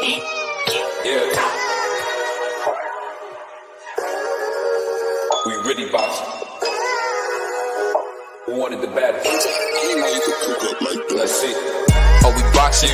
Yeah. We really boxing. Who wanted the battle? Let's see. Oh, we boxing?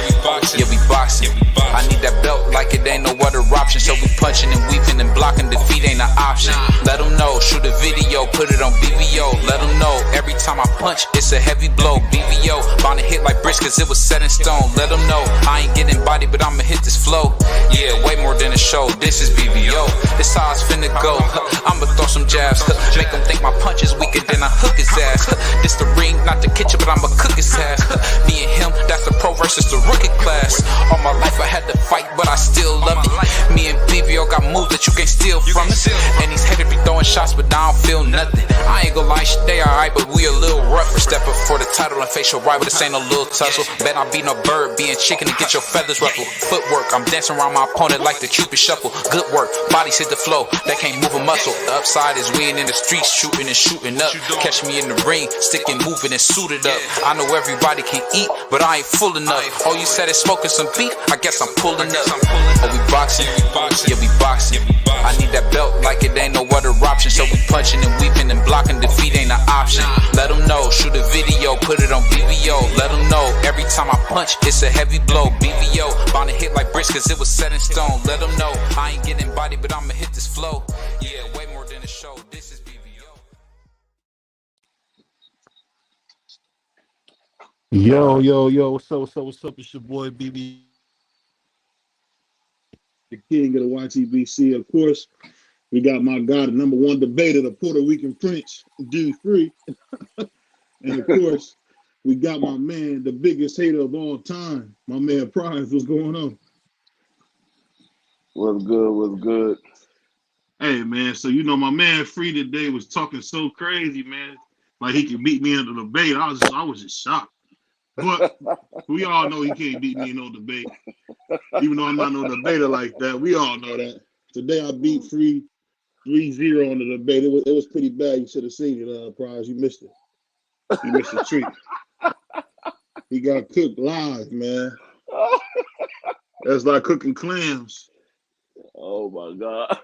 Yeah, we boxing. I need that belt like it ain't no other option. So we punching and weaving and blocking. Defeat ain't an option. Let them know. Shoot a video, put it on BVO. Let them know. Every time I punch, it's a heavy blow. BVO, bound to hit like bricks cause it was set in stone. Let them know. I ain't getting body, but I'ma hit this flow. Yeah, way more than a show. This is BVO. This how it's finna go. I'ma throw some jabs. Make them think my punch is weaker than I hook his ass. This the ring, not the kitchen, but I'ma cook his ass. Me and him, that's the pro versus the rookie class. All my life I had to fight, but I still love it. Me and BVO got moves that you can't steal from us. And these haters be throwing shots, but I don't feel nothing. I ain't gonna lie, shit, they alright, but we a little rough. For stepping for the title and face your rival, this ain't no little tussle. Bet I be no bird, being chicken to get your feathers ruffled. Footwork, I'm dancing around my opponent like the Cupid shuffle. Good work, bodies hit the flow, they can't move a muscle. The upside is we ain't in the streets, shooting and shooting up. Catch me in the ring, sticking, moving and suited up. I know everybody can eat, but I ain't full enough. Oh, you said it's smoking some beef, I guess I'm pulling up. Oh, we boxing? Yeah, we boxing. I need that belt like it ain't no other option. So we punching and weaving and blocking. Defeat ain't an option. Let them know. Shoot a video, put it on BVO. Let them know. Every time I punch, it's a heavy blow. BVO, bound to hit like bricks cause it was set in stone. Let them know. I ain't getting body, but I'ma hit this flow. Yeah, way more than a show. This is BVO. Yo, what's up? It's your boy BB, the king of the YTBC. Of course, we got my guy, the number one debater, the Puerto Rican Prince, D3. And of course, we got my man, the biggest hater of all time, my man Prize. What's going on? What's good? Hey, man, so you know my man Free today was talking so crazy, man. Like he could beat me in the debate. I was just shocked. But we all know he can't beat me in no debate. Even though I'm not no debater like that. We all know that. Today I beat Free 3-0 on the debate. It was pretty bad. You should have seen it, Prize. You missed it. You missed the treat. He got cooked live, man. That's like cooking clams. Oh my God.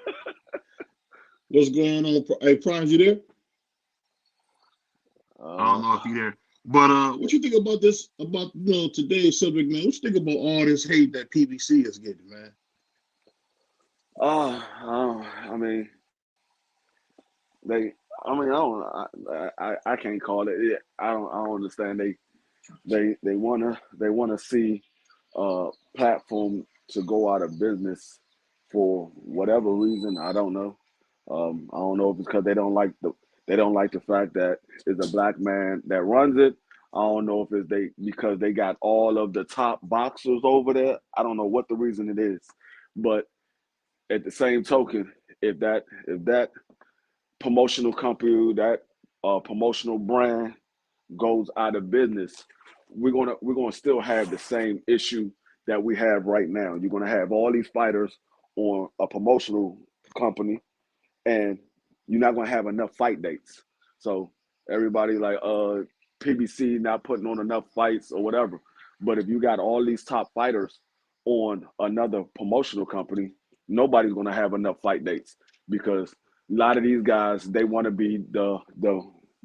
What's going on? Hey, Prize, you there? I don't know if you there. But what you think about this, about today's subject, man? What you think about all this hate that PBC is getting, man? I mean, I can't call it. I don't understand. They wanna see platform to go out of business for whatever reason. I don't know. I don't know if it's because they don't like the fact that it's a black man that runs it. I don't know if it's because they got all of the top boxers over there. I don't know what the reason it is, but at the same token, if that promotional company, that promotional brand goes out of business, we're gonna still have the same issue that we have right now. You're gonna have all these fighters on a promotional company, and you're not gonna have enough fight dates. So everybody like PBC not putting on enough fights or whatever. But if you got all these top fighters on another promotional company, nobody's gonna have enough fight dates because a lot of these guys, they want to be the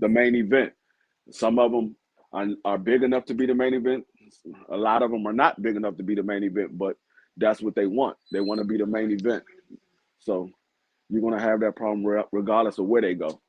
main event. Some of them are big enough to be the main event. A lot of them are not big enough to be the main event, but that's what they want. They want to be the main event. So you're going to have that problem regardless of where they go.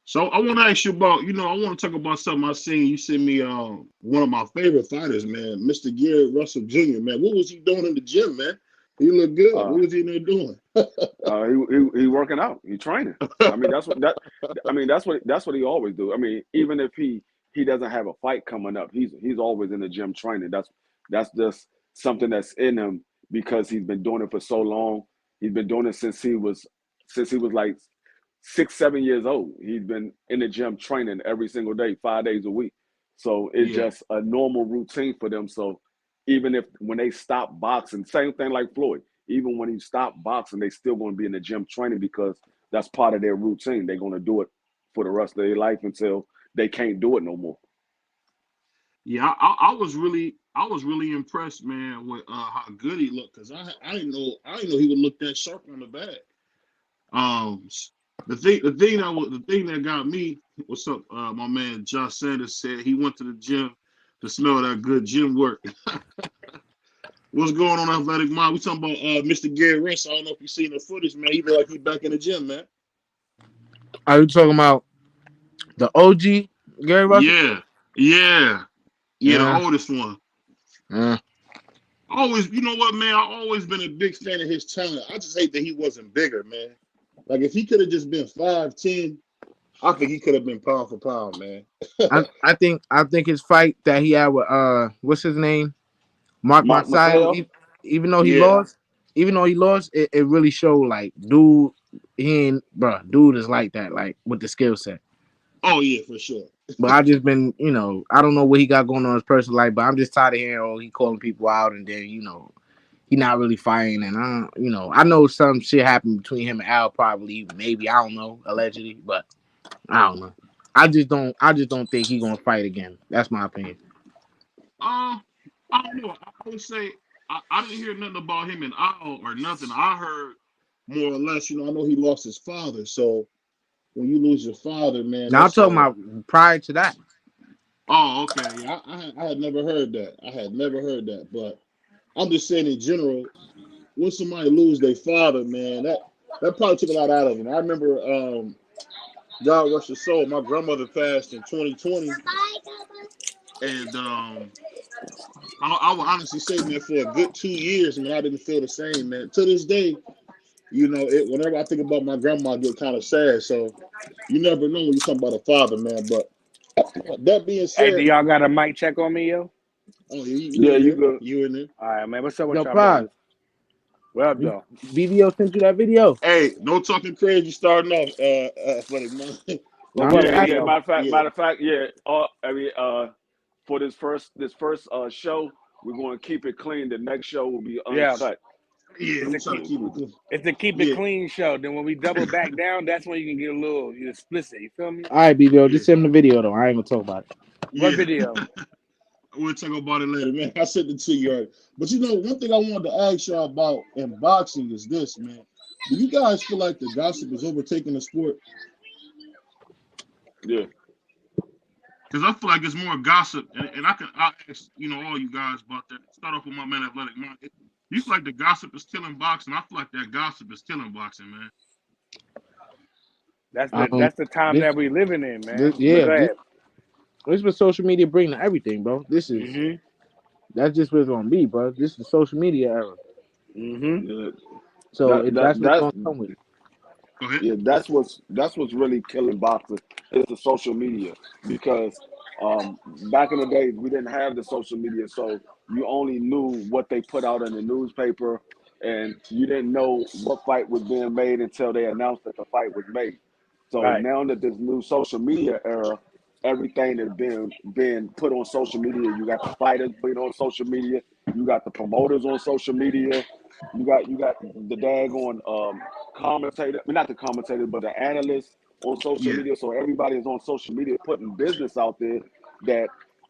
So I want to ask you about, I want to talk about something I seen. You sent me one of my favorite fighters, man, Mr. Garrett Russell Jr., man. What was he doing in the gym, man? He looked good. What was he in there doing? He working out. He training. I mean, that's what he always do. I mean, even if he doesn't have a fight coming up, he's always in the gym training. That's just something that's in him because he's been doing it for so long. He's been doing it since he was like 6-7 years old. He's been in the gym training every single day, 5 days a week. So it's just a normal routine for them. So even when they stop boxing, same thing like Floyd, even when he stopped boxing, they still going to be in the gym training because that's part of their routine. They're going to do it for the rest of their life until they can't do it no more. Yeah, I was really I was really impressed, man, with how good he looked. Cause I didn't know he would look that sharp on the back. Um, the thing that got me. What's up? My man Josh Sanders said he went to the gym to smell that good gym work. What's going on, Athletic Mind? We talking about Mr. Gary Rents. I don't know if you seen the footage, man. He look like he back in the gym, man. Are you talking about the OG Gary Russell? Yeah, the Yeah. oldest one. Always, you know what, man? I always been a big fan of his talent. I just hate that he wasn't bigger, man. Like if he could have just been 5'10", I think he could have been pound for pound, man. I think his fight that he had with what's his name? Mark Mark Marcial, Marcel. even though he Yeah. lost, it really showed like dude dude is like that, like with the skill set. Oh yeah, for sure. But I just been, I don't know what he got going on in his personal life, but I'm just tired of hearing he calling people out and then, he not really fighting and I know some shit happened between him and Al probably, maybe, I don't know, allegedly, but I don't know. I just don't think he gonna fight again. That's my opinion. I don't know. I would say I didn't hear nothing about him and Al or nothing. I heard more or less, I know he lost his father. So when you lose your father, man, Now I'm that's talking about prior to that. Oh, okay. Yeah, I had never heard that. I had never heard that. But I'm just saying in general, when somebody lose their father, man, that probably took a lot out of him. I remember, God rest his soul, my grandmother passed in 2020, and I would honestly say, man, for a good 2 years, man, I didn't feel the same, man. To this day, whenever I think about my grandma, I get kind of sad. So you never know when you talk about a father, man. But that being Hey, do said, y'all got a mic check on me, yo? oh, you Yeah, in you there? good. You in there? All right, man. What's up with Yo, y'all Pride, brothers? What up, though? BVO sent you that video. Hey, no talking crazy starting off, athletic man. No, But I'm go just Yeah, ahead, yeah. asking. yo. Matter Yeah, of fact, yeah. For this first show, we're going to keep it clean. The next show will be Yeah. uncut. yeah. It's We a try to keep keep it clean. it's a keep it Yeah, clean show. Then when we double back down, that's when you can get a little explicit. You feel me? All right, BVO, yeah, just send him the video though. I ain't gonna talk about it. What yeah. video? We'll talk about it later, man. I sent it to you already. But one thing I wanted to ask y'all about in boxing is this, man. Do you guys feel like the gossip is overtaking the sport? Yeah. Because I feel like it's more gossip, and I ask all you guys about that. Start off with my man Athletic Man. You feel like the gossip is killing boxing? I feel like that gossip is killing boxing, man. That's the time This, that we living in, man. But yeah, go ahead. this what social media bring to everything, bro. That's just what it's gonna be, bro. This is social media era. Yeah. So That that that's what's that's gonna come with it. Go ahead. Yeah, that's what's really killing boxing is the social media because back in the days we didn't have the social media, so you only knew what they put out in the newspaper, and you didn't know what fight was being made until they announced that the fight was made. So Right. now that this new social media era, everything that's been put on social media. You got the fighters putting on social media. You got the promoters on social media. You got the daggone commentator, not the commentator, but the analysts on social Yeah, media. So everybody is on social media putting business out there that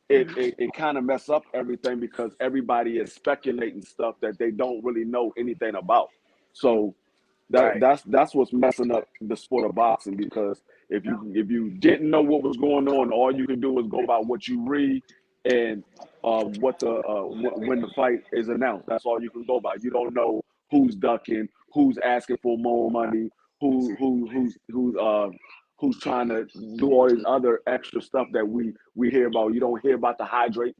it kind of mess up everything because everybody is speculating stuff that they don't really know anything about. So Right. that's what's messing up the sport of boxing because if you didn't know what was going on, all you can do is go by what you read and when the fight is announced. That's all you can go by. You don't know who's ducking, who's asking for more money, who's trying to do all these other extra stuff that we hear about. You don't hear about the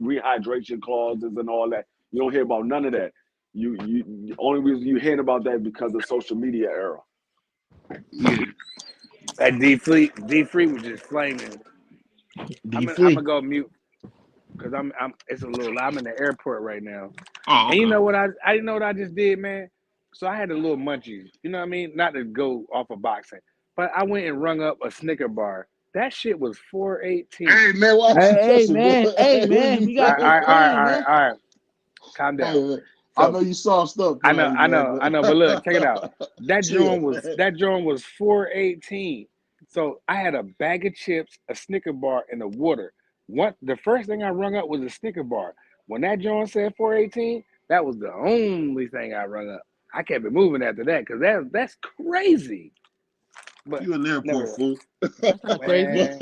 rehydration clauses and all that. You don't hear about none of that. You the only reason you hearing about that is because of social media era. yeah. That D Free was just flaming. D I'm Free. gonna go mute because I'm it's a little. I'm in the airport right now. Oh, And you okay. know what I didn't know what I just did, man. So I had a little munchies. You know what I mean? Not to go off of boxing, but I went and rung up a Snicker bar. That shit was $4.18. Hey, man, watch you Hey cussing, boy. man, Hey, what are you we gotta keep it clean, man. All right. Calm down. Hey, man. I So know you soft up, probably, man, I know. But look, check it out. but That chill, joint was man. $4.18. So I had a bag of chips, a Snicker bar, and a water. The first thing I rung up was a Snicker bar. when that joint said 418, that was the only thing I rung up. I kept it moving after that because that's crazy. But You an airport never, fool. That's not crazy. man.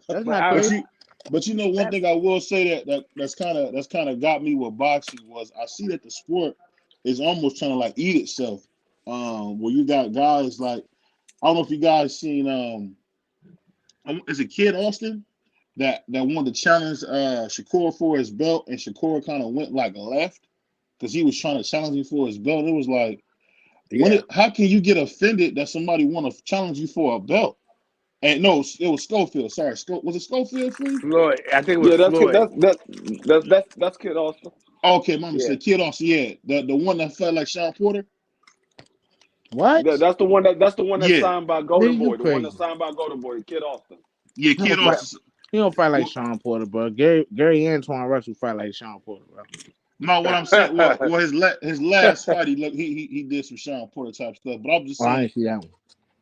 That's But not I, but crazy. you but you know one thing I will say that's kind of got me with boxing was I see that the sport is almost trying to like eat itself. Where you got guys like I don't know if you guys seen is it Kid Austin that wanted to challenge Shakur for his belt and Shakur kind of went like left because he was trying to challenge him for his belt. It was like yeah. how can you get offended that somebody want to challenge you for a belt? And no, it was Schofield. Sorry, was it Schofield, Free? Floyd, I think it was Yeah, Floyd. that's Kid Austin. Okay, mama Yeah. said Kid Austin. Yeah, the one that felt like Sean Porter. What? That's the one that's Yeah, signed by Golden Nigga, you Boy. The one crazy. that's signed by Golden Boy, Kid Austin. yeah, He don't Kid fight. Austin. He don't fight like What, Sean Porter, bro. Gary Antoine Russell fight like Sean Porter, bro. no, what I'm saying, well, his last fight, he did some Sean Porter type stuff. But I'm just Oh, I saying, ain't see that one.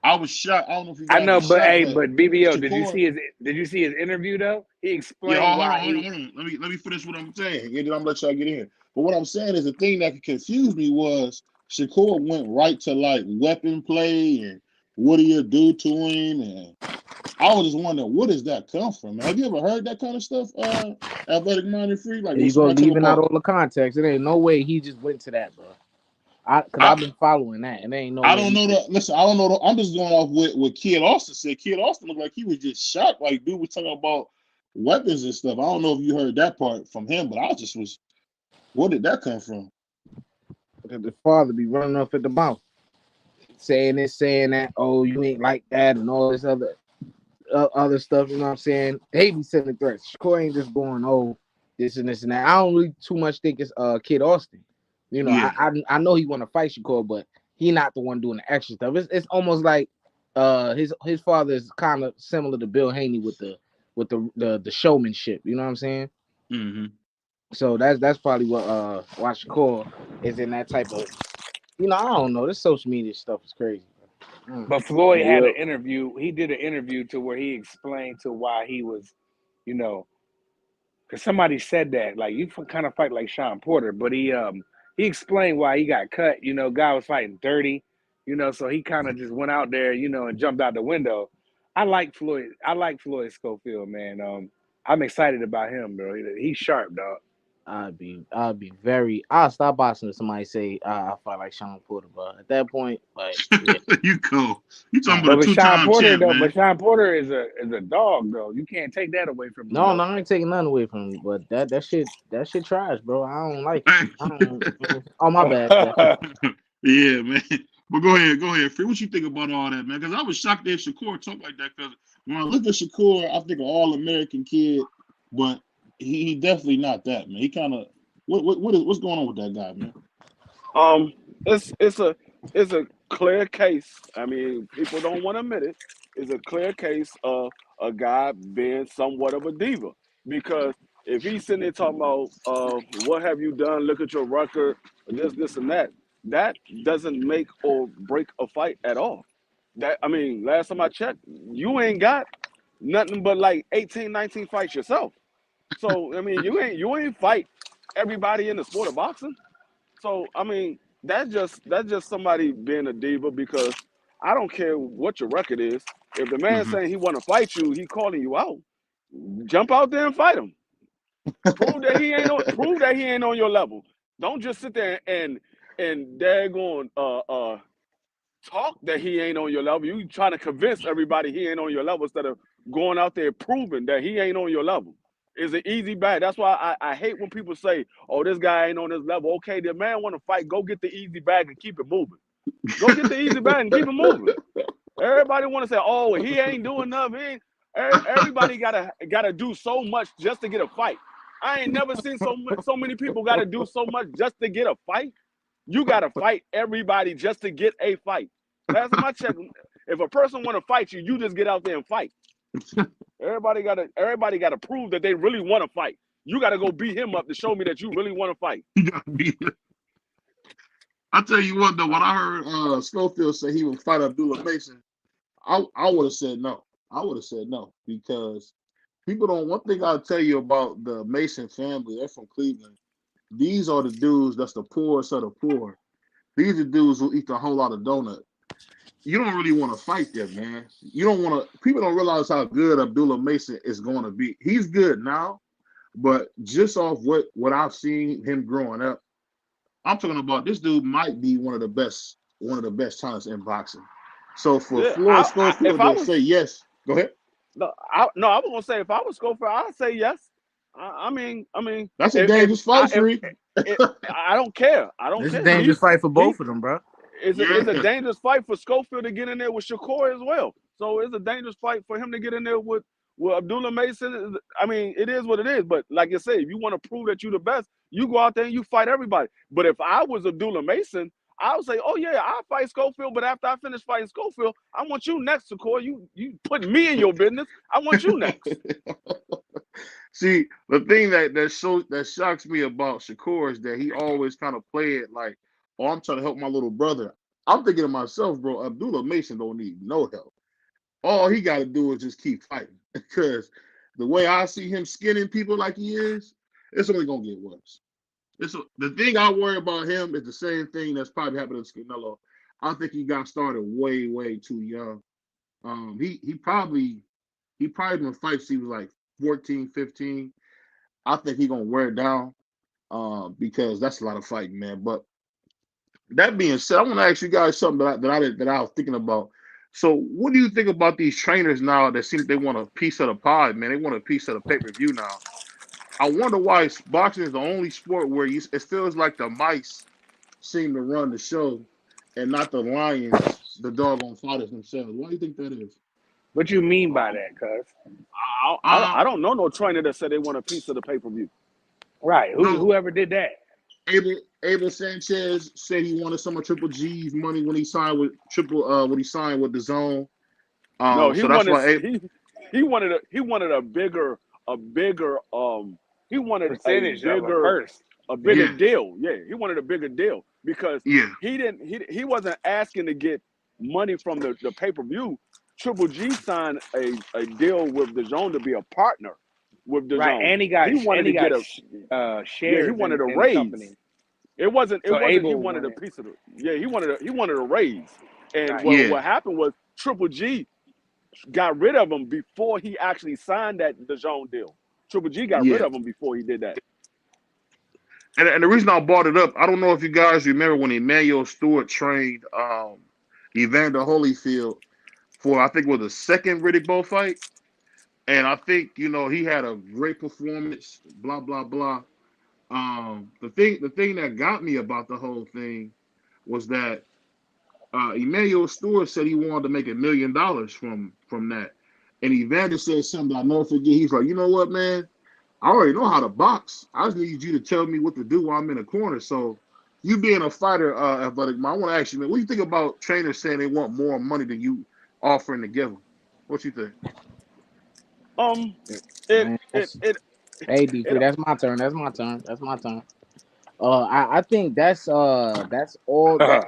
I was shocked. I don't know if you I guys know, were but shocked, hey, but but BBO, Shakur. did you see his interview though? He Yeah, explained why hold he on. Let me finish what I'm saying. And then I'm gonna let y'all get in. But what I'm saying is the thing that could confuse me was Shakur went right to like weapon play and what do you do to him? And I was just wondering, where does that come from? Have you ever heard that kind of stuff? Athletic minded free, like when You go somebody talk leaving out about. all the context. It ain't no way he just went to that, bro. Cause I I've been following that, and there ain't no I way. don't know that. Listen, I don't know. I'm just going off what Kid Austin said. Kid Austin looked like he was just shocked. Like dude was talking about weapons and stuff. I don't know if you heard that part from him, but I just was. Where did that come from? Because the father be running off at the mouth, saying this, saying that. Oh, you ain't like that, and all this other stuff. You know what I'm saying? They be sending threats. Shakur ain't just going, oh, this and this and that. I don't really too much think it's Kid Austin. You know, Yeah. I know he want to fight Shakur, but he not the one doing the extra stuff. It's almost like his father is kind of similar to Bill Haney with the showmanship. You know what I'm saying? Mm-hmm. So that's probably what Shakur is in that type of. You know, I don't know. This social media stuff is crazy. but Floyd had Yeah, an interview. He did an interview to where he explained to why he was, you know, because somebody said that like you kind of fight like Sean Porter, but he explained why he got cut. You know, guy was fighting dirty. You know, so he kind of just went out there, you know, and jumped out the window. I like Floyd. I like Floyd Schofield, man. I'm excited about him, bro. He's sharp, dog. I'll stop boxing if somebody say I fight like Sean Porter, but at that point, like, yeah. You cool. You talking Uh, about But a with Sean two-time Porter champ, though, but man. Sean Porter is a dog though. You can't take that away from him no, though. I ain't taking nothing away from him, but that shit trash, bro. I don't like it. I don't. Oh my bad. Yeah. Yeah, man. But go ahead, Free. What you think about all that, man? Because I was shocked that Shakur talked like that. Because when I look at Shakur, I think an all-American kid, but he definitely not that, man. He kind of what's going on with that guy, man? um, it's a clear case. I mean, people don't want to admit it. It's a clear case of a guy being somewhat of a diva because if he's sitting there talking about what have you done, look at your record, this and that, that doesn't make or break a fight at all. That I mean, last time I checked, you ain't got nothing but like 18, 19 fights yourself. So I mean, you ain't fight everybody in the sport of boxing. So I mean, that's just somebody being a diva because I don't care what your record is. If the man Mm-hmm. saying he want to fight you, he calling you out. Jump out there and fight him. Prove that he ain't on your level. Don't just sit there and daggone talk that he ain't on your level. You trying to convince everybody he ain't on your level instead of going out there proving that he ain't on your level. It's an easy bag. That's why I hate when people say, "Oh, this guy ain't on this level." Okay, the man want to fight. Go get the easy bag and keep it moving. Go get the easy bag and keep it moving. Everybody want to say, "Oh, he ain't doing nothing." Everybody gotta do so much just to get a fight. I ain't never seen so many people gotta do so much just to get a fight. You gotta fight everybody just to get a fight. Last time I checked, if a person want to fight you, you just get out there and fight. Everybody gotta prove that they really want to fight. You gotta go beat him up to show me that you really want to fight. I tell you what, though, when I heard Schofield say he would fight Abdullah Mason, I would have said no. I would have said no because people don't. One thing I'll tell you about the Mason family, they're from Cleveland. these are the dudes that's the poorest of the poor. These are dudes who eat a whole lot of donut. You don't really want to fight them, man. You don't want to. People don't realize how good Abdullah Mason is going to be. He's good now, but just off what I've seen him growing up, I'm talking about this dude might be one of the best talents in boxing. So for Yeah, Floyd if Schofield I to was say yes, go ahead. no, I was gonna say if I was Schofield, I'd say yes. I mean, That's a if dangerous fight, Free. I don't care. I don't It's a care. dangerous fight for both of them, bro. It's a Yeah. dangerous fight for Schofield to get in there with Shakur as well. So it's a dangerous fight for him to get in there with Abdullah Mason. I mean, it is what it is. But like I said, if you want to prove that you're the best, you go out there and you fight everybody. But if I was Abdullah Mason, I would say, oh yeah, I'll fight Schofield. But after I finish fighting Schofield, I want you next, Shakur. You put me in your business. I want you next. See, the thing that shocks me about Shakur is that he always kind of play it like, oh, I'm trying to help my little brother. I'm thinking to myself, bro, Abdullah Mason don't need no help. All he got to do is just keep fighting. Because the way I see him skinning people like he is, it's only gonna get worse. The thing I worry about him is the same thing that's probably happening to Canelo. I think he got started way, way too young. He probably been fights he was like 14, 15. I think he gonna wear it down. Because that's a lot of fighting, man. But that being said, I want to ask you guys something that I was thinking about. So, what do you think about these trainers now that seem they want a piece of the pie, man? They want a piece of the pay-per-view now. I wonder why boxing is the only sport where it feels like the mice seem to run the show and not the lions, the doggone fighters themselves. Why do you think that is? What you mean by that, cuz? I don't know no trainer that said they want a piece of the pay-per-view. Right. No, Whoever did that. Abel Sanchez said he wanted some of Triple G's money when he signed with the Zone. No, So that's why he wanted a bigger he wanted Percentage of a purse. a bigger yeah, deal. Yeah, he wanted a bigger deal because yeah, he wasn't asking to get money from the pay-per-view. Triple G signed a deal with the Zone to be a partner with the Right. Zone. And he got He shares wanted a in the raise. company. It wasn't So he Abel wanted a wanted. piece of the he wanted a raise. And Right. yeah, what happened was Triple G got rid of him before he actually signed that DAZN deal. Triple G got rid yeah. of him before he did that. And the reason I brought it up, I don't know if you guys remember when Emmanuel Stewart trained Evander Holyfield for I think it was the second Riddick Bowe fight. And I think, he had a great performance, blah, blah, blah. The thing that got me about the whole thing was that Emmanuel Stewart said he wanted to make $1 million from that. And Evander said something I'll never forget. He's like, you know what, man? I already know how to box. I just need you to tell me what to do while I'm in the corner. So you being a fighter, Athletic, I want to ask you, man, what do you think about trainers saying they want more money than you offering to give them? What you think? It Man, it it hey, D it free. That's my turn. That's my turn. That's my turn. I think that's all that.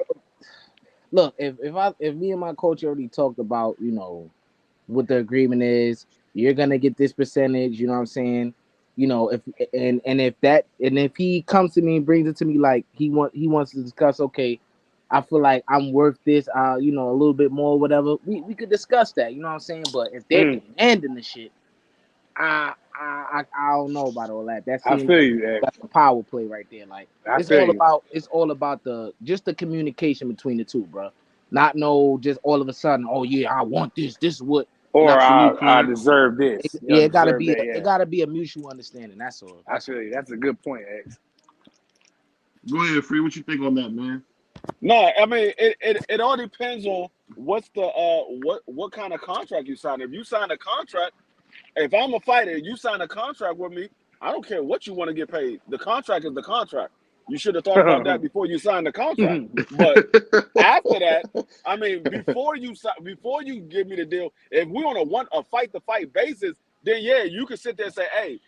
Look, if me and my coach already talked about, what the agreement is, you're gonna get this percentage. You know what I'm saying? If if he comes to me and brings it to me like he wants to discuss. Okay, I feel like I'm worth this. A little bit more, whatever. We could discuss that. You know what I'm saying? But if they're demanding the shit, I don't know about all that. That I seems feel you, X. like a power play right there. Like I it's feel all you. about just the communication between the two, bro. Not just all of a sudden. Oh yeah, I want this. This is what. Or Absolute, I man. deserve this. Yeah, it gotta deserve be. that, It gotta be a mutual understanding. That's all. I feel you. That's a good point, X. Go ahead, Free. What you think on that, man? No, I mean it all depends on what's the what kind of contract you sign. If you sign a contract, if I'm a fighter, you sign a contract with me, I don't care what you want to get paid. The contract is the contract. You should have thought about that before you signed the contract. But after that, I mean, before you give me the deal, if we're on a fight to fight basis, then yeah, you can sit there and say, hey,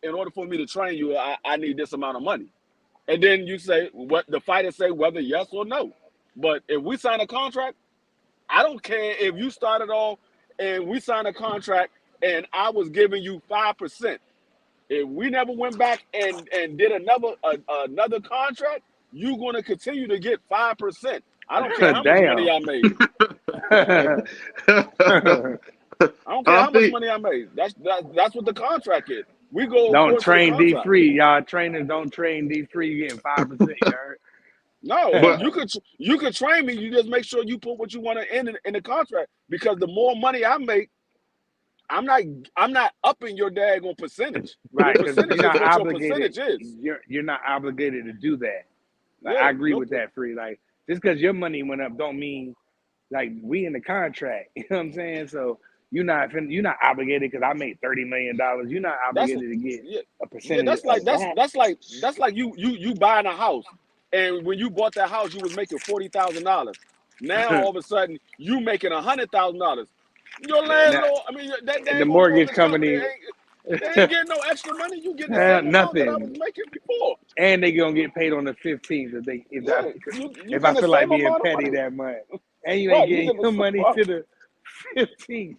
in order for me to train you, I need this amount of money. And then you say what the fighter say, whether yes or no. But if we sign a contract, I don't care if you started off and we signed a contract and I was giving you 5%. If we never went back and did another contract, you're going to continue to get 5%. I don't care how much money Damn. I made. I don't care I how much think money I made. That's what the contract is. We go Don't according to the train contract. D3, y'all. Trainers don't train D3. You getting 5%. You heard? No, but you could train me. You just make sure you put what you want to in the contract, because the more money I make, I'm not upping your daggone percentage. Right, Your because percentage you're is not what your obligated. percentage is. You're not obligated to do that. Like, Yeah, I agree with that, Free. Like, just because your money went up don't mean like we in the contract. You know what I'm saying? So you're not obligated because I made $30 million. You're not that's obligated to get yeah, a percentage that's like of that. that's like you buying a house, and when you bought that house, you was making $40,000. Now all of a sudden you making $100,000. Your Now, landlord, I mean that the daggone mortgage mortgage company company, they ain't getting no extra money. You getting the same amount that I was nothing, making before. and they gonna get paid on the 15th Yeah, you if I getting the feel like same being amount of petty money. that much, and you ain't Right, you getting getting the your same money amount. to the 15th.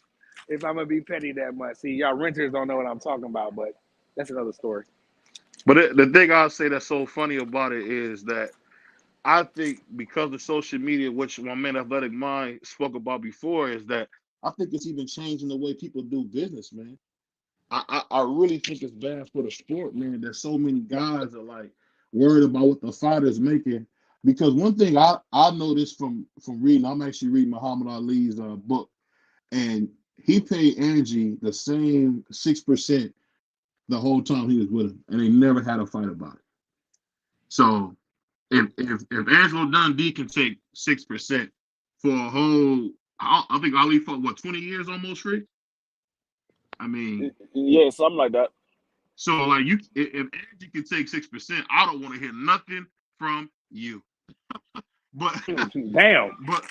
If I'm gonna be petty that much, see, y'all renters don't know what I'm talking about, but that's another story. the thing I'll say that's so funny about it is that I think because of social media, which my man Athletic Mind spoke about before, is that I think it's even changing the way people do business, man. I really think it's bad for the sport, man, that so many guys are like worried about what the fighter's making. Because one thing I noticed from reading, I'm actually reading Muhammad Ali's book, and he paid Angie the same 6% the whole time he was with him, and they never had a fight about it. So if Angelo Dundee can take 6% for a whole, I think Ali fought what 20 years almost free. I mean, Yeah, something like that. so like if Angie can take 6%, I don't want to hear nothing from you. But Damn. but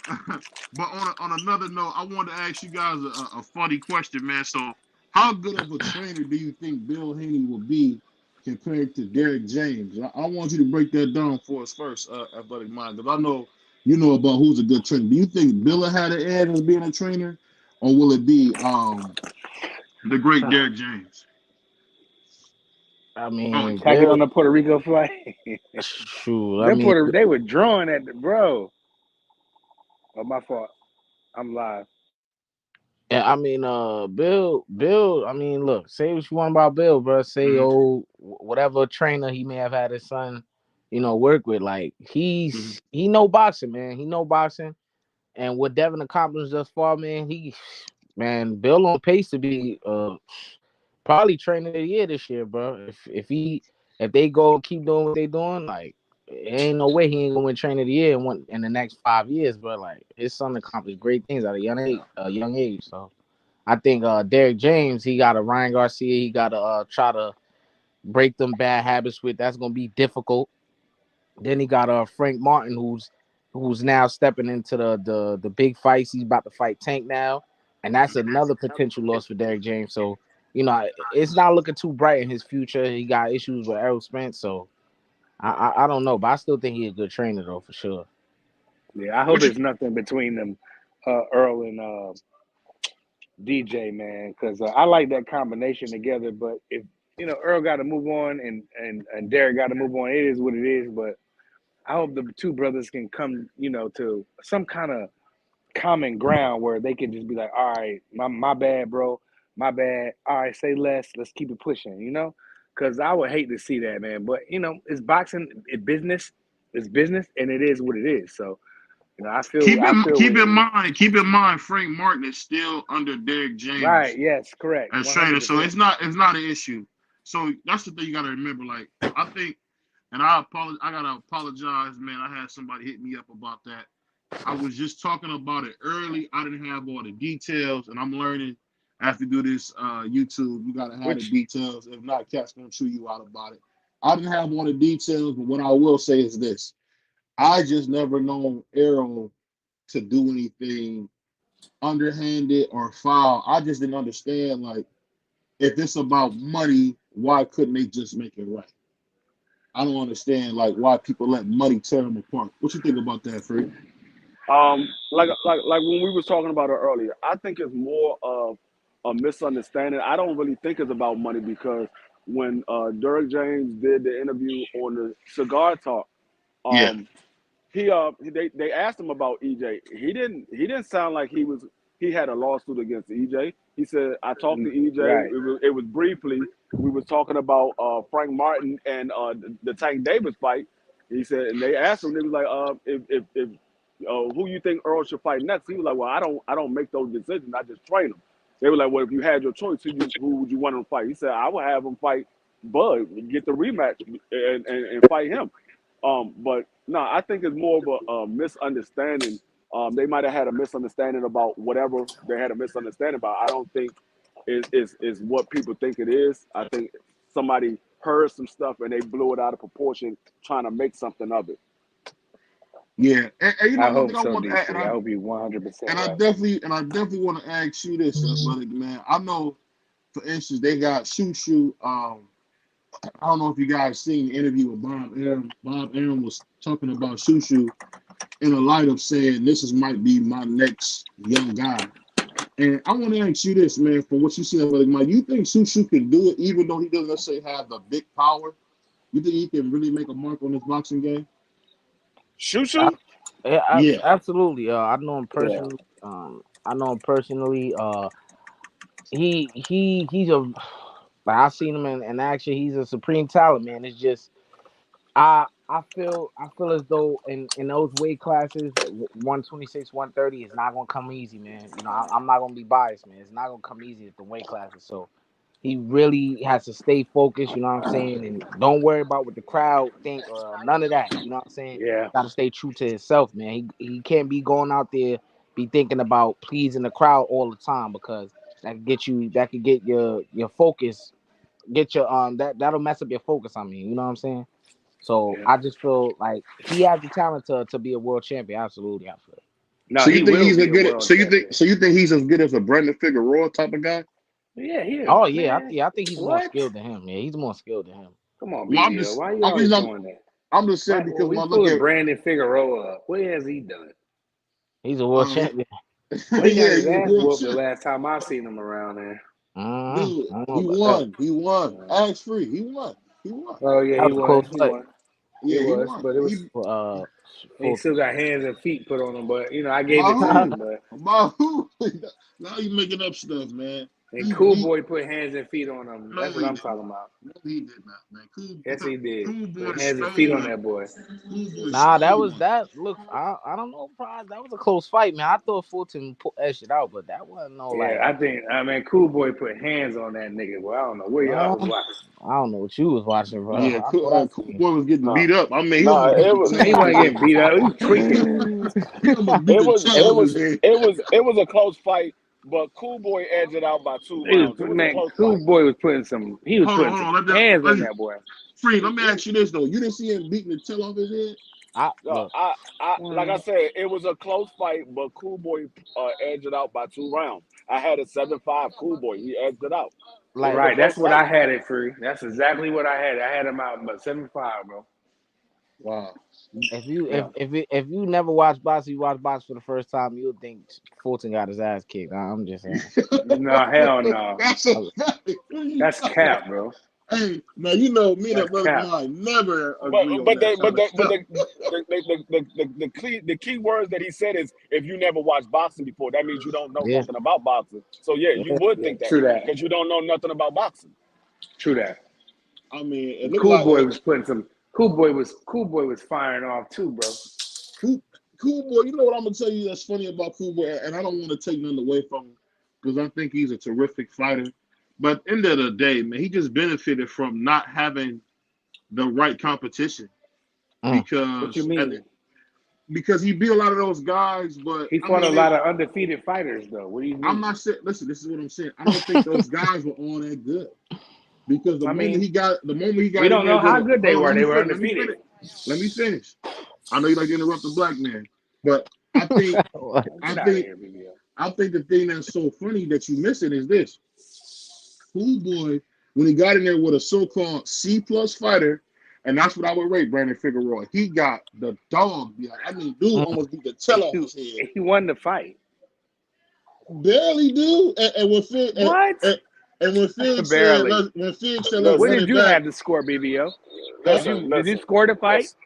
but on another note, I wanted to ask you guys a funny question, man. So how good of a trainer do you think Bill Haney will be compared to Derek James? I want you to break that down for us first, Athletic Mind, because I know you know about who's a good trainer. Do you think Bill had an edge as being a trainer, or will it be the great Derek James? I Oh, mean, Can I get on Bill. the Puerto Rico flight? Shoot. I mean, They were drawing at the bro. Oh, my fault. I'm live. yeah, I mean, Bill. I mean, look, say what you want about Bill, bro. Say, mhm, whatever trainer he may have had his son, work with. Like mhm. he know boxing, man. He know boxing, and what Devin accomplished thus far, man. Man, Bill on pace to be probably trainer of the year this year, bro. If they go and keep doing what they doing, like ain't no way he ain't gonna win trainer of the year in the next 5 years, bro. Like his son accomplished great things at a young age. So I think Derek James, he got a Ryan Garcia, he got to try to break them bad habits with. That's gonna be difficult. Then he got Frank Martin, who's now stepping into the big fights. He's about to fight Tank now, and that's another potential loss for Derek James. So it's not looking too bright in his future. He got issues with Errol Spence, so I don't know, but I still think he's a good trainer though for sure. Yeah, I hope What you it's nothing between them, Earl and DJ, man, because I like that combination together. But if Earl got to move on and Derek got to move on, it is what it is. But I hope the two brothers can come, to some kind of common ground where they can just be like, all right, my bad, bro, my bad. All right, say less. Let's keep it pushing, because I would hate to see that, man. But it's boxing, it's business, and it is what it is. So I feel keep in mind Frank Martin is still under Derek right. James Yes, correct, as trainer, so 100%. it's not an issue. So that's the thing you got to remember. Like I think, and I gotta apologize, man. I had somebody hit me up about that. I was just talking about it early. I didn't have all the details, and I'm learning. I have to do this YouTube. You gotta have the Which details. If not, Cat's gonna chew you out about it. I didn't have all the details, but what I will say is this: I just never known Errol to do anything underhanded or foul. I just didn't understand, like, if it's about money, why couldn't they just make it right? I don't understand, like, why people let money tear them apart. What you think about that, Freak? like when we was talking about it earlier, I think it's more of a misunderstanding. I don't really think it's about money because when Derek James did the interview on the Cigar Talk, Yeah. they asked him about EJ. He didn't sound like he had a lawsuit against EJ. He said, I talked to EJ. Right. It was briefly. We was talking about Frank Martin and the Tank Davis fight. He said, and they asked him, they was like, if who you think Earl should fight next? He was like, well, I don't make those decisions. I just train them. They were like, well, if you had your choice, who would you want him to fight? He said, I would have him fight Bud, get the rematch and fight him. But no, I think it's more of a misunderstanding. They might have had a misunderstanding about whatever they had a misunderstanding about. I don't think is what people think it is. I think somebody heard some stuff and they blew it out of proportion, trying to make something of it. Yeah, and you know, I hope I so, want, DC. and I hope you 100%. I Right. definitely want to ask you this, athletic man. I know, for instance, they got Shushu. I don't know if you guys seen the interview with Bob Aaron. Bob Aaron was talking about Shushu in the light of saying might be my next young guy. And I want to ask you this, man, from what you see, athletic man, you think Shushu can do it, even though he doesn't necessarily have the big power? You think he can really make a mark on his boxing game? Shushu? Yeah, Yeah. absolutely. I know him Yeah. personally. He's a like I seen him in action. He's a supreme talent, man. It's just I feel as though in those weight classes, 126, 130 is not gonna come easy, man. You know, I'm not gonna be biased, man. It's not gonna come easy at the weight classes. So he really has to stay focused, you know what I'm saying, and don't worry about what the crowd think or none of that. You know what I'm saying? Yeah. Got to stay true to himself, man. He can't be going out there be thinking about pleasing the crowd all the time, because that could get your focus, get your that'll mess up your focus. I mean, you know what I'm saying? So Yeah. I just feel like he has the talent to be a world champion. Absolutely, I feel. No, So you he think will he's be a a good? world champion. So you think he's as good as a Brandon Figueroa type of guy? Yeah, he is. Oh yeah, Man, I think he's more what? skilled than him. Yeah, he's more skilled than him. Come on, Well, BVO. Why you I'm always just, doing that? I'm just saying Why, because we when I look pulling at, Brandon Figueroa up. What has he done? He's a world uh, champion. Well, he got yeah, his he's a ass world whooped the champ. last time I seen him around there. Dude, I don't know he about that. won. He won. Ask free. He won. Oh yeah, That he was a was. close He fight. was. Yeah, He he was. won. But it was. He Fulton. still got hands and feet put on him. But I gave By it to who? him. But By who? Now you making up stuff, man. and Cool Boy put hands and feet on him. No, That's what he I'm didn't. talking about. No, he did not, man. Yes, he did. Cool Boy Put hands and feet stole on him. that boy. Cool Boy Nah, that stole was him. that. Look, I don't know, Pride. That was a close fight, man. I thought Fulton put that shit out, but that wasn't no Yeah, like. Cool Boy put hands on that nigga. Well, I don't know where y'all was watching. I don't know what you was watching, bro. Yeah, I know what I Cool seen. Boy was getting Nah, beat up. I mean, he nah. almost It beat was. the Man, he tail out wasn't of getting his beat up. He was tweaking. head. He almost beat It the was. tail It out of was. his head. It was a close fight, but Cool Boy edged it out by 2 rounds. It was a close Cool fight. Boy was putting some. He was putting Hold some on. hands on that boy. Free, let me ask you this, though. You didn't see him beating the tail off his head? No, Look, like I said, it was a close fight, but Cool Boy edged it out by 2 rounds. I had a 7-5 Cool Boy. He edged it out. It like was a Right, that's close what fight. I had it for. That's exactly what I had. I had him out about 7-5, bro. Wow. if you Yeah. if you never watch boxing, you watch boxing for the first time, you'll think Fulton got his ass kicked. I'm just saying. No, hell no. That's a fact. That's cap, bro. Hey, now you know me and That's Brother cap. Mine never But agree on but that they, but kind of they, but stuff. the key words that he said is if you never watched boxing before, that means you don't know Yeah, nothing about boxing. So yeah, you yeah. would Yeah, think that true that. because you don't know nothing about boxing. True that. I mean, it And looked like Cool Boy was firing off too, bro. Cool Boy. You know what I'm gonna tell you that's funny about Cool Boy, and I don't want to take nothing away from him because I think he's a terrific fighter. But at the end of the day, man, he just benefited from not having the right competition Mm. What you because mean? because he beat a lot of those guys. But He I fought a mean, lot of undefeated fighters, though. What do you mean? I'm not saying. Listen, this is what I'm saying. I don't think those guys were all that good because the moment he got we in don't there know how with good they hold on, were. They were let me finish. undefeated. Let me finish. I know you like to interrupt the black man, but I think Get out of here, BBO. I think the thing that's so funny that you miss it is this. Cool Boy, when he got in there with a so-called C plus fighter, and that's what I would rate Brandon Figueroa. He got the dog. I mean, dude almost beat the tail off his head. He won the fight. Barely, dude. And with What? And when Fig said, Barely. let's What run did it you back. have to score, BBO? Listen, Did you score the fight? listen.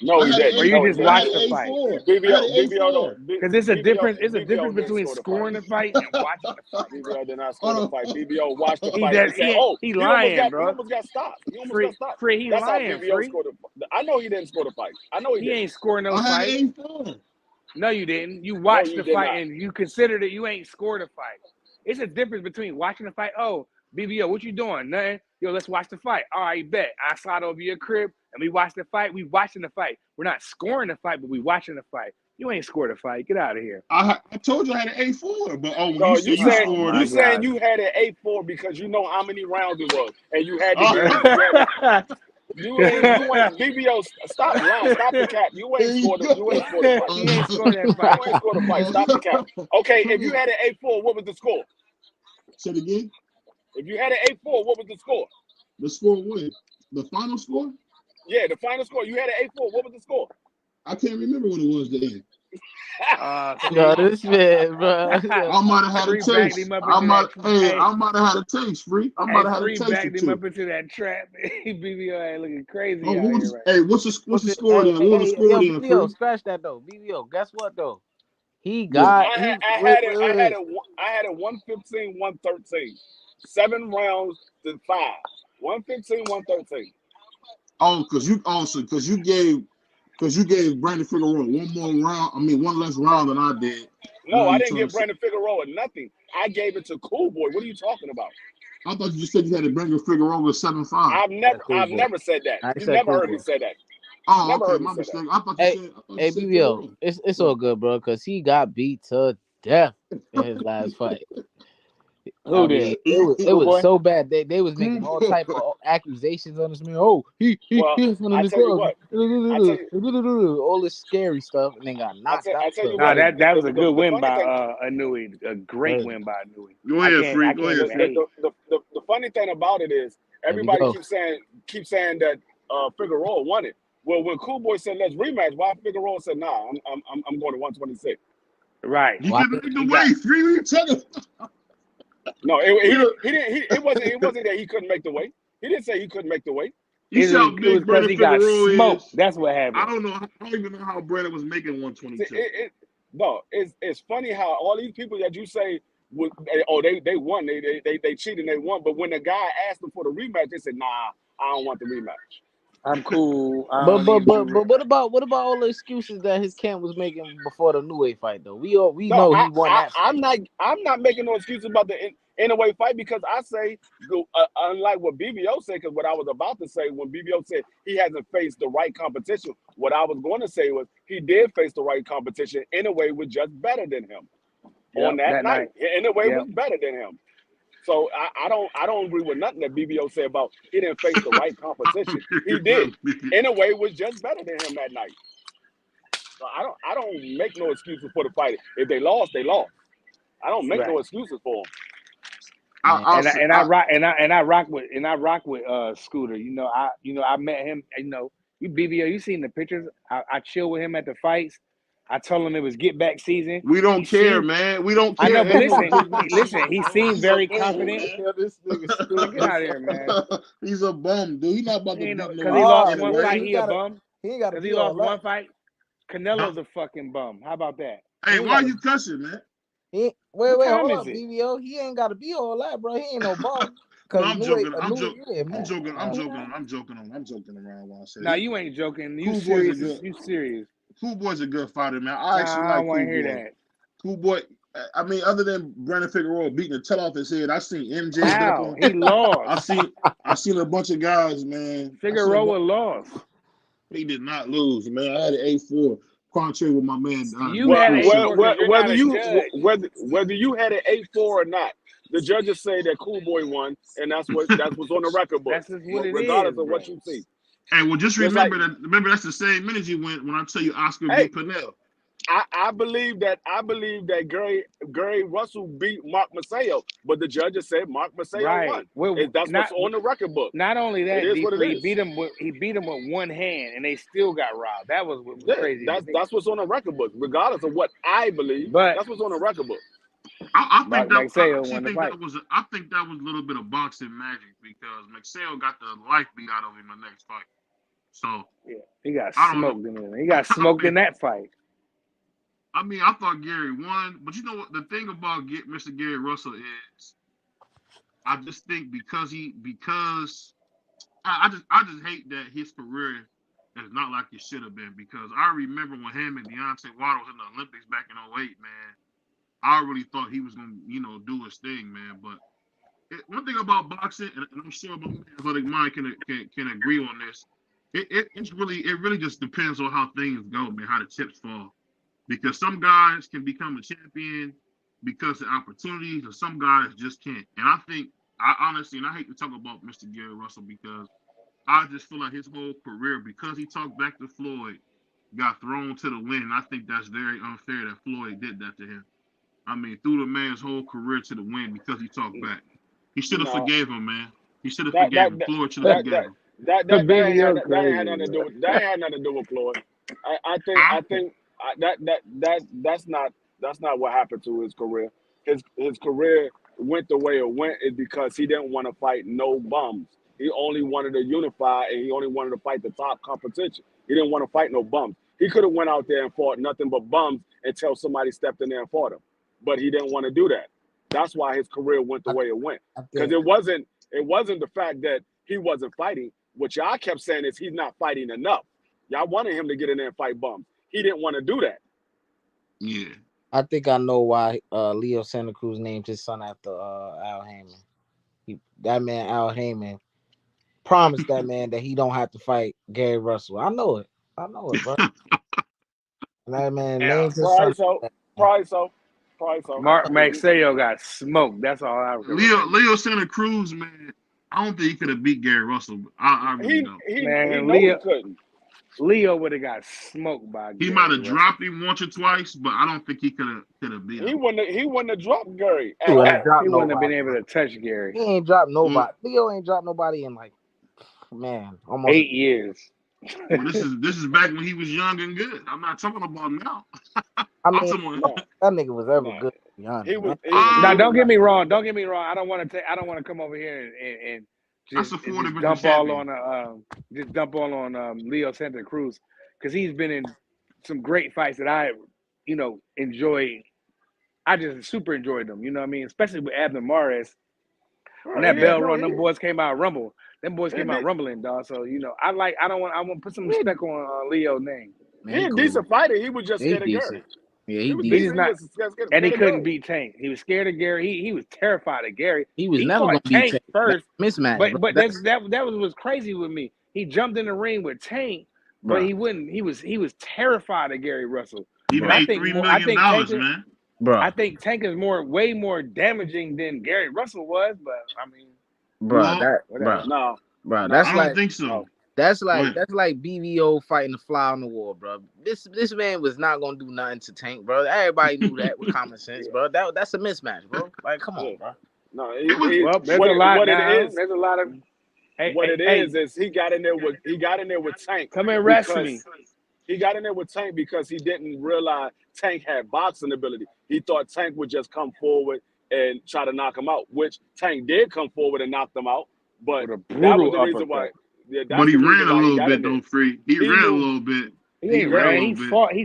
No, he didn't. Or you No, just he watched didn't. the fight? BVO don't. Because it's a difference. It's a BVO difference didn't between score the scoring the fight and watching the fight. BVO did not score the fight. BVO watched the He fight does. and said, "Oh, He almost lying, bro. got stopped. He almost Free, got stopped." free. He That's how lying, BVO free. scored the. I know he didn't score the fight. I know he He didn't. ain't scoring no I had fight. an 8-4. No, you didn't. You watched you the did fight not. and you considered it. You ain't scored a fight. It's a difference between watching the fight. Oh, BBO, what you doing? Nothing. Yo, let's watch the fight. All right, bet. I slide over your crib and we watch the fight. We watching the fight. We're not scoring the fight, but we watching the fight. You ain't scored a fight. Get out of here. I told you I had an 8-4, but No, you scored it. saying you had an 8-4 because you know how many rounds it was, and you had to get. You ain't BBO. Stop lying. Stop the cap. You ain't scored the fight. You ain't scored that fight. You ain't scored the fight. Stop the cap. Okay, if you had an 8-4, what was the score? Say it again. If you had an 8-4, what was the score? The score what? The final score? Yeah, the final score. You had an 8-4. What was the score? I can't remember what it was then. Yo, this man, bro. I might have had a taste. I might have had a taste, free. I might have had a taste. Backed him up into that trap. BBO ain't looking crazy. Oh, what's the score then? What was the score then? BBO, scratch that though. BBO, guess what though? He got. I had a 115, 113. 7 rounds to 5. 115, 113. Oh, because you gave Brandon Figueroa one less round than I did. No, I didn't give Brandon Figueroa nothing. I gave it to Cool Boy. What are you talking about? I thought you just said you had to Brandon Figueroa 7-5. I've never said that. You never heard me say that. Oh, okay, my mistake. I thought you said BBO, it's all good, bro, because he got beat to death in his last fight. Who did? It was so bad. They was making all type of accusations on this man. Oh, he's one of the club. All this scary stuff, and then got knocked out. That was a good win by Anui. A great win by Anui. Go ahead, Free. Go ahead. The funny thing about it is everybody keeps saying that Figueroa won it. Well, when Cool Boy said let's rematch, why Figueroa said nah, I'm going to 126. Right. You couldn't make the weight. Free. What are you talking about? No, it wasn't that he couldn't make the weight. He didn't say he couldn't make the weight. It was because he got smoked. That's what happened. I don't even know how Brandon was making 122. It's funny how all these people that you say they won, they cheated, they won. But when the guy asked them for the rematch, they said, nah, I don't want the rematch. I'm cool. But what about all the excuses that his camp was making before the New fight though? We know he won that fight. I'm not making no excuses about the in-a-way fight because I say unlike what BVO said, because what I was about to say when BVO said he hasn't faced the right competition, what I was going to say was he did face the right competition. In a way was just better than him on that night. In a way was better than him. So I don't agree with nothing that BBO said about he didn't face the right competition. He did. In a way, was just better than him that night. So I don't make no excuses for the fight. If they lost, they lost. I don't make no excuses for them. I rock with Scooter. I met him. You BBO. You seen the pictures? I chill with him at the fights. I told him it was get back season. We don't care, man. We don't care. I know, but listen. He seemed very confident. This nigga Get out of here, man. He's a bum, dude. He's not about to because he lost one fight. He a bum. He ain't got to. Because he lost one fight. Canelo's a fucking bum. How about that? Hey, why are you cussing, man? Wait, hold up, BVO. He ain't got to be all that, bro. He ain't no bum. No, I'm joking. I'm joking around while I say. No, you ain't joking. You serious? You serious? Cool Boy's a good fighter, man. I actually like Cool Boy. I want to hear that. Cool Boy. I mean, other than Brandon Figueroa beating the tail off his head, I seen MJ. How? He lost. I seen a bunch of guys, man. Figueroa lost. He did not lose, man. I had an 8-4. Contrary with my man. Whether you had an 8-4 or not, the judges say that Cool Boy won, and that's what's on the record book. That's what it regardless is, of what you see. Hey, well, just remember that's the same energy when I tell you Oscar beat Pernell. I believe that Gary Russell beat Mark Maceo, but the judges said Mark Maceo won. Well, that's what's on the record book. Not only that, he beat him with one hand, and they still got robbed. That was crazy. That's what's on the record book, regardless of what I believe. But that's what's on the record book. I think that I Maxeo actually won the think fight. that was I think that was a little bit of boxing magic because Maxeo got the life beat out of him the next fight. So Yeah, he got I don't know. smoked in there. He got I smoked mean, in that fight. I thought Gary won, but you know what? The thing about Mr. Gary Russell is, I just think because I just hate that his career is not like it should have been. Because I remember when him and Deontay Wilder was in the Olympics back in '08, man. I really thought he was gonna, do his thing, man. But one thing about boxing, and I'm sure my man Athletic Mind can agree on this. It really just depends on how things go, man. How the chips fall. Because some guys can become a champion because of opportunities, and some guys just can't. And I honestly, and I hate to talk about Mr. Gary Russell because I just feel like his whole career, because he talked back to Floyd, got thrown to the wind. And I think that's very unfair that Floyd did that to him. I mean, threw the man's whole career to the wind because he talked back. He should have No, forgave him, man. He should have that forgave that him. that Floyd should have that forgave that him. BVO that ain't had crazy, nothing to do bro. with that ain't had nothing to do with Floyd. I Huh? think that's not what happened to his career. His career went the way it went is because he didn't want to fight no bums. He only wanted to unify and he only wanted to fight the top competition. He didn't want to fight no bums. He could have went out there and fought nothing but bums until somebody stepped in there and fought him. But he didn't want to do that. That's why his career went the way it went. I Because think it wasn't the fact that he wasn't fighting. What y'all kept saying is he's not fighting enough. Y'all wanted him to get in there and fight bums. He didn't want to do that. Yeah. I think I know why Leo Santa Cruz named his son after Al Haymon. That man Al Haymon promised that man that he don't have to fight Gary Russell. I know it, bro. And that man Yeah, named his son. Probably so. Mark Maxeo got smoked. That's all I can remember. Leo Santa Cruz, man. I don't think he could have beat Gary Russell. I really He don't. he Man, know he couldn't. Leo would have got smoked by He Gary might have Russell. dropped him once or twice, but I don't think he could have beat He him. wouldn't have dropped Gary He at wouldn't all. have dropped He wouldn't have been nobody. able to touch Gary. He ain't dropped Well, nobody. Leo ain't dropped nobody in like, man, almost 8 years. well, this is back when he was young and good. I'm not talking about now. I I'm mean, talking No, that nigga was ever no. good. To be honest, He man. was Now, he don't was get not. me wrong. Don't get me wrong. I don't want to come over here and that's a just four-division dump all champion. on Leo Santa Cruz because he's been in some great fights that I enjoyed. I just super enjoyed them. You know what I mean? Especially with Abner Mares. When that bell run, them boys came out rumble. Them boys He came out did. rumbling, dog. So I want to put some respect on Leo's name. Man, He he a cool. decent fighter. He was just He scared of decent. Gary. Yeah, He he was decent. He's decent. not, He was scared and he of couldn't Gary. beat Tank. He was scared of Gary. He was terrified of Gary. He was He never fought gonna beat Tank Tank. first, That's a mismatch, bro. but that was what's crazy with me. He jumped in the ring with Tank, but bro. he wouldn't. He was terrified of Gary Russell. He And I made think $3 more. I million, think Tank is. man. Bro, I think Tank is way more damaging than Gary Russell was. But I mean, bro, Well, that, whatever. No, bro, no, that's I like don't think so. no. that's Go like ahead. that's like BVO fighting the fly on the wall, bro. This man was not gonna do nothing to Tank, bro. Everybody knew that with common sense, bro. That's a mismatch, bro. Like, come on, bro. No, It was Well, there's what a lot what it now. is, There's a lot of. Hey, what hey, it hey, is he got in there with Tank come and rest because me. he got in there with Tank because he didn't realize Tank had boxing ability. He thought Tank would just come forward and try to knock him out, which Tank did come forward and knock them out. But With a that was brutal the reason why. uppercut. Yeah, but that's he the ran reason a why he little got bit in there. though, Free. He He ran a knew. little bit. He He ain't ran a ran. little He bit. fought. He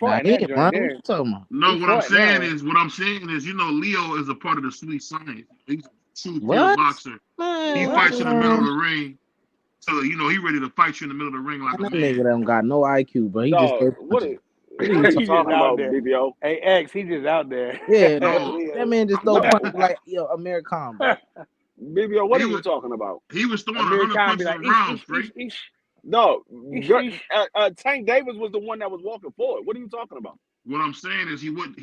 Nah, fought in he that ain't joint run. What there. you talking about? No, He what I'm fought in that saying one. is, Leo is a part of the sweet science. He's a true pure What? boxer. He Man, fights in the middle of man. the ring. So, he ready to fight you in the middle of the ring like Man, a that nigga man. don't got no IQ, bro. He just Dog, throw what punches. are What are you you He just talking out about, there. BBO? Hey X, he just out there. Yeah, No, that man just throw No, punches like Amir Khan, bro. BBO, what he are you was talking about? he was throwing Amir 100 Khan be punches like, a ish, round, ish, Free. ish, ish, No, ish, ish. Tank Davis was the one that was walking forward. What are you talking about? What I'm saying is he wouldn't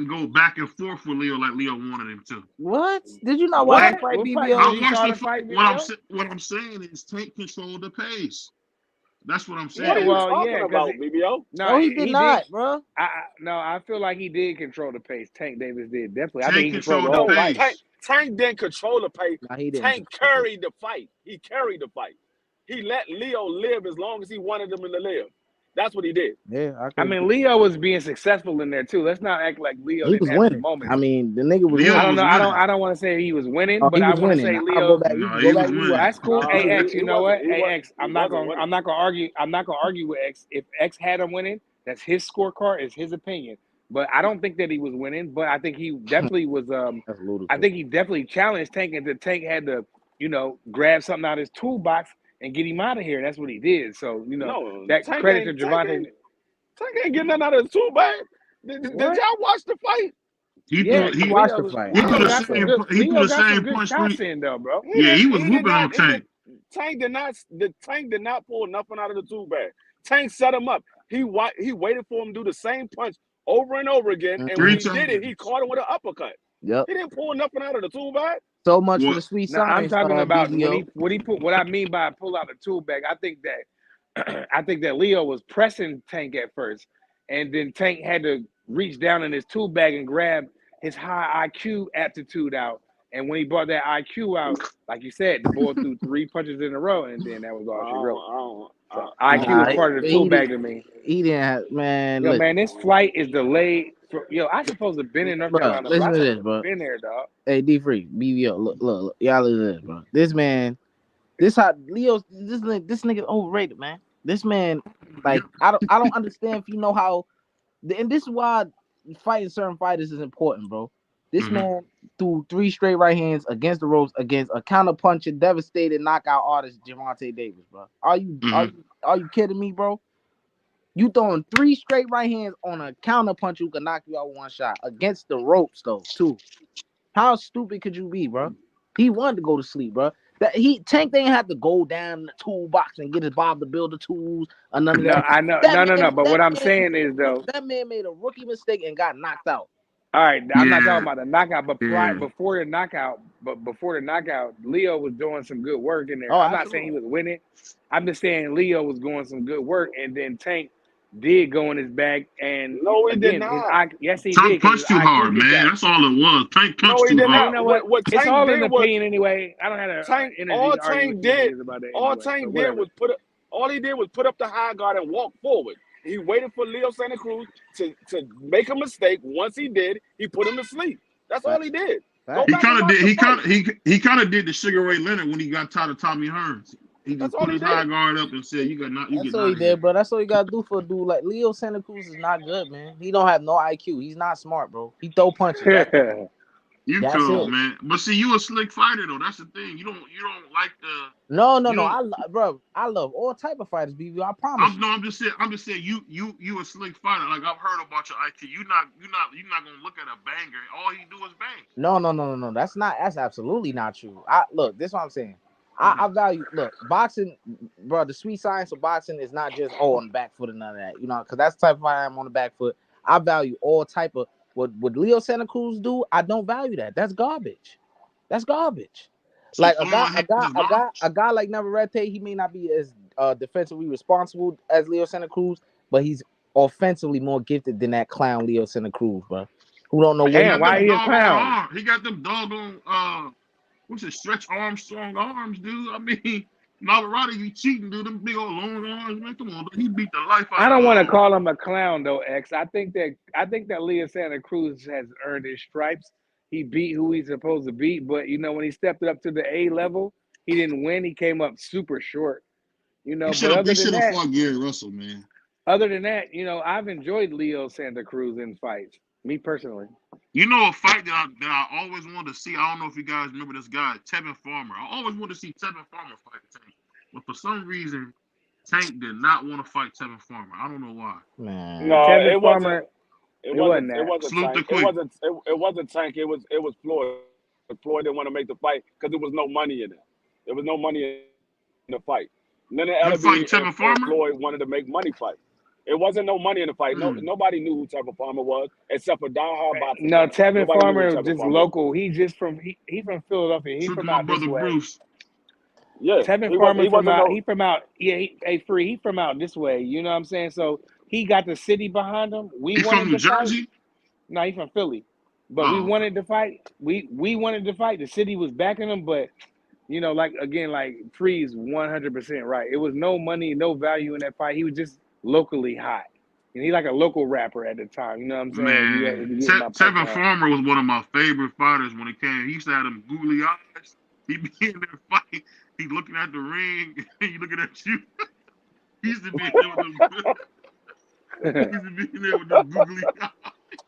go back and forth with Leo like Leo wanted him to. What? Did you not watch What? the fight, What fight? BBO? I You watched saw the the fight what video? I'm saying is Tank controlled the pace. That's what I'm What are saying. you Well, talking yeah, because about, BBO? no, No, he did he not, did. bro. I feel like he did control the pace. Tank Davis did definitely. I think Tank he controlled the controlled the whole No, fight. pace. Tank didn't control the pace. Nah, he didn't. Tank carried the fight. He carried the fight. He let Leo live as long as he wanted him to live. That's what he did. Yeah, I mean, Leo was being successful in there too. Let's not act like Leo he didn't was have his winning. moments. I mean, the nigga was Leo I winning. don't was know. winning. I don't want to say he was winning, Oh, but he I was want to winning. say I'll go Leo. back. We No, can he go was back. Well, winning. that's cool. No, Hey he X, you know what? wasn't. Hey X, He wasn't winning. I'm not gonna argue. I'm not gonna argue with X. If X had him winning, that's his scorecard. It's his opinion. But I don't think that he was winning. But I think he definitely was. That's I ludicrous. think he definitely challenged Tank, and the Tank had to, grab something out of his toolbox and get him out of here. That's what he did. So No, that Tank credit to ain't Tank Javante. ain't Tank ain't getting nothing out of his tool bag. Did What? y'all watch the fight? He Yeah, threw I he watched Leo the was fight. he I threw Leo the watched the got some fight. same good he threw Leo the got some same good punch shots three. in though, bro. Yeah, he was He did whooping on not. Tank. Tank did not. The Tank did not pull nothing out of the tool bag. Tank set him up. He waited for him to do the same punch over and over again, and when Three Mm-hmm. he did it, he times. caught him with an uppercut. Yep. He didn't pull nothing out of the tool bag. So much for What? the sweet Now I'm science, talking about when BVO. he put what I mean by pull out the tool bag. I think that I think that Leo was pressing Tank at first, and then Tank had to reach down in his tool bag and grab his high IQ aptitude out. And when he brought that IQ out, like you said, the boy threw 3 punches in a row, and then that was I all she wrote. don't, I So don't, IQ is Nah, part of the tool bag to me. he didn't have, man. Yo, Listen, man, this flight is delayed. I supposed to have been in North bro. Carolina, but Listen I to supposed this, to have bro. been there, dog. Hey, D Free, BVO. Look, y'all listen to this, bro. This man, this nigga overrated, man. This man, like, I don't understand if you know how, and this is why fighting certain fighters is important, bro. This Mm-hmm. man threw 3 straight right hands against the ropes against a counter punching, devastated knockout artist, Javante Davis, bro. Are you kidding me, bro? You throwing 3 straight right hands on a counter punch who can knock you out with 1 shot against the ropes, though, too. How stupid could you be, bro? He wanted to go to sleep, bro. Tank didn't have to go down in the toolbox and get his Bob the Builder tools or none of No, that. I know, no. But what I'm saying is though, that man made a rookie mistake and got knocked out. all right, I'm not Yeah. talking about the knockout, but Yeah. before the knockout, Leo was doing some good work in there. Oh, I'm not saying he was winning. I'm just saying Leo was doing some good work, and then Tank did go in his bag, and No, he did again, not. yes, he Tank did, because his punched too IQ hard, kicked man. out. That's all it was. Tank No, punched he too did Hey, you hard. not. know what? What It's Tank all did an was opinion anyway. I don't have Tank. energy All to argue Tank with you did, niggas about that all anyway. Tank So did whatever. was all he did was put up the high guard and walk forward. He waited for Leo Santa Cruz to make a mistake. Once he did, he put him to sleep. That's all he did. Go Facts. He back and kind of watch did. the He fight. kind of did the Sugar Ray Leonard when he got tired of Tommy Hearns. He That's just all put he his high did. guard up and said, "You That's get all out he of here." did, bro. That's all you gotta do for a dude like Leo Santa Cruz is not good, man. He don't have no IQ. He's not smart, bro. He throw punches. You That's cool, it. man. But see, you a slick fighter though. That's the thing. You don't like the. No. You don't. I love all type of fighters, BB. I promise you. I'm just saying. You a slick fighter. Like I've heard about your IQ. You're not gonna look at a banger. All he do is bang. No. That's absolutely not true. This is what I'm saying. I value boxing, bro. The sweet science of boxing is not just on the back foot and none of that, because that's the type of fight I'm on the back foot. I value all type of what Leo Santa Cruz do. I don't value that. That's garbage. That's garbage. So Like throwing hands is garbage. a guy like Navarrete, he may not be as defensively responsible as Leo Santa Cruz, but he's offensively more gifted than that clown Leo Santa Cruz, bro. Who don't know what Damn, why he a clown? arms. He got them doggone what's it, Stretch Armstrong arms, dude. I mean, Navarrete, you cheating, dude. Them big old long arms, man. Come on, dude. He beat the life out I don't of want to call him a clown though, X. I think that Leo Santa Cruz has earned his stripes. He beat who he's supposed to beat, but when he stepped it up to the A level, he didn't win. He came up super short. He But other than that, fought Gary Russell, man. I've enjoyed Leo Santa Cruz in fights. Me personally. You know a fight that I always wanted to see. I don't know if you guys remember this guy, Tevin Farmer. I always wanted to see Tevin Farmer fight Tank, but for some reason, Tank did not want to fight Tevin Farmer. I don't know why. man. No, Tevin it Farmer. wasn't. It It wasn't wasn't Salute Tank. the Quick. It wasn't Tank. It was Floyd. Floyd didn't want to make the fight because there was no money in it. There was no money in the fight. None of Him fighting Ellerby Tevin and Farmer? Floyd wanted to make money fight. It wasn't no money in the fight. Nobody knew who Tevin Farmer was except for diehard boxing. No, Tevin Nobody knew who Farmer is Tevin just Farmer local. He's just from from Philadelphia. He's Salute to from my out this brother way. Bruce. Yeah, Tevin Farmer he from wasn't out. no. He from out. Yeah, he from out this way. You know what I'm saying? So he got the city behind him. We He wanted from New to fight. Jersey? No, he's from Philly. But we Oh, wanted to fight. We wanted to fight. The city was backing him, but like Freeze 100% right. It was no money, no value in that fight. He was just locally hot. And he's like a local rapper at the time. You know what I'm saying? Man, Tevin Farmer was one of my favorite fighters when he came. He used to have them googly eyes. He be in there fighting. He looking at the ring. He looking at you. He used to be in there with them. Googly eyes.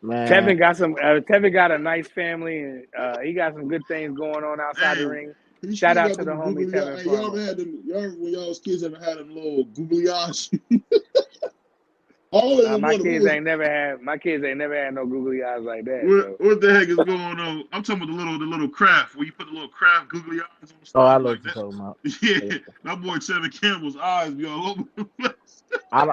Man. Tevin got a nice family, and he got some good things going on outside the ring. Shout out to the homie Tevin Farmer. Y'all when y'all was kids ever had them little googly eyes? My kids ain't never had no googly eyes like that. What the heck is going on? I'm talking about the little craft where you put the little craft googly eyes on the stuff. Oh, I know what you're talking about. Yeah, that boy Tevin Campbell's eyes be all over the place. I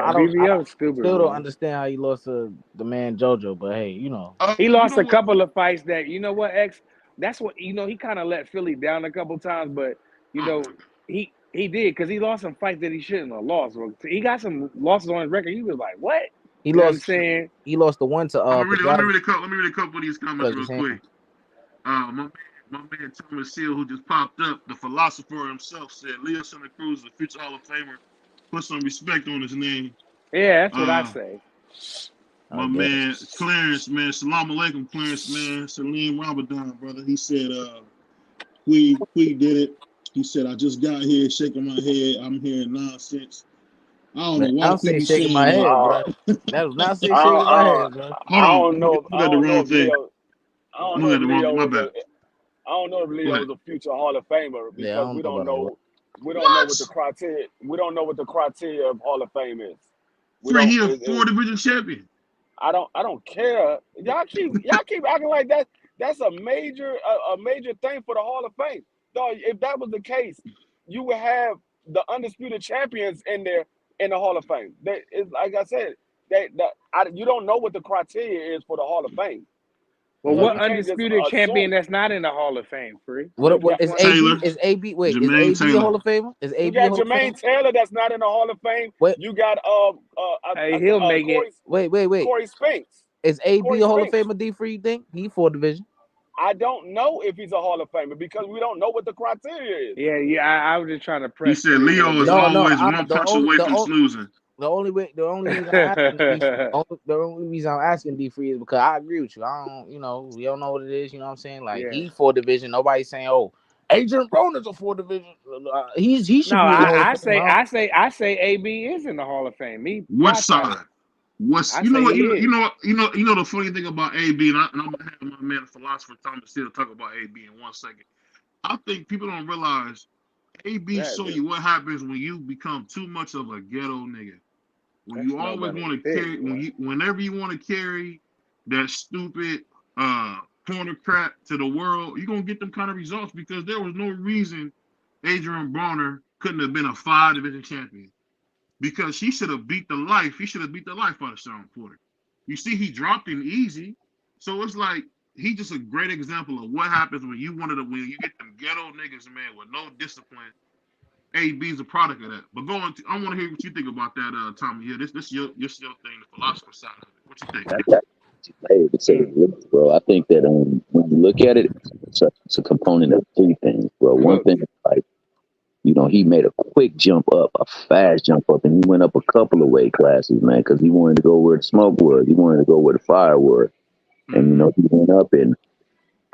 still don't understand how he lost to the man JoJo, but hey, you know. He lost a couple of fights that, you know what, X? That's what, you know, he kind of let Philly down a couple times, but, you know, he did, because he lost some fights that he shouldn't have lost. He got some losses on his record. He was like, what? He lost the one to let me read a couple of these comments real quick. My man Thomas Seal, who just popped up, the philosopher himself, said Leo Santa Cruz is a future Hall of Famer. Put some respect on his name. Yeah, that's what I say. My man Clarence, man, salam alaikum, Clarence, man, Salim Ramadan, brother. He said, we did it. He said, I just got here shaking my head. I'm hearing nonsense. I don't know why people shaking my head, bro. That was not shaking my head, bro. I don't know. I don't know if Leo is a future Hall of Famer because we don't know what the criteria. We don't know what the criteria of Hall of Fame is. He a 4-division champion. I don't care. Y'all keep acting like that. That's a major thing for the Hall of Fame. Dog, if that was the case, you would have the undisputed champions in there in the Hall of Fame. Like I said, you don't know what the criteria is for the Hall of Fame. Well, what undisputed champion that's not in the Hall of Fame, Free? What is AB? Is AB? Wait, Jermaine is AB a Hall of Famer? Is AB? You got Jermaine Taylor that's not in the Hall of Fame. What? You got he'll make it. Wait. Corey Spinks. Is AB a Hall of Famer? D Free? You think he 4-division? I don't know if he's a Hall of Famer because we don't know what the criteria is. Yeah. I was just trying to press. You said Leo is always one punch away from losing. The only reason I'm asking D Free is because I agree with you. I don't, we don't know what it is. You know what I'm saying? Like he's 4-division. Nobody's saying, oh, Adrian Broner's a 4-division. He should be. I say AB is in the Hall of Fame. What side? You know the funny thing about AB, and I'm gonna have my man, the philosopher Thomas Steele, talk about AB in 1 second. I think people don't realize AB show you what happens when you become too much of a ghetto nigga. When you always want to carry, whenever you want to carry that stupid corner crap to the world, you're gonna get them kind of results because there was no reason Adrian Broner couldn't have been a 5-division champion. Because he should have beat the life. He should have beat the life out of Sean Porter. You see, he dropped him easy. So it's like he's just a great example of what happens when you you get them ghetto niggas, man, with no discipline. AB's a product of that. But I want to hear what you think about that, Tommy. Yeah, this your thing, the philosopher side of it. What you think? Bro, I think that when you look at it, it's a component of 3 things. Well, one thing is like, he made a quick jump up, a fast jump up, and he went up a couple of weight classes, man, because he wanted to go where the smoke was. He wanted to go where the fire was. And, he went up and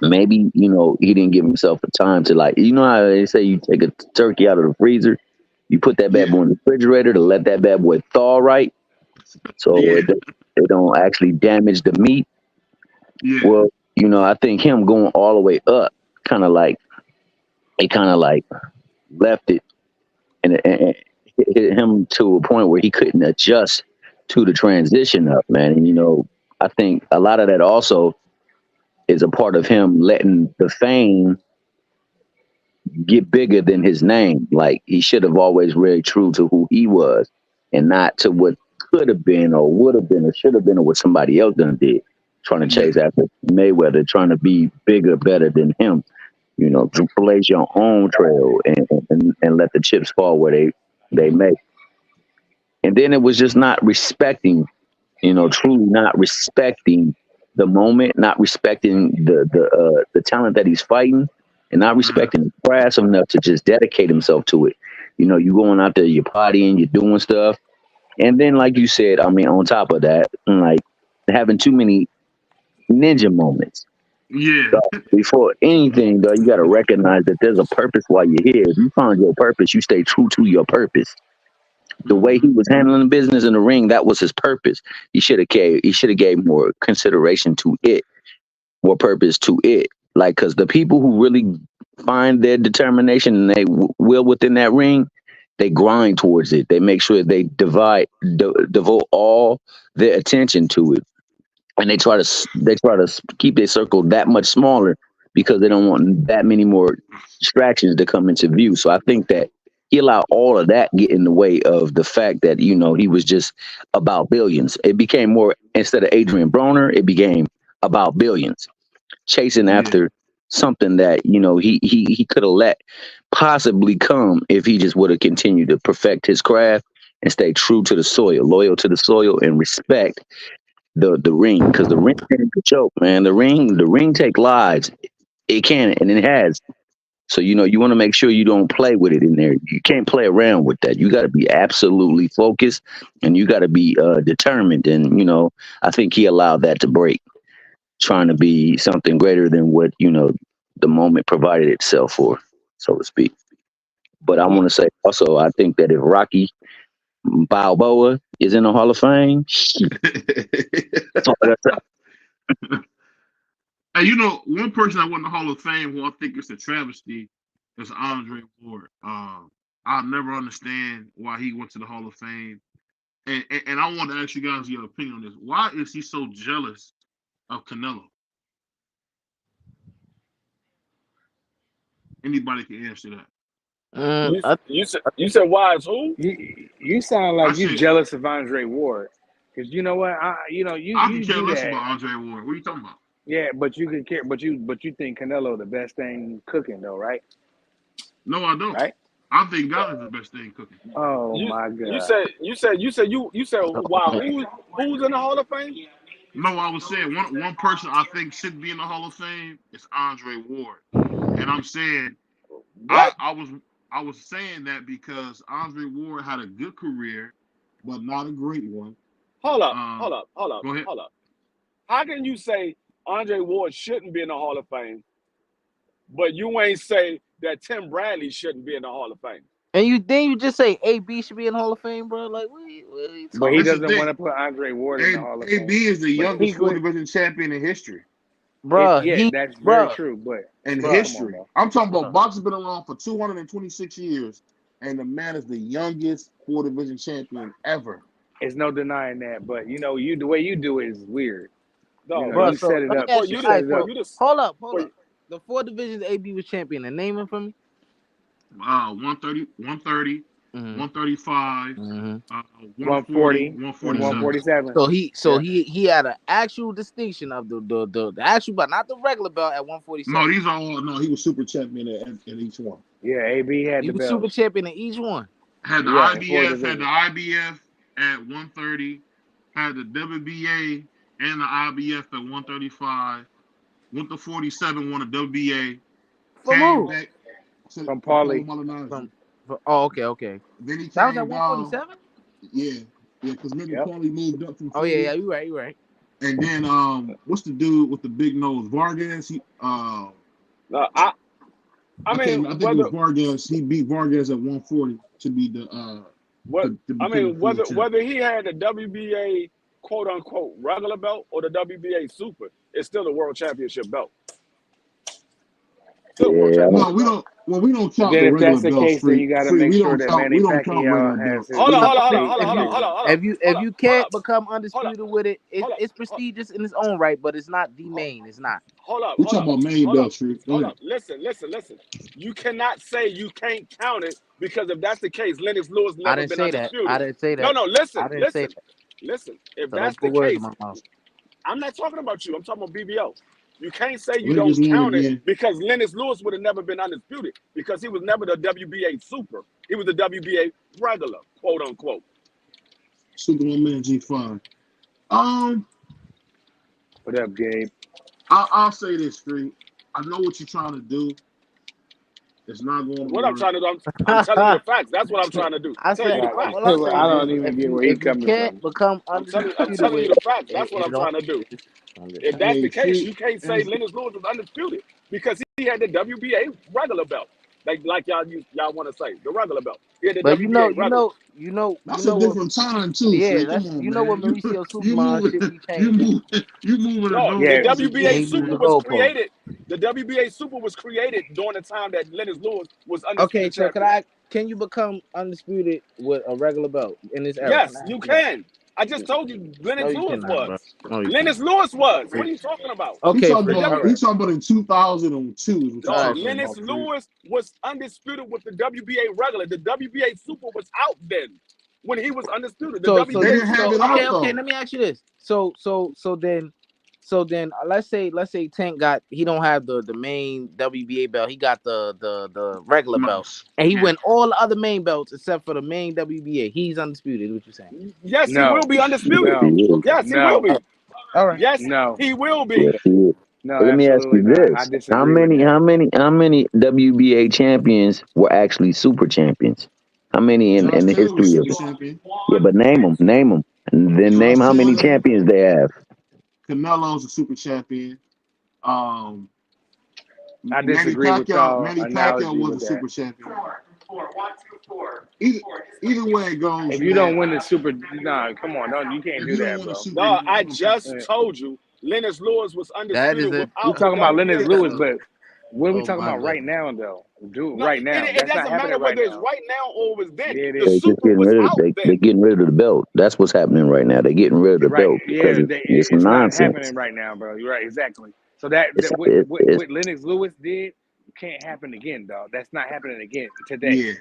maybe, he didn't give himself the time to, like, how they say you take a turkey out of the freezer, you put that bad boy in the refrigerator to let that bad boy thaw right, so it don't actually damage the meat. Yeah. Well, I think him going all the way up left it and hit him to a point where he couldn't adjust to the transition up, man. And, I think a lot of that also is a part of him letting the fame get bigger than his name. Like, he should have always really true to who he was and not to what could have been or would have been or should have been or what somebody else done did. Trying to chase after Mayweather, trying to be bigger, better than him. To blaze your own trail and let the chips fall where they may. And then it was just not respecting, truly not respecting the moment, not respecting the talent that he's fighting, and not respecting the craft enough to just dedicate himself to it. You going out there, you're partying, you're doing stuff, And then, like you said, I mean, on top of that, like having too many ninja moments. Yeah. So before anything, though, you got to recognize that there's a purpose while you're here. If you find your purpose, you stay true to your purpose. The way he Mm-hmm. was handling business in the ring, that was his purpose. He should have gave more consideration to it, more purpose to it. Like, because the people who really find their determination and they will within that ring, they grind towards it. They make sure they devote all their attention to it, and they try to keep their circle that much smaller because they don't want that many more distractions to come into view. So I think that he allowed all of that get in the way of the fact that he was just about billions. It became more, instead of Adrian Broner, it became about billions, chasing Yeah. after something that he could have let possibly come if he just would have continued to perfect his craft and stay true to the soil, loyal to the soil, and respect the ring, because the ring ain't a joke, man. The ring take lives. It can, and it has. So you want to make sure you don't play with it in there. You can't play around with that. You got to be absolutely focused, and you got to be determined. And I think he allowed that to break, trying to be something greater than what the moment provided itself for, so to speak. But I want Well, to say also, I think that if Rocky Balboa is in the Hall of Fame, that's all I got to hey, one person I went in the Hall of Fame who I think is a travesty is Andre Ward. I'll never understand why he went to the Hall of Fame. And I want to ask you guys your opinion on this. Why is he so jealous of Canelo? Anybody can answer that. Mm, You I, you said why is who? You sound I like you said jealous of Andre Ward, because you know what? I can You care do less that. about Andre Ward. What are you talking about? Yeah, but you can care, but you think Canelo the best thing cooking though, right? No, I don't. Right? I think God is the best thing cooking. Oh You my you God! said you said why who's in the Hall of Fame? No, I was saying one person I think should be in the Hall of Fame is Andre Ward, and I'm saying I What? I was I was saying that because Andre Ward had a good career, but not a great one. Hold up, hold Um, up, hold up, Go ahead. hold up. How can you say Andre Ward shouldn't be in the Hall of Fame, but you ain't say that Tim Bradley shouldn't be in the Hall of Fame? and you just say AB should be in the Hall of Fame, bro. Like what are you But he talking That's the doesn't thing. want to put Andre Ward in the Hall of Fame. AB is the But youngest he four would. division champion in history. Bruh, Yeah, he that's very bruh, true. But In bruh, come on, history, bro. I'm talking about bruh. boxing been around for 226 years, and the man is the youngest four division champion ever. It's no denying that. But you the way you do it is weird. No, Bruh, You but so set it let me up. for ask you, You you all to set right, it for up. so you to hold for up. The four divisions AB was champion, and name them for me. 130, 130, Mm-hmm. 135, Mm-hmm. 140, 140 and Mm-hmm. 147. 147. So Yeah. he had an actual distinction of the actual belt, not the regular belt at 147. No, these are all no. He was super champion at each one. Yeah, AB had He the was super belts. champion in each one. Had the Yeah, in four IBF, had the divisions. IBF at 130, had the WBA and the IBF at 135. Went to 47, won a WBA. From Came who? back From for Paulo Paulie. Malignaggi. Oh, okay. Then he That was at came down. 147. Yeah, yeah, because remember Yep. Paulie moved up from Oh yeah, 40. you right, you right. And then what's the dude with the big nose? Vargas. no, I I can't. mean I think it whether was Vargas. He beat Vargas at 140 to be what to I become the mean full champ. whether he had the WBA quote unquote regular belt or the WBA super, it's still a world championship belt. Still a world Yeah, Well, championship we belt. don't. Well, we don't count Then the if regular that's the belts. case, then Free. you got to Free. make We sure don't that count. We Manny don't count regular Pacquiao has belts. his Hold We on, don't. hold on, hold on, WBA hold on, If hold on, you super. hold on, hold on, if hold you on, hold can't up, become hold up, undisputed with it, hold up, it's hold prestigious in its own right, but it's not the up, main. It's not. hold up, We hold talking up, about main hold up, belts. Free. Go hold ahead. up. Listen. You cannot say you can't count it because if that's the case, Lennox Lewis I never didn't been say that. I undisputed. didn't say No, that. no, I listen, didn't say listen, that. listen. If So don't that's put the words in case, my mouth. I'm not talking about you. I'm talking about BBO. You can't say you Lakers don't won count it again. because Lennox Lewis would have never been undisputed because he was never the WBA super. He was the WBA regular, quote unquote. Superman Man G5. Um, What up, Gabe? I'll say this straight. I know what you're trying to do It's not going to What I'm work. trying to do, I'm telling you the facts. That's what I'm trying to do. I Tell said you the Nah, facts. all I'm saying I is don't even get where he if you coming can't from. become I'm undisputed telling you with the facts. That's what it I'm trying to do. If that's the Hey, case, see, you can't say and Lennox Lewis was undisputed because he had the WBA regular belt. Like y'all want to say, the regular belt. He had the but WBA regular. that's a what different time too. yeah, Free, come that's on, what man. Mauricio You Suleiman moving, should be you changing. moving, you moving the No, the Yeah, goalposts WBA again, He moved Super the man. was goalpost. created. The WBA Super was created during the time that Lennox Lewis was Okay, undisputed so champion. can you become undisputed with a regular belt in this era? Can Yes, I you ask you that? can. I just told you No, Lennox you Lewis cannot, bro. was. No, you Lennox cannot. Lewis was. What are you talking about? Okay, The free. All W. right. He talking about in 2002 is what you All No, right, talking free. Lennox about, Free. Lewis was undisputed with the WBA regular. The WBA Super was out then when he was undisputed. The They WBA didn't Super have was it out. out Okay. though. Let me ask you this. So then, let's say Tank got he don't have the main WBA belt. He got the regular belt, Nice. and he Yeah. win all the other main belts except for the main WBA. He's undisputed. Is what you saying? Yes, he will no, be Yes, undisputed. he no, is. Okay. Yes, he will no, be. All right. Yes, no, he will Yes, be. he is. no, But let me ask absolutely you not. I this: disagree with that. how many WBA champions were actually super champions? How many Josh in the Taylor was history of super it? champion. Yeah, but name them, and then name Josh how many Taylor, champions they have. Canelo's a super champion. Um, I disagree with y'all Manny Pacquiao analogy was a with that. super champion. Either, either way it goes, If you don't man. win the super, nah, come on, no, you can't If do you don't that, want a bro. super, No, you're I not gonna take it. just told you Lennox Lewis was That is undisputed a We without the talking about Lennox WBA Lewis, regular. but what are we oh talking my about right goodness. now, though? Dude, No, right now, it that's not doesn't matter happening right whether it's now. right now or it was then. Yeah, it The They is. just Super getting was rid of out they're then. getting rid of the belt. That's what's happening right now. They're getting rid of the Right? belt because Yeah, it's it's not nonsense. happening right now, bro. You're right, exactly. So that, It's that what, it, what it's what Lennox Lewis did can't happen again, dog. That's not happening again today. Yeah,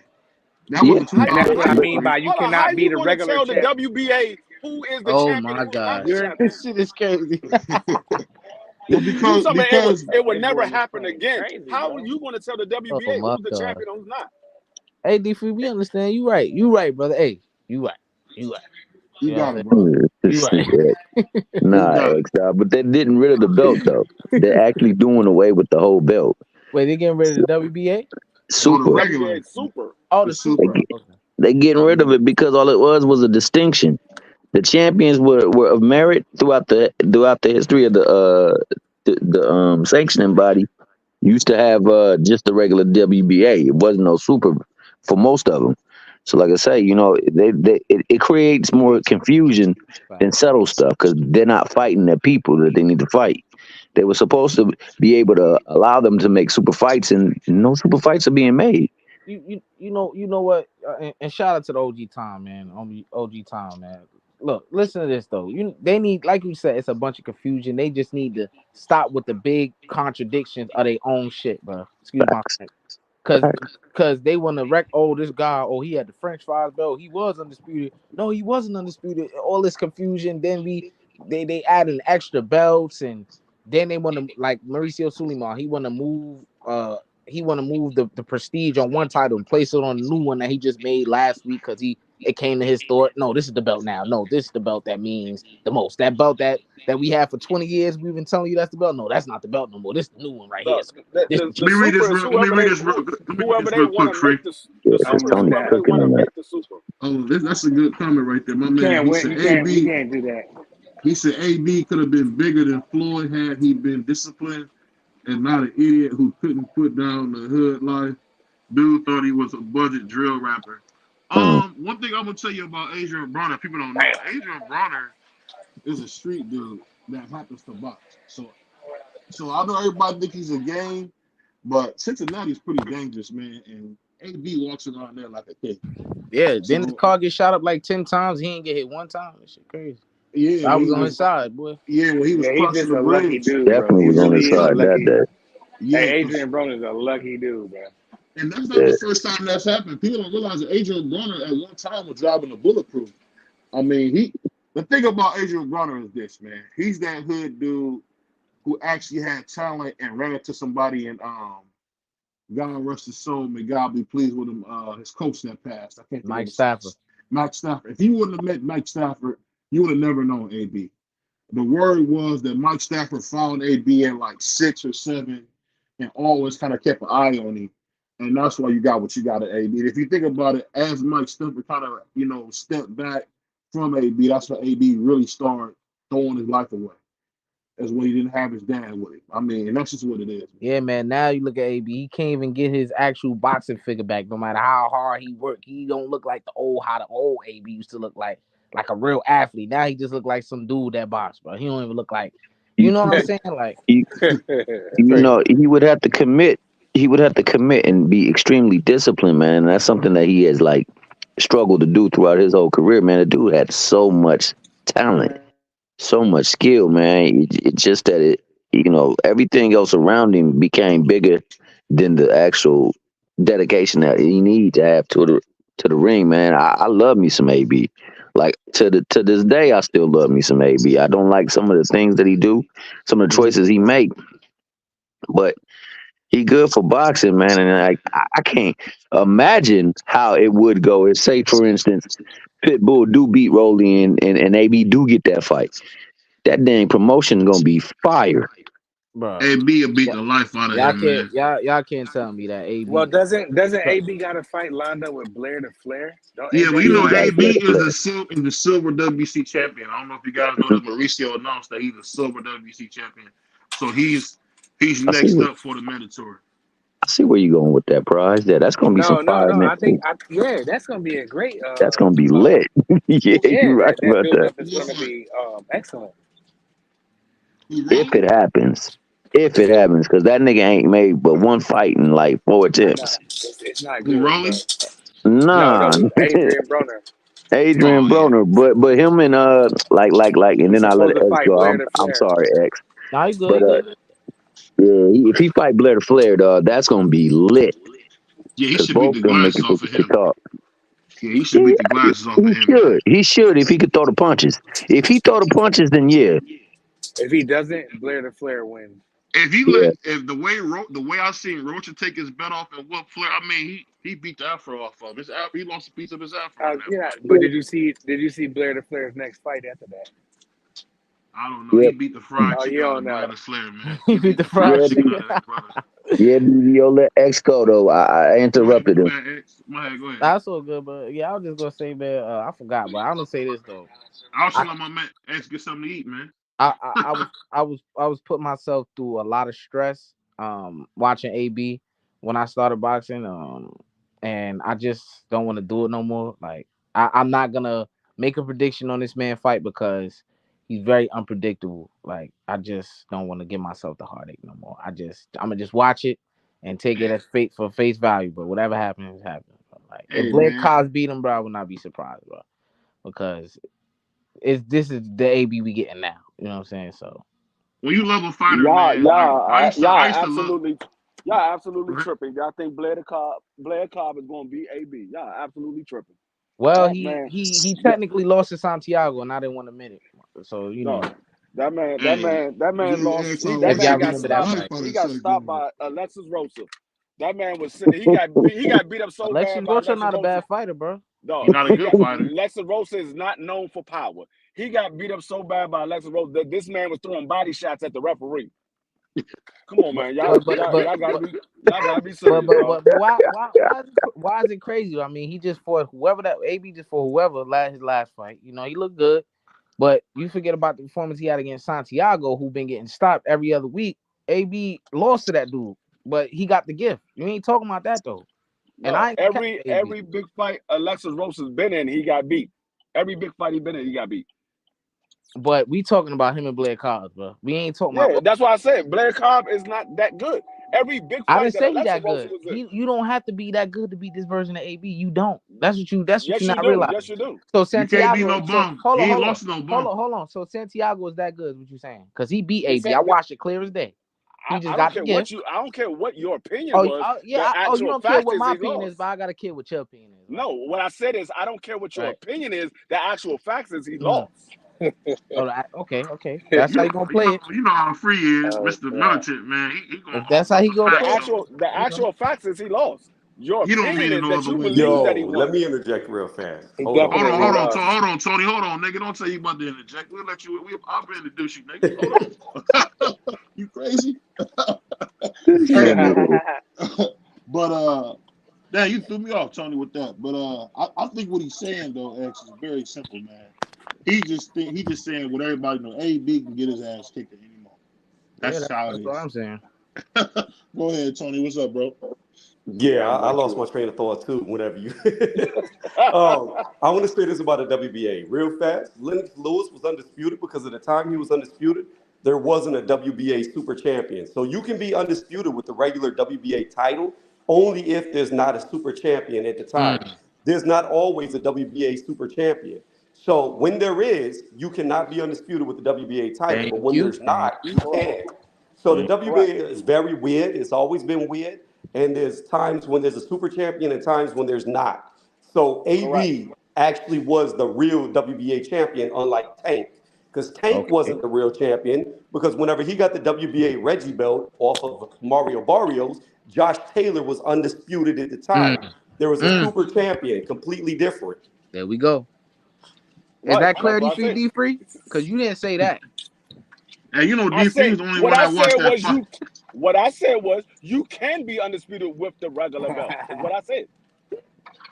that was yeah. in And that's what I But, 2002. mean Free. by you Hold on, how cannot be you the going to regular tell the champ. WBA who is the Oh champion my and who's not God. the You're champion? This shit is crazy. Well, You because talking about because it would that never dude is happen playing again? crazy, How are bro. you going to tell the Oh WBA my who's the God. champion and who's not? Hey, D3, we understand. You right. You right, brother. Hey, you right. You right. you You know what got I'm it, saying? bro. You right. You nah, got it. but they're getting rid of the belt though. They're actually doing away with the whole belt. Wait, they getting rid of the WBA? No, the The Super. regular, WBA Super. Oh, the the They super. super. get, Okay. they getting rid of it because all it was a distinction. The champions were of merit throughout the history of the sanctioning body. Used to have just the regular WBA. It wasn't no super for most of them. So, like I say, it creates more confusion than subtle stuff because they're not fighting their people that they need to fight. They were supposed to be able to allow them to make super fights, and no super fights are being made. You know what? And shout out to the OG Tom, man. OG Tom, man. Look, listen to this though. They need, like you said, it's a bunch of confusion. They just need to stop with the big contradictions of their own shit, bro. Excuse my Facts, French. Cause, facts. cause they want to wreck. Oh, this guy. Oh, he had the French fries belt. He was undisputed. No, he wasn't undisputed. All this confusion. Then they added extra belts, and then they want to, like Mauricio Suleiman. He want to move. The prestige on one title and place it on the new one that he just made last week because it came to his thought. No, this is the belt now. No, this is the belt that means the most. That belt that we had for 20 years. We've been telling you that's the belt. No, that's not the belt no more. This is the new one right here. The, So the, this the, Let the me read this Super is real. Let me read this real. Let me read whoever this they real want quick, to Free. make Yeah, the because Super is Tony's whoever they cooking want to on that. make the Super. Oh, that's a good comment right there, my You man. can't He win. said You AB. can't do that. He said AB could have been bigger than Floyd had he been disciplined and not an idiot who couldn't put down the hood life. Dude thought he was a budget drill rapper. Mm. One thing I'm gonna tell you about Adrian Bronner, people don't know. Adrian Bronner is a street dude that happens to box. So I know everybody think he's a game, but Cincinnati's pretty dangerous, man. And AB walks around there like a kid. yeah. Then his So car get shot up like 10 times. He ain't get hit one time. That shit crazy. yeah, I was on his side, boy. when he was Yeah, he's crossing just the a lucky bridge, dude, bro. Definitely He was on really his is a side that lucky. day. yeah, Hey, 'cause Adrian Broner's a lucky dude, bro. and that's not Yeah. the first time that's happened. People don't realize that Adrian Bronner at one time was driving a bulletproof. I mean, the thing about Adrian Bronner is this, man. He's that hood dude who actually had talent and ran into somebody and God rest his soul, may God be pleased with him. His coach that passed. I can't think of Mike his Stafford. Mike Stafford. If he wouldn't have met Mike Stafford, you would have never known AB. The word was that Mike Stafford found AB at like 6 or 7 and always kind of kept an eye on him. And that's why you got what you got at AB. And if you think about it, as Mike Stiffer kind of, stepped back from AB, that's when AB really started throwing his life away. That's when he didn't have his dad with him. I mean, and that's just what it is. Yeah, man. Now you look at AB, he can't even get his actual boxing figure back. No matter how hard he worked, he don't look like the old AB used to look like a real athlete. Now he just look like some dude that boxed, bro. He don't even look like, you know what I'm saying? Like, he would have to commit. He would have to commit and be extremely disciplined, man. And that's something that he has like struggled to do throughout his whole career, man. The dude had so much talent, so much skill, man. It's just that everything else around him became bigger than the actual dedication that he needs to have to the ring, man. I love me some AB. Like to this day, I still love me some AB. I don't like some of the things that he do, some of the choices he make, but he good for boxing, man. And I can't imagine how it would go if, say, for instance, Pitbull do beat Rolly and AB do get that fight. That dang promotion gonna be fire. bro. AB will beat the life out of him, man. Y'all can't tell me that AB. Well, doesn't AB got a fight lined up with Blair the Flair? Yeah, well, AB is the silver WBC champion. I don't know if you guys know that Mauricio announced that he's a silver WBC champion. So he's next up for the mandatory. I see where you're going with that prize. Yeah, that's gonna be some fire. I think that's gonna be a great. That's gonna be lit. Yeah, you're right about that. It's gonna be excellent. If it happens, because that nigga ain't made but one fight in like 4 attempts. It's not good. Rolly? Nah, no, Adrian Broner. Adrian Broner, but him and and then I let X go. I'm sorry, X. Nah, you good. But if he fight Blair the Flair, dog, that's gonna be lit. Yeah, he should beat the glasses off of him. Yeah, he should beat the glasses off of him. He should if he could throw the punches. If he throw the punches, then yeah. If he doesn't, Blair the Flair wins. If the way I seen Rocha take his belt off and whoop Flair, I mean he beat the afro off of him. He lost a piece of his afro. But did you see Blair the Flair's next fight after that? I don't know. He beat the fried chicken out of Blair the Flair, man. He beat the fried chicken. Yeah, BVO, let X go though. I interrupted him. Go ahead. That's so good, but yeah, I was just gonna say, man, I forgot, but I'm gonna say this though. I was let my man X get something to eat, man. I was putting myself through a lot of stress watching AB when I started boxing, and I just don't want to do it no more. Like I'm not gonna make a prediction on this man fight because he's very unpredictable. Like I just don't want to give myself the heartache no more. I'm gonna just watch it and take it as for face value. But whatever happens, happens. Like if Blair Cobbs beat him, bro, I would not be surprised, bro, because this is the AB we getting now. You know what I'm saying? So when you love a fighter, y'all absolutely tripping. Y'all think Blair Cobb is going to beat AB? Y'all absolutely tripping. Well, he technically lost to Santiago, and I didn't want to admit it. So you know that man lost. He got stopped by Alexis Rosa. That man was sitting. He got beat up so bad. Alexis not a bad fighter, bro. No, he's not a good fighter. Alexis Rosa is not known for power. He got beat up so bad by Alexis Rosa that this man was throwing body shots at the referee. Come on, man. Y'all gotta be serious. But why is it crazy? I mean, he just fought whoever that AB just fought whoever his last fight. You know, he looked good, but you forget about the performance he had against Santiago, who been getting stopped every other week. AB lost to that dude, but he got the gift. You ain't talking about that though. And every big fight Alexis Rosa's been in, he got beat. Every big fight he been in, he got beat. But we talking about him and Blair Cobb, bro. We ain't talking about. That's why I said Blair Cobb is not that good. Every big fight I didn't say he that good. You don't have to be that good to beat this version of AB. You don't. That's what you not realizing. Yes, you do. So Santiago, you can't be no bum. He ain't lost no bum. Hold on. So Santiago is that good? Is what you saying? Because he beat AB. I watched it clear as day. He just got the gift. I don't care what your opinion was. You don't care what my opinion is, but I gotta care what your opinion is. No, what I said is I don't care what your opinion is. The actual facts is he lost. Okay. That's how you gonna play it. You know how free he is, Mr. Militant, man. He gonna that's how he gonna play it. The actual facts is he lost. Your you don't opinion mean is that you believe that he won. Let me interject real fast. Hold on, Tony. Hold on, nigga. Don't tell you about to interject. We'll let you. I'll introduce you, nigga. Hold on. You crazy? But damn, you threw me off, Tony, with that. But I think what he's saying though, X, is very simple, man. He just saying what everybody know. AB can get his ass kicked at any moment. That's how it is. That's what I'm saying. Go ahead, Tony. What's up, bro? Yeah, I lost my train of thought too. Whenever you, I want to say this about the WBA real fast. Lennox Lewis was undisputed because at the time he was undisputed, there wasn't a WBA super champion. So you can be undisputed with the regular WBA title only if there's not a super champion at the time. There's not always a WBA super champion. So when there is, you cannot be undisputed with the WBA title. But when there's not, you can. So the WBA is very weird. It's always been weird. And there's times when there's a super champion and times when there's not. So AB actually was the real WBA champion, unlike Tank. Because Tank wasn't the real champion, because whenever he got the WBA Reggie belt off of Mario Barrios, Josh Taylor was undisputed at the time. There was a super champion, completely different. There we go. Is that clarity for you, D-Free? Because you didn't say that. Hey, you know, D-Free is the only one I watched that fight. What I said was you can be undisputed with the regular belt. Is what I said.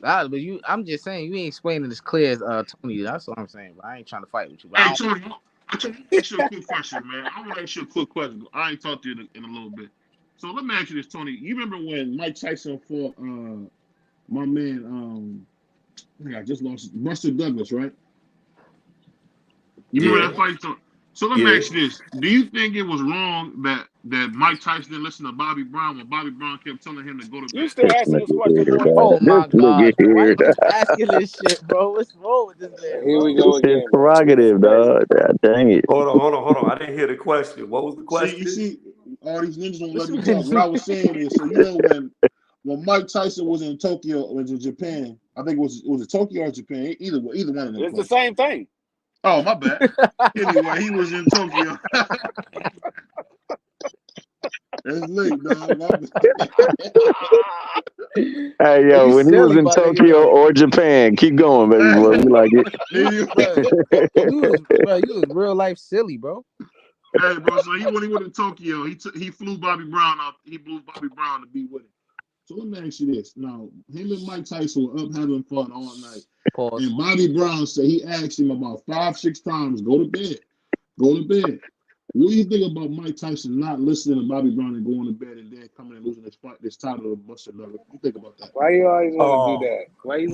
But I'm just saying you ain't explaining as clear as Tony. That's what I'm saying. But I ain't trying to fight with you. Hey, Tony, let me ask you a quick question, man. I want to ask you a quick question. I ain't talked to you in a little bit. So let me ask you this, Tony. You remember when Mike Tyson fought my man? I just lost Buster Douglas, right? You remember that fight, Tony? So let me ask you this: do you think it was wrong that Mike Tyson didn't listen to Bobby Brown when Bobby Brown kept telling him to go to bed? You still asking this question? Oh my God! Why you keep asking this shit, bro? What's wrong with this man? Here we go again. It's prerogative, dog. Dang it! Hold on. I didn't hear the question. What was the question? You see, all these niggas don't let me talk. What I was saying is, so you know when Mike Tyson was in Tokyo, was in Japan. I think was it Tokyo or Japan? Either one of them. It's the same thing. Oh, my bad. Anyway, he was in Tokyo. It's late, dog. Hey, yo, when he was in Tokyo or Japan, keep going, baby boy. We like it. You was real life silly, bro. Hey, bro. So when he went to Tokyo, he flew Bobby Brown out. He flew Bobby Brown to be with him. So let me ask you this. Now, him and Mike Tyson were up having fun all night. Pause. And Bobby Brown said he asked him about 5-6 times, go to bed. Go to bed. What do you think about Mike Tyson not listening to Bobby Brown and going to bed and then coming and losing this title of Buster Douglas? What do you think about that? Why you always want to do that? Why you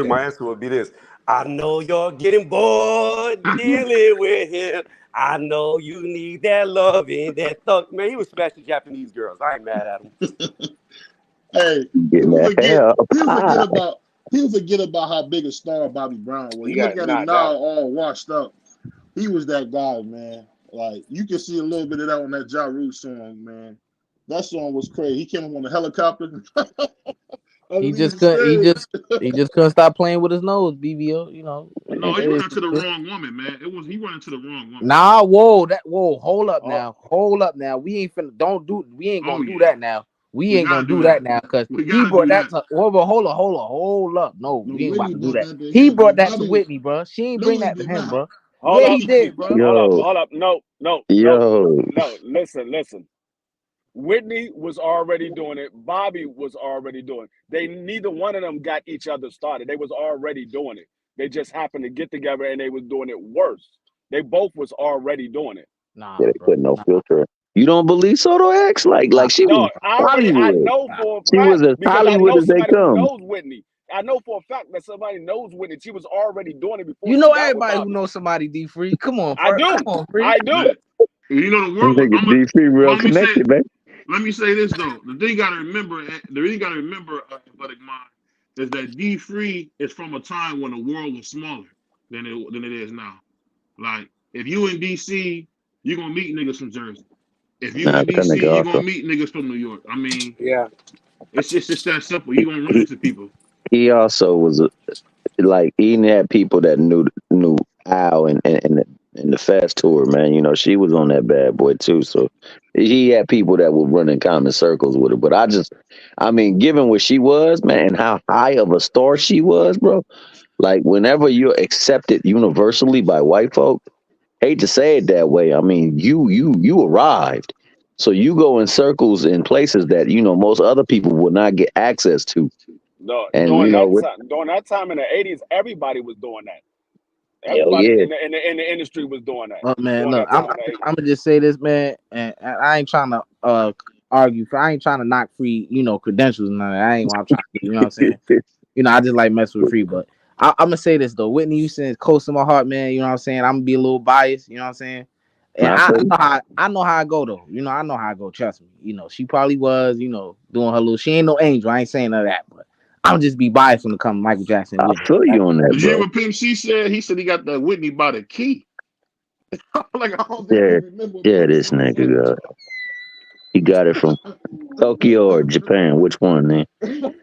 my answer would be this. I know you're getting bored dealing with him. I know you need that loving, that thug. Man, he was smashing Japanese girls. I ain't mad at him. Hey, he'll forget about how big a star Bobby Brown was. You look at him now, all washed up. He was that guy, man. Like, you can see a little bit of that on that Ja Rule song, man. That song was crazy. He came up on a helicopter. He just couldn't stop playing with his nose, BVO. You know. No, he went into the wrong woman, man. He went into the wrong woman. Nah, hold up now. We ain't gonna do that now. We ain't gonna do that now because he brought that to hold up. No, we ain't about to do that. He brought that to Whitney, bro. She ain't bring that to him, bro. Yeah, he did, bro. Hold up. No. Listen. Whitney was already doing it. Bobby was already doing it. Neither one of them got each other started. They was already doing it. They just happened to get together and they was doing it worse. They both was already doing it. Nah, they put no filter. You don't believe Soto X? Like she was Hollywood. I know for a fact. She was as Hollywood as they come. Knows Whitney. I know for a fact that somebody knows Whitney. She was already doing it before. You know everybody who knows somebody D-Free. Come on, I do. Come on, Free. I do. You know the world. D-Free real connected, man. Let me say this though. The thing you gotta remember, Athletic Mind, is that D-Free is from a time when the world was smaller than it is now. Like, if you in DC, you're gonna meet niggas from Jersey. If you in DC, you're gonna meet niggas from New York. I mean, yeah, it's just that simple. You're gonna run into people. He also was he had people that knew Al and the Fast Tour, man. You know, she was on that bad boy too. So he had people that would run in common circles with her. But I mean, given what she was, man, and how high of a star she was, bro. Like, whenever you're accepted universally by white folk, hate to say it that way. I mean, you arrived. So you go in circles in places that most other people will not get access to. No, And during that time in the 80s, everybody was doing that. hell Everybody yeah. in the industry was doing that. Look, man, During look, that I'm time in the 80s. I'm gonna just say this, man, and I ain't trying to argue. I ain't trying to knock free, credentials and none of that. I ain't what I'm trying to do. You know what I'm saying? I just like messing with free, but I'm gonna say this though. Whitney Houston is close to my heart, man. You know what I'm saying? I'm gonna be a little biased. You know what I'm saying? And I know how I go though. I know how I go. Trust me. She probably was, doing her little. She ain't no angel. I ain't saying none of that, but I'm just be biased when it comes to Michael Jackson. I feel you on that, Did you hear bro. what Pimp C said? He said he got the Whitney by the key. Like I don't think Yeah, he remember. this nigga he got it from Tokyo or Japan. Which one, man? You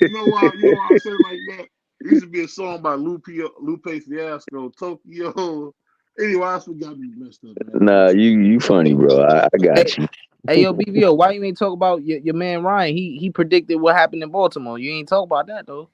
know why I said it like that? There used to be a song by Lupe Fiasco, Tokyo. Anyway, I forgot me messed up, man. Nah, you funny, bro. I got you. Hey, yo, BVO, why you ain't talk about your man Ryan? He predicted what happened in Baltimore. You ain't talk about that though.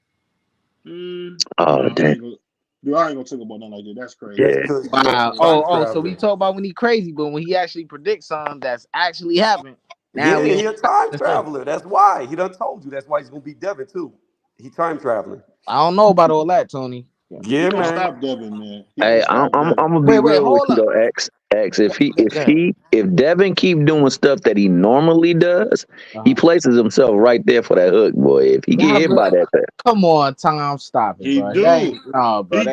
Oh, damn. Dude, I ain't gonna talk about nothing like that. That's crazy. Yeah. Wow. Oh, so we talk about when he crazy, but when he actually predicts something that's actually happened. Now He a time traveler. That's why. He done told you. That's why he's gonna beat Devin too. He time traveling. I don't know about all that, Tony. Yeah, He man. stop Devin, man. Hey, I'm gonna be real with you though, X. If Devin keep doing stuff that he normally does, he places himself right there for that hook, boy. If he get hit by that, come on, Tom, stop it, He bro. do. No, bro.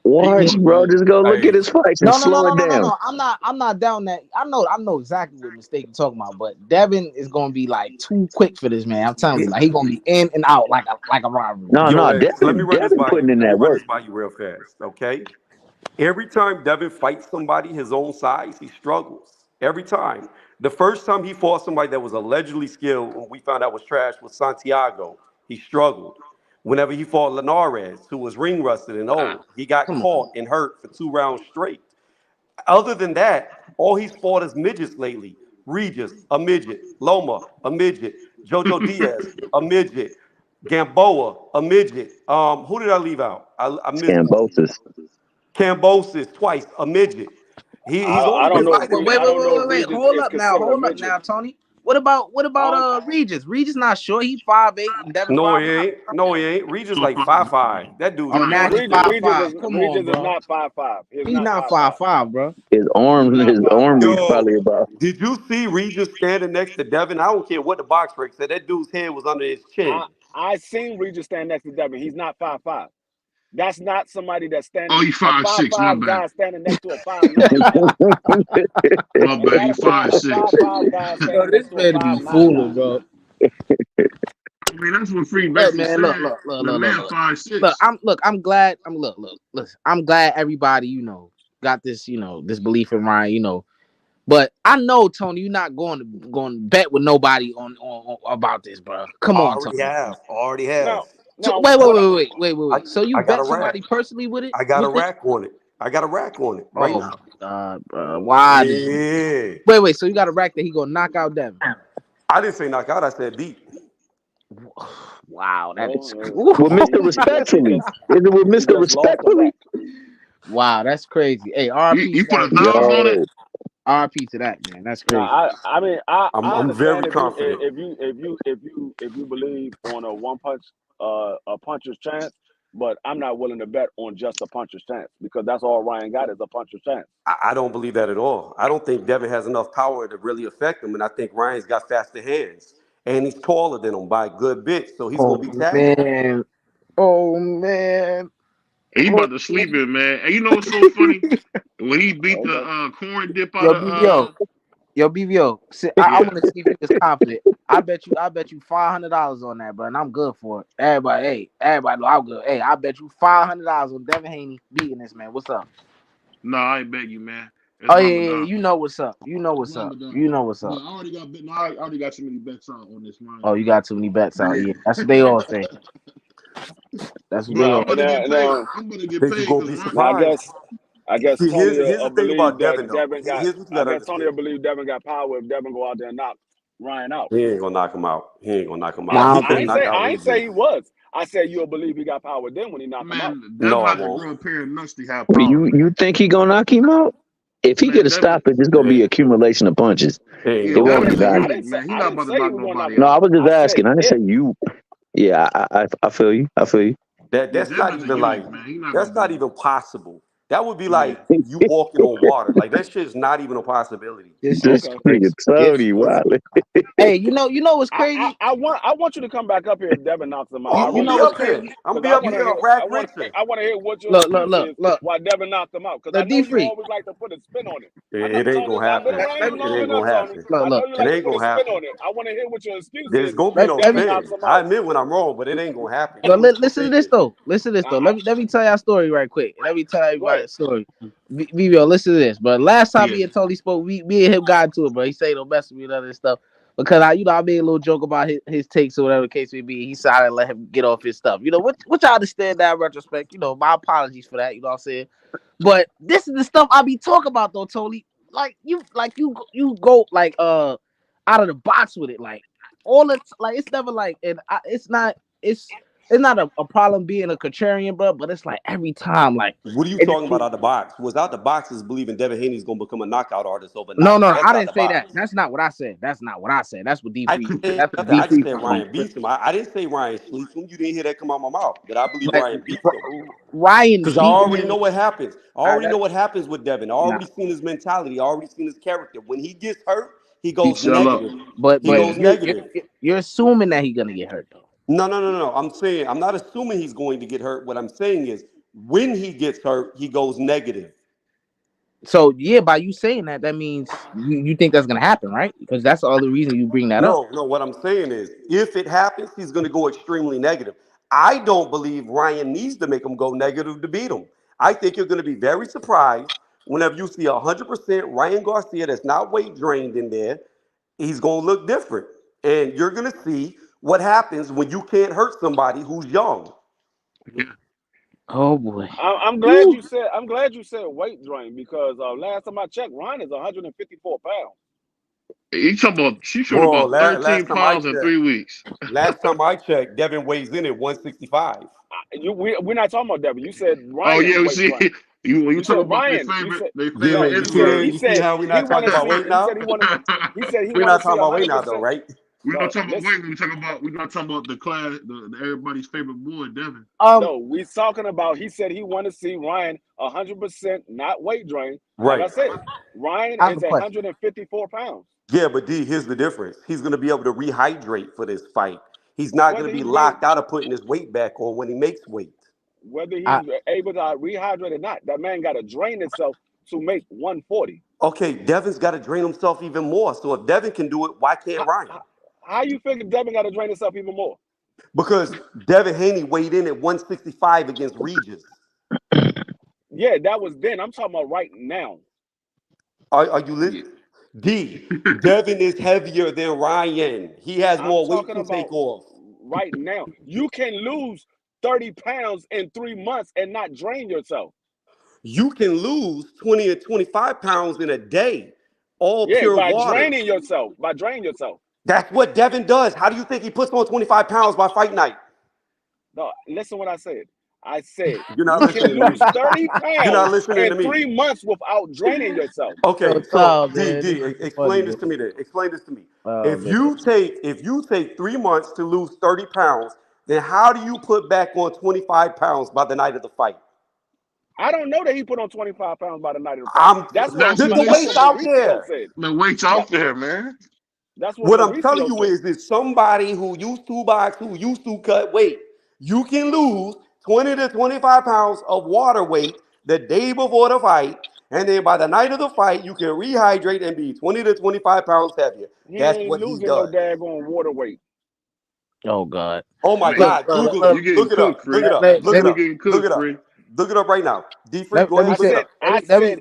watch, bro. Just go look at his fights and slow it down. No. I'm not down that. I know exactly what mistake you're talking about, but Devin is gonna be like too quick for this man. I'm telling you, like he gonna be in and out like a robbery. No, Let me run this by putting you. in Let me that run work. this by you real fast, okay? Every time Devin fights somebody his own size, he struggles. Every time. The first time he fought somebody that was allegedly skilled, when we found out was trash, was Santiago. He struggled. Whenever he fought Linares, who was ring rusted and old, he got caught and hurt for 2 rounds straight. Other than that, all he's fought is midgets lately. Regis, a midget. Loma, a midget. Jojo Diaz, a midget. Gamboa, a midget. Who did I leave out? I missed one. Cambosis, twice, a midget. He's only I don't been know. fighting. Wait. Hold up now, Tony. What about Regis? Regis not short. He 5'8" and Devin No, 5'9". he ain't. No, he ain't. Regis like 5'5". That dude's Oh, now he's gigantic. 5'5". Come on, Regis is bro. not 5'5". He's not 5'5", bro. His arm reach Yo, probably about. did you see Regis standing next to Devin? I don't care what the box break said. That dude's head was under his chin. I seen Regis stand next to Devin. He's not 5'5". That's not somebody that's standing. Oh, he 5'6". My 5'5" bad. guy standing next to a 5'9". My bad. He 5'6". 5'5" guy standing This next to a man be 5'9" fooling, guy. bro. I mean, that's what Free Look, basically man, said. look. The man 5'6". I'm glad. Listen. I'm glad everybody, got this, this belief in Ryan, But I know, Tony, you're not going to bet with nobody on about this, bro. Come on, Tony. Already have. No, Wait. So you bet somebody personally with it? I got a rack on it. Right now. God, bro. Why? Yeah. Wait. So you got a rack that he gonna knock out Devin? I didn't say knock out. I said beat. Wow, that is. With Mr. Respectfully. Is it with Mr. Respectfully? Wow, that's crazy. Hey, RP. You put a thumbs on it? RP to that, man. That's crazy. I mean, I I'm very understand confident. if you believe on a one punch, a puncher's chance, but I'm not willing to bet on just a puncher's chance because that's all Ryan got is a puncher's chance. I don't believe that at all. I don't think Devin has enough power to really affect him, and I think Ryan's got faster hands, and he's taller than him by a good bit, so he's gonna be tagging. Oh man. He about to sleep in, man. And you know what's so funny? When he beat the corn dip out of BVO. I want to see if you was confident. I bet you $500 on that, bro, and I'm good for it. Everybody know I'm good. Hey, I bet you $500 on Devin Haney beating this man. What's up? No, I ain't bet you, man. It's You know what's up. Yeah, I already got bet. No, I already got too many bets out on this line. Oh, you got too many bets out. Yeah, that's what they all say. That's what they all. I'm gonna get paid. I'm gonna get paid. Gonna be surprised. I guess See, Tony here's the thing about Devin, though. Devin got. Here's what you gotta I guess Tony will understand. believe Devin got power if Devin go out there and knock Ryan out. He ain't gonna knock him out. I ain't say he was. I said you'll believe he got power then when he knocked him out. Man, Devin got to grow a pair of nuts to have Wait, power. you think he gonna knock him out? If he Man, could have stopped it, it's gonna be accumulation of punches. Hey, Yeah, It won't Devin be is a that. unit, man. He's not about to knock nobody No, I out. was just I said asking. I didn't if. say you. Yeah, I feel you. I feel you. that Yeah, that's not Devin's a even like unit, man. He's not that's gonna not do even possible. That would be it. like you walking on water. Like that shit's not even a possibility. This This is Okay. nigga crazy. Tony Wilder. Hey, you know what's crazy? I want you to come back up here if Devin knocks him out. Oh, I I'm You gonna know be really what's up do. here. crazy? I'm gonna Because be up here, rack racing. I want to hear what your Look, excuse is look. why Devin knocked him out. Because I The know D you free. always like to put a spin on it. It ain't gonna I've been happen. around you It long ain't enough, gonna Tony. happen. I know you It like to ain't put a gonna spin happen. on it. I want to hear what your excuse There's is gonna be if no Let Devin me knocks spin. him I out. admit when I'm wrong, but it ain't gonna happen. But What you listen to this thinking? though. Listen to this though. Let me tell y'all a story right quick. Let me tell Go everybody ahead. a story. VVO, listen to this. But last time Yeah. me and Tony spoke, me and him got into it, bro. He say don't mess with me and all this stuff. Because I made a little joke about his takes or whatever the case may be. He said I let him get off his stuff. Which I understand that in retrospect. My apologies for that. You know what I'm saying? But this is the stuff I be talking about though, Tony. You go like out of the box with it. Like all it's like it's never like it's not a problem being a contrarian, bro, but it's like every time, like What are you it just talking about out the box? Was out the box is believing Devin Haney's gonna become a knockout artist no, overnight. no, That's I out didn't the say that. box. That's not what I said. That's not what I said. That's what D I free. didn't say That's what nothing. D I just free said from. Ryan beats him. I didn't say Ryan sleeps him. You didn't hear that come out my mouth. That I believe Like Ryan beats him. Ryan Because I beating already him. know what happens. I already know That, what happens with Devin. I nah, already seen his mentality. I already seen his character. When he gets hurt, he He goes shell up. negative. but He but goes Yeah. negative. you're assuming that he's gonna get hurt though. No. I'm saying I'm not assuming he's going to get hurt. What I'm saying is when he gets hurt, he goes negative. So yeah, by you saying that, that means you think that's gonna happen, right? Because that's the other reason you bring that up. No. What I'm saying is, if it happens, he's going to go extremely negative. I don't believe Ryan needs to make him go negative to beat him. I think you're going to be very surprised whenever you see 100% Ryan Garcia that's not weight drained in there. He's going to look different, and you're going to see what happens when you can't hurt somebody who's young. Yeah. Oh boy. I'm glad Woo. you said weight drain because last time I checked, Ryan is 154 pounds. She showed Bro, about 13 last time I pounds in checked, 3 weeks. Devin weighs in at 165. We're not talking about Devin. You said Oh Ryan yeah, we weight see drain. when you You talk said about Ryan. You said their Yeah, favorite no. N word. you see how we're He not talking want to about see. weight now? He said he We're want to not see talking about weight now, though, 100%. right? We're not No, talking about listen. weight. We're not talking about the class, everybody's favorite boy, Devin. No, we talking about. He said he want to see Ryan 100% not weight drain. Like I Right. said, Ryan I have a is at question. 154 pounds. Yeah, but D, here's the difference. He's going to be able to rehydrate for this fight. He's not going Whether to be he's be, locked out of putting his weight back on when he makes weight. whether I he's able to rehydrate or not, that man got to drain himself to make 140. Okay, Devin's got to drain himself even more. So if Devin can do it, why can't How, Ryan? how you figure Devin got to drain himself even more? Because Devin Haney weighed in at 165 against Regis. Yeah, that was then. I'm talking about right now. Are you Yeah. listening? D, Devin is heavier than Ryan. He has I'm more weight talking to about take off. right now. You can lose 30 pounds in 3 months and not drain yourself. You can lose 20 or 25 pounds in a day, all Yeah, pure by water. draining yourself. By draining yourself. That's what Devin does. How do you think he puts on 25 pounds by fight night? No, listen what I said. I said You're not you can listening to me. lose 30 You're not pounds listening to in me. 3 months without draining yourself. yo, Okay, so Tom, D man, this D, is funny, explain this yo. to me then. Explain this to me. Oh If man. you take 3 months to lose 30 pounds, then how do you put back on 25 pounds by the night of the fight? I don't know that he put on 25 pounds by the night of the fight. I'm That's what the they weight's said. out Mauricio there. said. The weight's That, out there, man. that's what What I'm telling Mauricio you said. is somebody who used to box, who used to cut weight, you can lose 20 to 25 pounds of water weight the day before the fight, and then by the night of the fight, you can rehydrate and be 20 to 25 pounds heavier. He That's ain't what he losing no does. daggone water weight. Oh God. Oh my Man, Look, God, Google it. you getting Look it cooked, up. Look free. it let, up. let, Look let it You me up. getting Look cooked, it up. free. Look it up right now. D free, go ahead me and I look it say said, up. let I me let me said,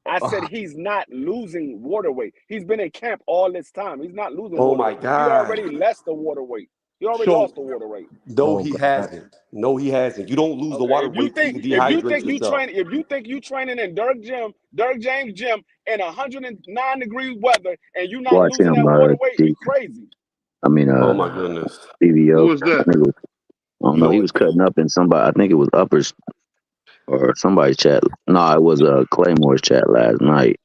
I said oh, he's not losing water weight. He's been in camp all this time. He's not losing Oh water my weight. He God. already lost the water weight. He already So lost the water weight. no, oh he God. hasn't. No, he hasn't. You don't lose the Okay. water weight till you If you dehydrate think you yourself. train, if you think you training in Dirk James gym in 109-degree weather and you not Watch losing him, that water weight, you crazy. Oh my goodness. Who BVO. was that? I don't know. He was Lord cutting D. up in somebody. I think it was Uppers or somebody's chat. No, it was Claymore's chat last night.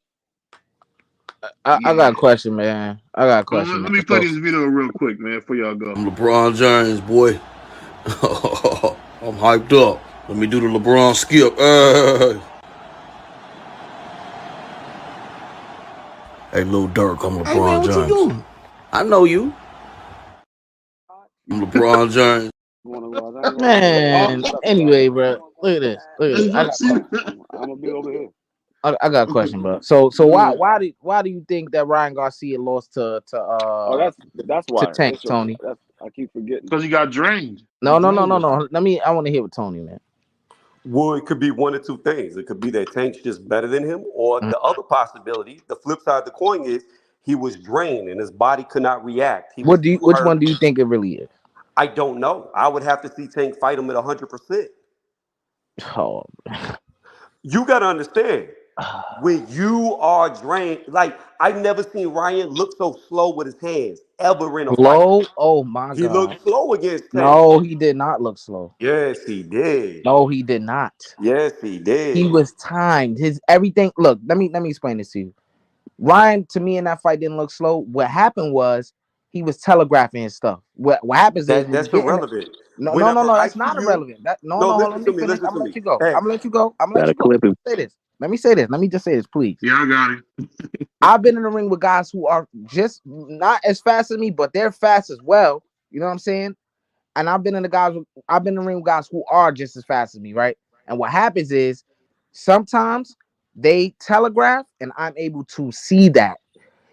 I got a Yeah. question, man. I got a question, Let man. me play So this video real quick, man, before y'all go. I'm LeBron James, boy. I'm hyped up. Let me do the LeBron skip. Hey, Lil Durk, I'm hey man, LeBron what you James. doing? I know you. I'm LeBron James. I ain't gonna lie. Oh, Man, anyway, bro. Look at this. Look at this. I got a see, question. I'm gonna be over here. I got a question, bro. So good. why do you think that Ryan Garcia lost Oh, that's to why. Tank, Tony? That's I keep forgetting. Because he got drained. He No, no, no, drained no, us. no. I want to hear what Tony, man. Well, it could be one or two things. It could be that Tank's just better than him, or Mhm. the other possibility, the flip side of the coin is he was drained and his body could not react. He was too Which hurt. one do you think it really is? I don't know. I would have to see Tank fight him at 100%. Oh, You got to understand, when you are drained, like I've never seen Ryan look so slow with his hands ever in a fight. slow? Oh my He God. looked slow against Tank. No, he did not look slow. Yes, he did. No, he did not. Yes, he He did. was timed. His everything. Look, let me explain this to you. Ryan, to me, in that fight didn't look slow. What happened was he was telegraphing his stuff. What happens is when you That's get in, irrelevant. no, no, no, Whenever no. I That's see not you, irrelevant. That no, no, no. Hold on, listen let to me me, finish. listen I'm to gonna let me. you go. Hey, I'm gonna let you go. I'm gonna let Gotta you go. clip him. Say this. Let me say this. Let me just say this, please. Yeah, I got him. I've been in the ring with guys who are just not as fast as me, but they're fast as well. You know what I'm saying? And I've been in the ring with guys who are just as fast as me, right? And what happens is sometimes they telegraph, and I'm able to see that.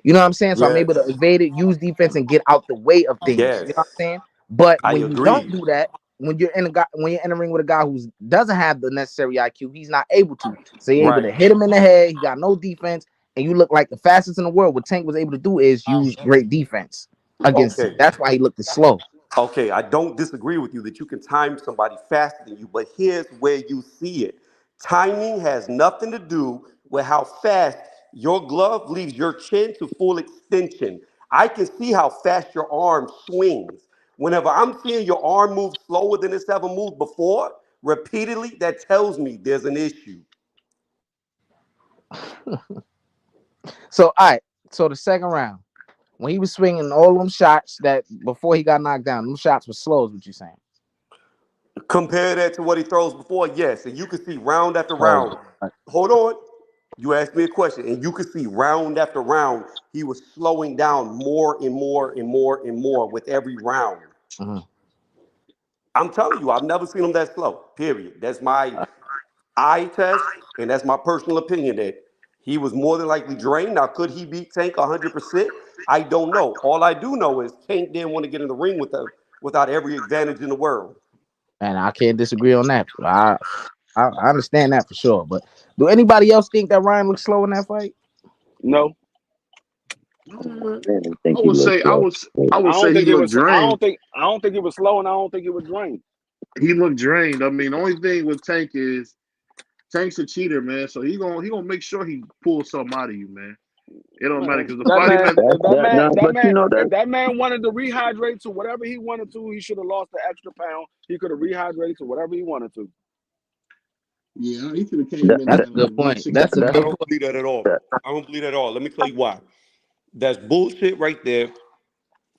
You know what I'm saying? So I'm able to yes, evade it, use defense, and get out the way of things. You yes, know what I'm saying? But I when you don't agree. do that, when you're entering with a guy who doesn't have the necessary IQ, he's not able to. So you're able Right. to hit him in the head. He got no defense, and you look like the fastest in the world. What Tank was able to do is use great defense against him. Okay. That's why he looked slow. Okay, I don't disagree with you that you can time somebody faster than you, but here's where you see it. Timing has nothing to do with how fast your glove leaves your chin to full extension. I can see how fast your arm swings. Whenever I'm seeing your arm move slower than it's ever moved before, repeatedly, that tells me there's an issue. So all right. So the second round, when he was swinging all them shots that before he got knocked down, them shots were slow. Is what you saying? Compare that to what he throws before, yes, and you can see round after Oh, round. Hold on. You asked me a question, and you could see round after round, he was slowing down more and more and more and more with every round. mhm. I'm telling you, I've never seen him that slow, period. That's my eye test, and that's my personal opinion that he was more than likely drained. Now, could he beat Tank 100%? I don't know. All I do know is Tank didn't want to get in the ring with him without every advantage in the world. And I can't disagree on that. I understand that for sure. But do anybody else think that Ryan looks slow in that fight? No, I didn't think I he would looked say, slow. I I would say don't he think it looked was. I drained. don't think. I don't think it was slow, and I don't think it was drained. He looked drained. I mean, the only thing with Tank is Tank's a cheater, man. So he gonna make sure he pulls something out of you, man. It don't matter Man, because the that fight him man, at That that no, but you know if that that man wanted to rehydrate to whatever he wanted to, he should have lost the extra pound. He could have rehydrated to whatever he wanted to. yeah, he could have came that in That's at a that, like good point. That's a I good $165. don't point. believe that at all. that I don't believe that at all. Let me tell you why. That's bullshit right there.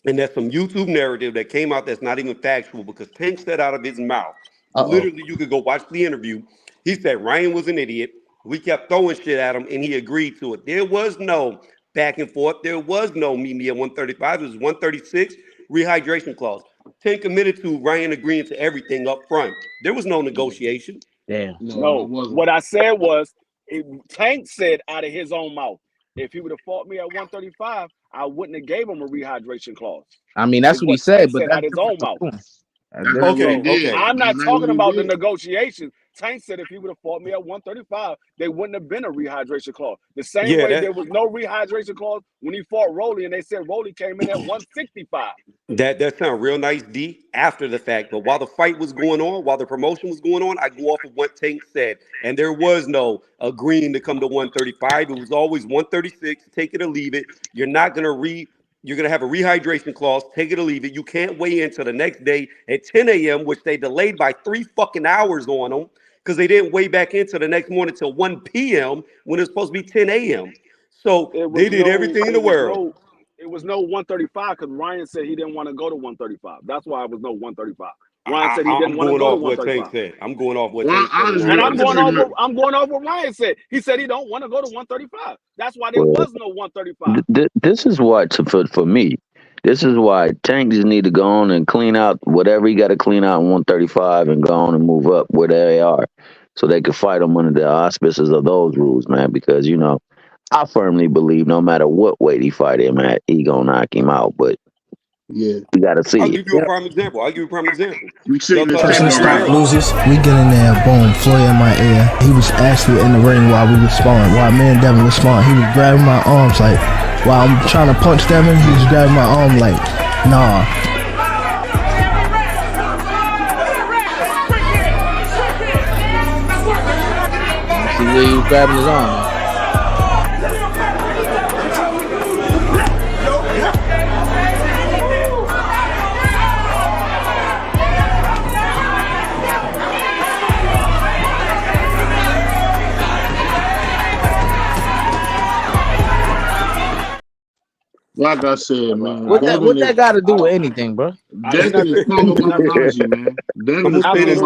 And that's some YouTube narrative that came out that's not even factual because Tank said out of his mouth, Uh literally, you could go watch the interview. He said Ryan was an idiot. We kept throwing shit at him and he agreed to it. There was no back and forth. There was no meet me at 135. It was 136 rehydration clause. Tank committed to Ryan agreeing to everything up front. There was no negotiation. damn. No, it No, wasn't. what I said was, Tank said out of his own mouth, if he would have fought me at 135, I wouldn't have gave him a rehydration clause. I mean, that's Is what he what Tank said, but said that's out of his different own from mouth. doing. That's That's not different. what he So did. Okay. I'm That's not not what talking he about the did. negotiations. Tank said if he would have fought me at 135, there wouldn't have been a rehydration clause. The same Yeah, way that there was no rehydration clause when he fought Rolly, and they said Rolly came in at 165. that sounds real nice, D, after the fact. But while the fight was going on, while the promotion was going on, I go off of what Tank said. And there was no agreeing to come to 135. It was always 136, take it or leave it. You're gonna have a rehydration clause, take it or leave it. You can't weigh in till the next day at 10 a.m., which they delayed by 3 fucking hours on them because they didn't weigh back into the next morning till 1 p.m. when it's supposed to be 10 a.m. So they did everything in the world. It was no 135 because Ryan said he didn't want to go to 135. That's why it was no 135. Ryan said he didn't want to go to 135. I'm going off what Tank said. And I'm going off what Ryan said. He said he don't want to go to 135. That's why there was no 135. This is what for me. This is why Tank just need to go on and clean out whatever he got to clean out in 135 and go on and move up where they are, so they can fight them under the auspices of those rules, man. Because I firmly believe no matter what weight he fight him at, he gonna knock him out. But yeah, we gotta see. I'll give you a prime example. Person stop loses. We get in there, boom, Floyd in my ear. He was actually in the ring while we were sparring. While me and Devin was sparring, he was grabbing my arms like, while I'm trying to punch Devin, he was grabbing my arm like, nah. See where he was grabbing his arm. Like I said, man. What that got to do with anything, bro? Devin is carnal biology, man. I'm gonna say this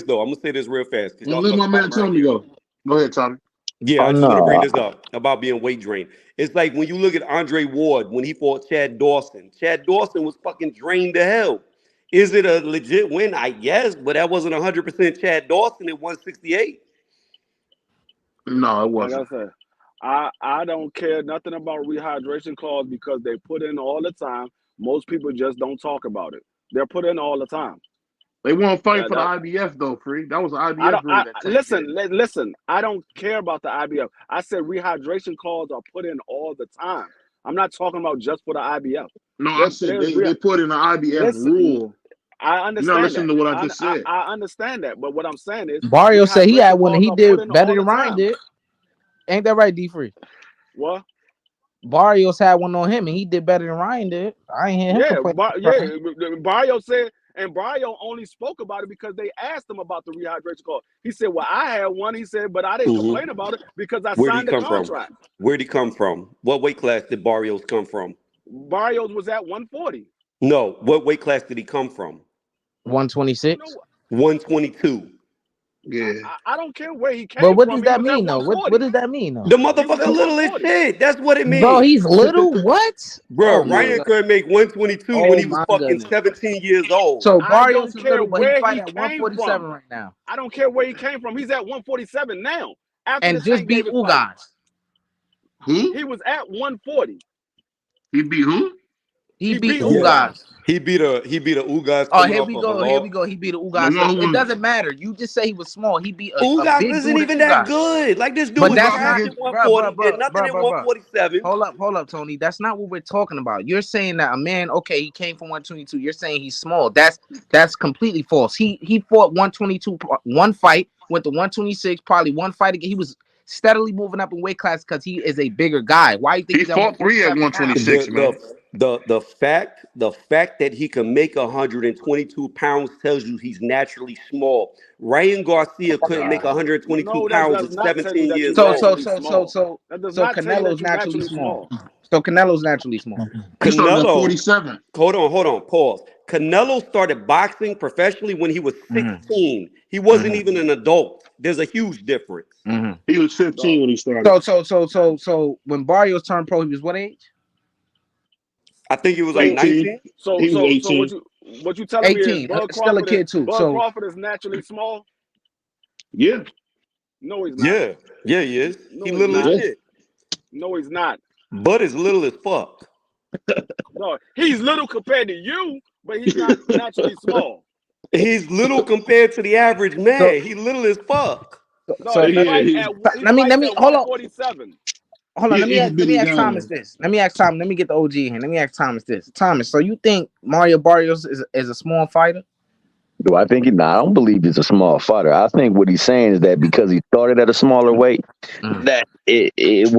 though. I'm gonna say this real fast. Don't let my man Tommy go. Go ahead, Tommy. Yeah, I just want to bring this up about being weight drained. It's like when you look at Andre Ward when he fought Chad Dawson. Chad Dawson was fucking drained to hell. Is it a legit win? I guess, but that wasn't 100% Chad Dawson at 168. No, it wasn't. Like I said, I don't care nothing about rehydration clause because they put in all the time. Most people just don't talk about it. They're put in all the time. They won't fight for the IBF though, Free. That was the IBF. Listen. I don't care about the IBF. I said rehydration clause are put in all the time. I'm not talking about just for the IBF. No, I said they put in the IBF rule. I understand. You're not listening to what I just said. I understand that, but what I'm saying is, Barrio said he had one and he did better than Ryan did. Ain't that right, D-Free? What? Barrios had one on him and he did better than Ryan did. I ain't hear him complain. Barrio said, and Barrio only spoke about it because they asked him about the rehydration clause. He said, well, I had one. He said, but I didn't complain about it because I signed the contract. Where'd he come from? What weight class did Barrios come from? Barrios was at 140. No, what weight class did he come from? 126? 122. Yeah. I don't care where he came from. But what from. does that mean, though? What does that mean, though? The motherfucker little as shit. That's what it means. Bro, he's little? What? Bro, Ryan couldn't make 122 when he was fucking 17 years old. So Barrios is little, but he fight at 147 right now. I don't care where he came from. He's at 147 now. And just beat Ugas. Who? He was at 140. He beat who? He beat Ugas. He beat a Ugas. Oh, here we go. He beat a Ugas. It doesn't matter. You just say he was small. He beat a Ugas big isn't even that good. Like this dude was at 140, did nothing at 147. Hold up, Tony. That's not what we're talking about. You're saying that a man, okay, he came from 122. You're saying he's small. That's completely false. He fought 122 one fight, went to 126, probably one fight again. He was steadily moving up in weight class because he is a bigger guy. Why you think he fought 3 at 126, man? The fact that he can make 122 pounds tells you he's naturally small. Ryan Garcia couldn't make 122 pounds at 17 years old. So Canelo's naturally small. So Canelo's naturally small. Canelo 47. Hold on, pause. Canelo started boxing professionally when he was 16. He wasn't even an adult. There's a huge difference. He was 15 when he started. So when Barrios turned pro, he was what age? I think it was like 19. So what you telling 18. me is Bud still a kid too. Bud Crawford is naturally small? Yeah. No, he's not. Yeah, he is. He little as shit. No, he's not. Bud is little as fuck. No, he's little compared to you, but he's not naturally small. He's little compared to the average man. He's little as fuck. Let me hold on. 47. Hold on, let me ask Thomas this. Let me get the OG here. Let me ask Thomas this. Thomas, so you think Mario Barrios is a small fighter? Do I think I don't believe he's a small fighter. I think what he's saying is that because he started at a smaller weight, that it's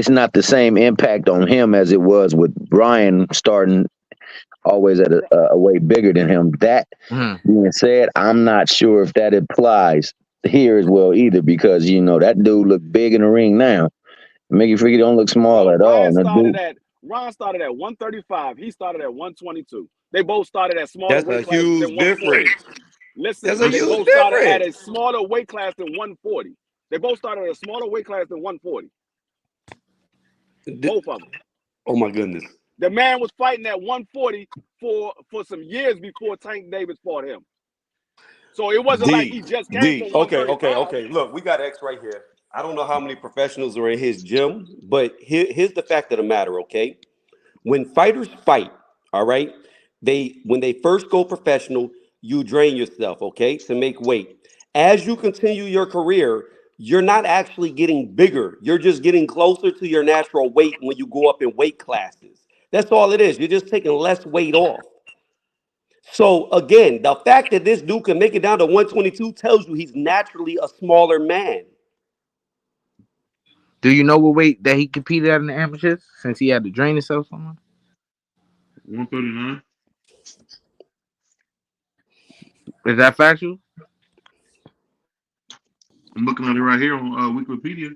not the same impact on him as it was with Brian starting always at a weight bigger than him. That being said, I'm not sure if that applies here as well either, because that dude look big in the ring now, Mickey Freaky don't look small So at all. And Ron started at 135. He started at 122. They both started at smaller That's a weight classes than huge 140. difference. That's Listen, a they huge both started at difference. a smaller weight class than 140. They both started at a smaller weight class than 140. Both of them. Oh my goodness. The man was fighting at 140 for some years before Tank Davis fought him. So it wasn't like he just came from Okay. 135. Look, we got X right here. I don't know how many professionals are in his gym, but here's the fact of the matter, okay? When fighters fight, all right, when they first go professional, you drain yourself, okay, to make weight. As you continue your career, you're not actually getting bigger. You're just getting closer to your natural weight when you go up in weight classes. That's all it is. You're just taking less weight off. So again, the fact that this dude can make it down to 122 tells you he's naturally a smaller man. Do you know what weight that he competed at in the amateurs since he had to drain himself so much? 139. Is that factual? I'm looking at it right here on Wikipedia.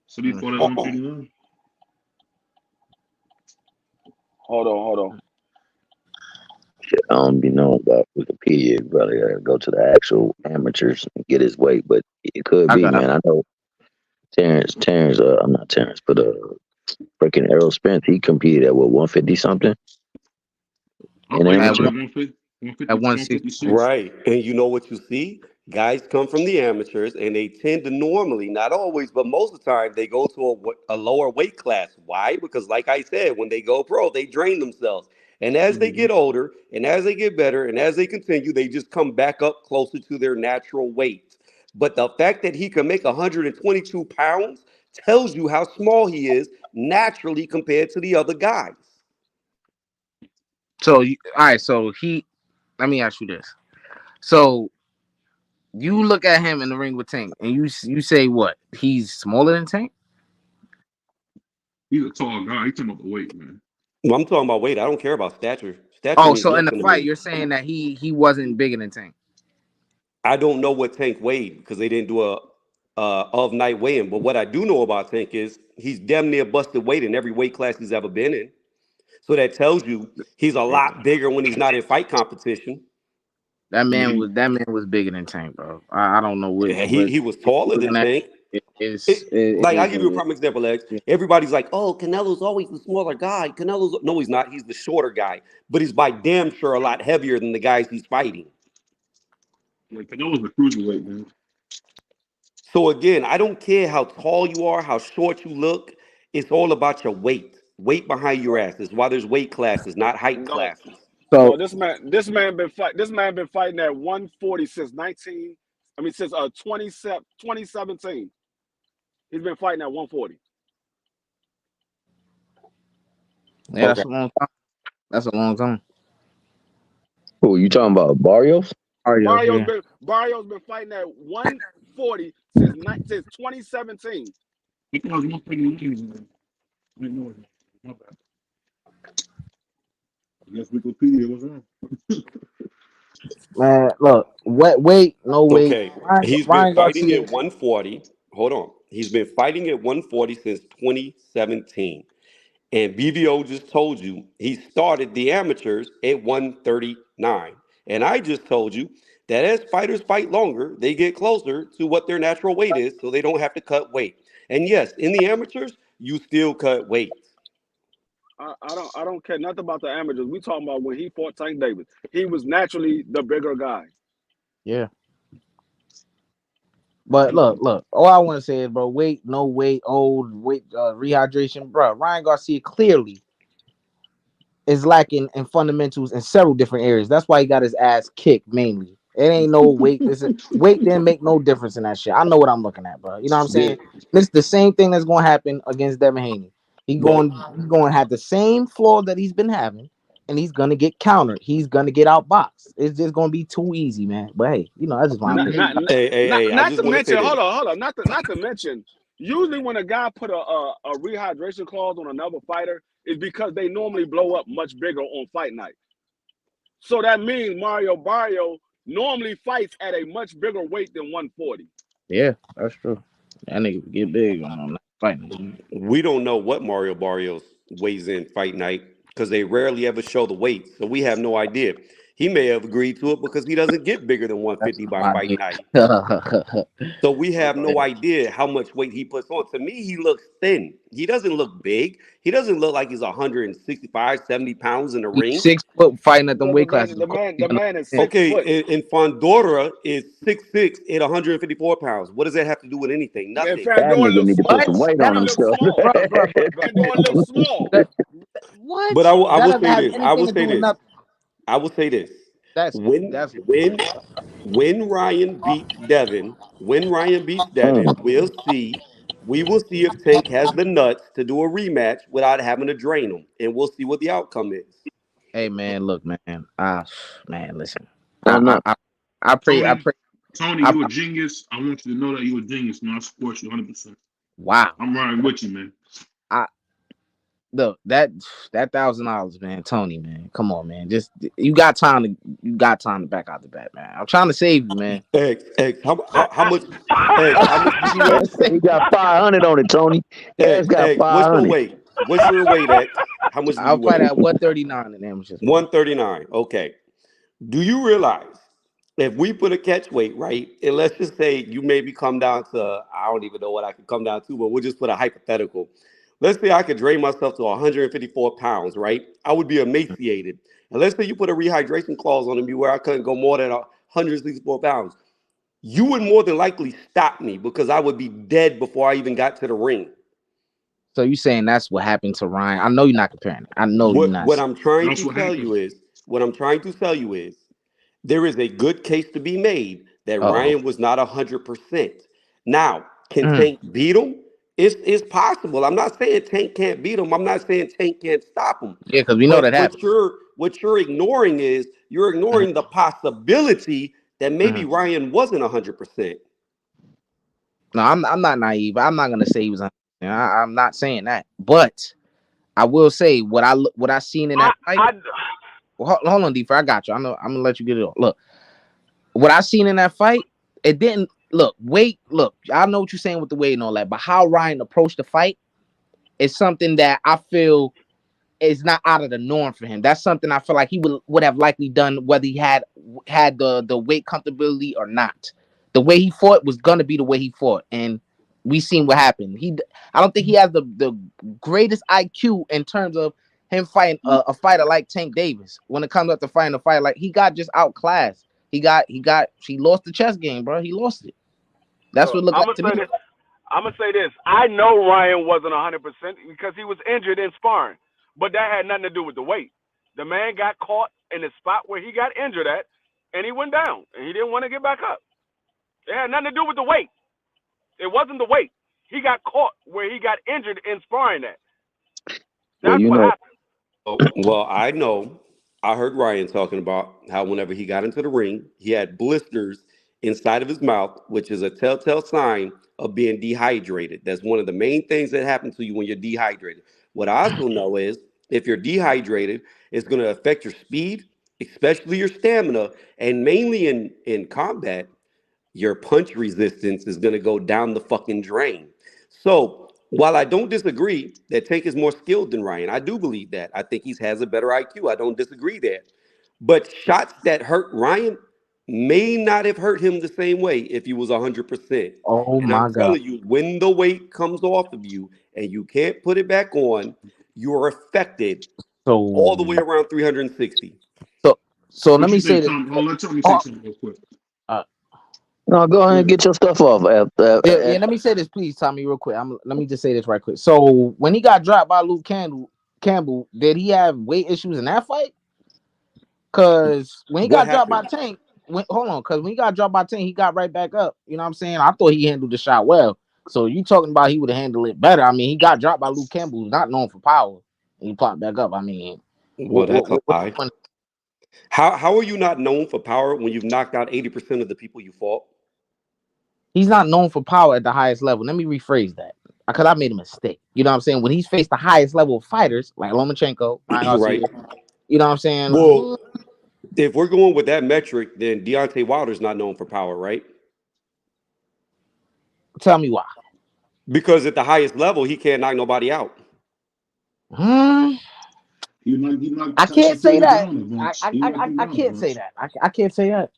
So he fought at 139. Hold on. I don't be knowing about Wikipedia, brother. Gotta go to the actual amateurs and get his weight, but it could be, man. I know Terrence, I'm not Terrence, but freaking Errol Spence, he competed at what, 150 something? In amateur? 150, At 160. Right. And you know what you see? Guys come from the amateurs and they tend to normally, not always, but most of the time, they go to a lower weight class. Why? Because like I said, when they go pro, they drain themselves. And as they get older and as they get better and as they continue, they just come back up closer to their natural weight. But the fact that he can make 122 pounds tells you how small he is naturally compared to the other guys. So, all right. So let me ask you this. So you look at him in the ring with Tank, and you say what? He's smaller than Tank? He's a tall guy. He's talking about the weight, man. Well, I'm talking about weight. I don't care about stature. Stature Oh, means so in the nothing to fight, me. you're saying that he wasn't bigger than Tank? I don't know what Tank weighed because they didn't do a of night weigh-in. But what I do know about Tank is he's damn near busted weight in every weight class he's ever been in. So that tells you he's a lot bigger when he's not in fight competition. That man was bigger than Tank, bro. I don't know what He was taller than Tank. Like, I'll give you a prime example, Lex. Everybody's like, oh, Canelo's always the smaller guy. No, he's not. He's the shorter guy. But he's by damn sure a lot heavier than the guys he's fighting. Like, Canelo's the cruiserweight, man. So again, I don't care how tall you are, how short you look. It's all about your weight. Weight behind your ass. That's why there's weight classes, not height classes. So this man been fighting at 140 since 2017. He's been fighting at 140. Yeah, that's a long time. That's a long time. Who you talking about? Barrios? Barrios been fighting at 140 since 2017. Because 139. I know it. My bad. I guess Wikipedia was wrong. Man, look, weight, no weight. Okay, he's been fighting at 140. Hold on. He's been fighting at 140 since 2017. And BVO just told you he started the amateurs at 139. And I just told you that as fighters fight longer, they get closer to what their natural weight is, so they don't have to cut weight. And yes, in the amateurs, you still cut weight. I don't care nothing about the amateurs. We talking about when he fought Tank Davis. He was naturally the bigger guy. Yeah. But look. All I want to say is, bro, weight, no weight, old weight, rehydration, bro. Ryan Garcia clearly is lacking in fundamentals in several different areas. That's why he got his ass kicked mainly. It ain't no weight. Weight didn't make no difference in that shit. I know what I'm looking at, bro. You know what I'm saying? It's the same thing that's going to happen against Devin Haney. He's going to have the same flaw that he's been having, and he's going to get countered. He's going to get outboxed. It's just going to be too easy, man. But hey, that's just my opinion. Not to mention, hold on. Not to mention, usually when a guy put a rehydration clause on another fighter, is because they normally blow up much bigger on fight night. So that means Mario Barrio normally fights at a much bigger weight than 140. Yeah, that's true. That nigga get big on that. Fight night. We don't know what Mario Barrios weighs in fight night because they rarely ever show the weight, so we have no idea. He may have agreed to it because he doesn't get bigger than That's 150 by my fight nigga. night. So we have no idea how much weight he puts on. To me, he looks thin. He doesn't look big. He doesn't look like he's 165, 70 pounds in the He's ring. 6 foot fighting at the Well, weight classes. Of course, the man is 6 Okay, foot. and Fondora is 6'6" at 154 pounds. What does that have to do with anything? Man, Nothing. Fat That Door nigga looks need to put small. some weight That on He don't, looks himself. small. bro. Fat Door looks small. That, what? But I That will doesn't say have this. I anything will to say do with this. nothing. I will say this. That's When when when Ryan beats Devin, Mm. we will see if Tank has the nuts to do a rematch without having to drain him, and we'll see what the outcome is. hey man, look man. Man, listen. Oh no. I pray. I Tony, pray. Tony, you a genius. I want you to know that you a genius, man. I support you 100%. Wow. I'm riding with you, man. I look that $1,000, man, Tony, man. Come on, man. Just you got time to back out the bat, man. I'm trying to save you, man. X, how much? X, how much do you weigh? He got 500 on it, Tony. X got What's your 500. weight? What's your weight, X? How much do you I'll fight weigh? at 139 in amateurs. 139. Okay. Do you realize if we put a catch weight, right, and let's just say you maybe come down to, I don't even know what I could come down to, but we'll just put a hypothetical. Let's say I could drain myself to 154 pounds, right? I would be emaciated. And let's say you put a rehydration clause on me where I couldn't go more than 164 pounds. You would more than likely stop me because I would be dead before I even got to the ring. So you saying that's what happened to Ryan? I know you're not comparing it. I know you're not. What I'm trying That's to what tell happened. you is there is a good case to be made that Uh-oh. Ryan was not 100%. Now, can Mm. Tank beat him? It's possible. I'm not saying Tank can't beat him. I'm not saying Tank can't stop him. Yeah, because we know But that happened. what you're ignoring is you're ignoring the possibility that maybe Mhm. Ryan wasn't 100%. No, I'm not naive. I'm not gonna say he was. I'm not saying that, but I will say what I seen in that fight. Well, hold on, D. I got you. I know. I'm gonna let you get it off. Look, what I seen in that fight, it didn't look. Look. I know what you're saying with the weight and all that, but how Ryan approached the fight is something that I feel is not out of the norm for him. That's something I feel like he would have likely done whether he had the weight comfortability or not. The way he fought was gonna be the way he fought, and we seen what happened. I don't think he has the greatest IQ in terms of him fighting a fighter like Tank Davis. When it comes up to fighting a fighter, like he got just outclassed. He lost the chess game, bro. He lost it. That's what it looked I'm like to me. gonna say this. I know Ryan wasn't 100% because he was injured in sparring, but that had nothing to do with the weight. The man got caught in the spot where he got injured at, and he went down, and he didn't want to get back up. It had nothing to do with the weight. It wasn't the weight. He got caught where he got injured in sparring at. Well, That's you what know, happened. Well, I know. I heard Ryan talking about how whenever he got into the ring, he had blisters inside of his mouth, which is a telltale sign of being dehydrated. That's one of the main things that happen to you when you're dehydrated. What I also know is if you're dehydrated, it's going to affect your speed, especially your stamina, and mainly in combat, your punch resistance is going to go down the fucking drain. So while I don't disagree that Tank is more skilled than Ryan, I do believe that. I think he has a better IQ. I don't disagree there. But shots that hurt Ryan may not have hurt him the same way if he was 100%. Oh And I'm my God. telling you, when the weight comes off of you and you can't put it back on, you're affected all the So way around 360. so let What me you say think, this. Tom? Oh, let Tommy say Oh, something real quick. uh, no, go ahead and get your stuff off. yeah, let me say this, please, Tommy, real quick. Let me just say this right quick. So when he got dropped by Luke Campbell, did he have weight issues in that fight? Because when he What got dropped by happened? Tank, because when he got dropped by Tank, he got right back up. You know what I'm saying? I thought he handled the shot well. So you talking about he would have handled it better? I mean, he got dropped by Luke Campbell, who's not known for power, and he popped back up. I mean, Well, that's a what's the lie. point? How are you not known for power when you've knocked out 80% of the people you fought? He's not known for power at the highest level. Let me rephrase that because I made a mistake. You know what I'm saying? When he's faced the highest level of fighters like Lomachenko, Ryan Garcia, Right. you know what I'm saying? Well, if we're going with that metric, then Deontay Wilder's not known for power, right? Tell me why. Because at the highest level, he can't knock nobody out. Hmm. He knocked I Tyson can't say Fury that. down a I bunch. I, He knocked I, him I down a can't say bunch. that. I can't say that.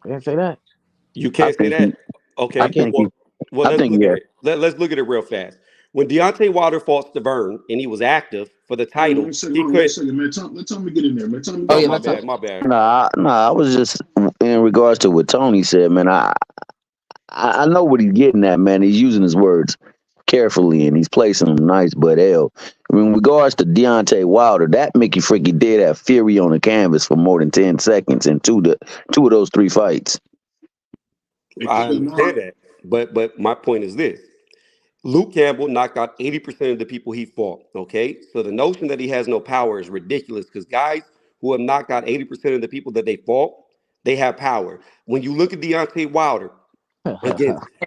I can't say that. You I can't say think he. that. I I Okay. can't. think he. Well, I let's think look at yeah. it. Let's look at it real fast. When Deontay Wilder fought Stavern and he was active for the Hold on title, one second. he Hold on one could. second, man. Let Tommy get in there, man. Tommy, Oh Oh, get yeah, in my there, let's bro. bad. My bad. Nah. I was just in regards to what Tony said, man. I know what he's getting at, man. He's using his words carefully and he's placing them nice, but hell, in regards to Deontay Wilder, that Mickey Freaky did have Fury on the canvas for more than 10 seconds in two of those three fights. Hey, I keep in mind, understand that, but my point is this: Luke Campbell knocked out 80% of the people he fought. Okay, so the notion that he has no power is ridiculous because guys who have knocked out 80% of the people that they fought, they have power. When you look at Deontay Wilder,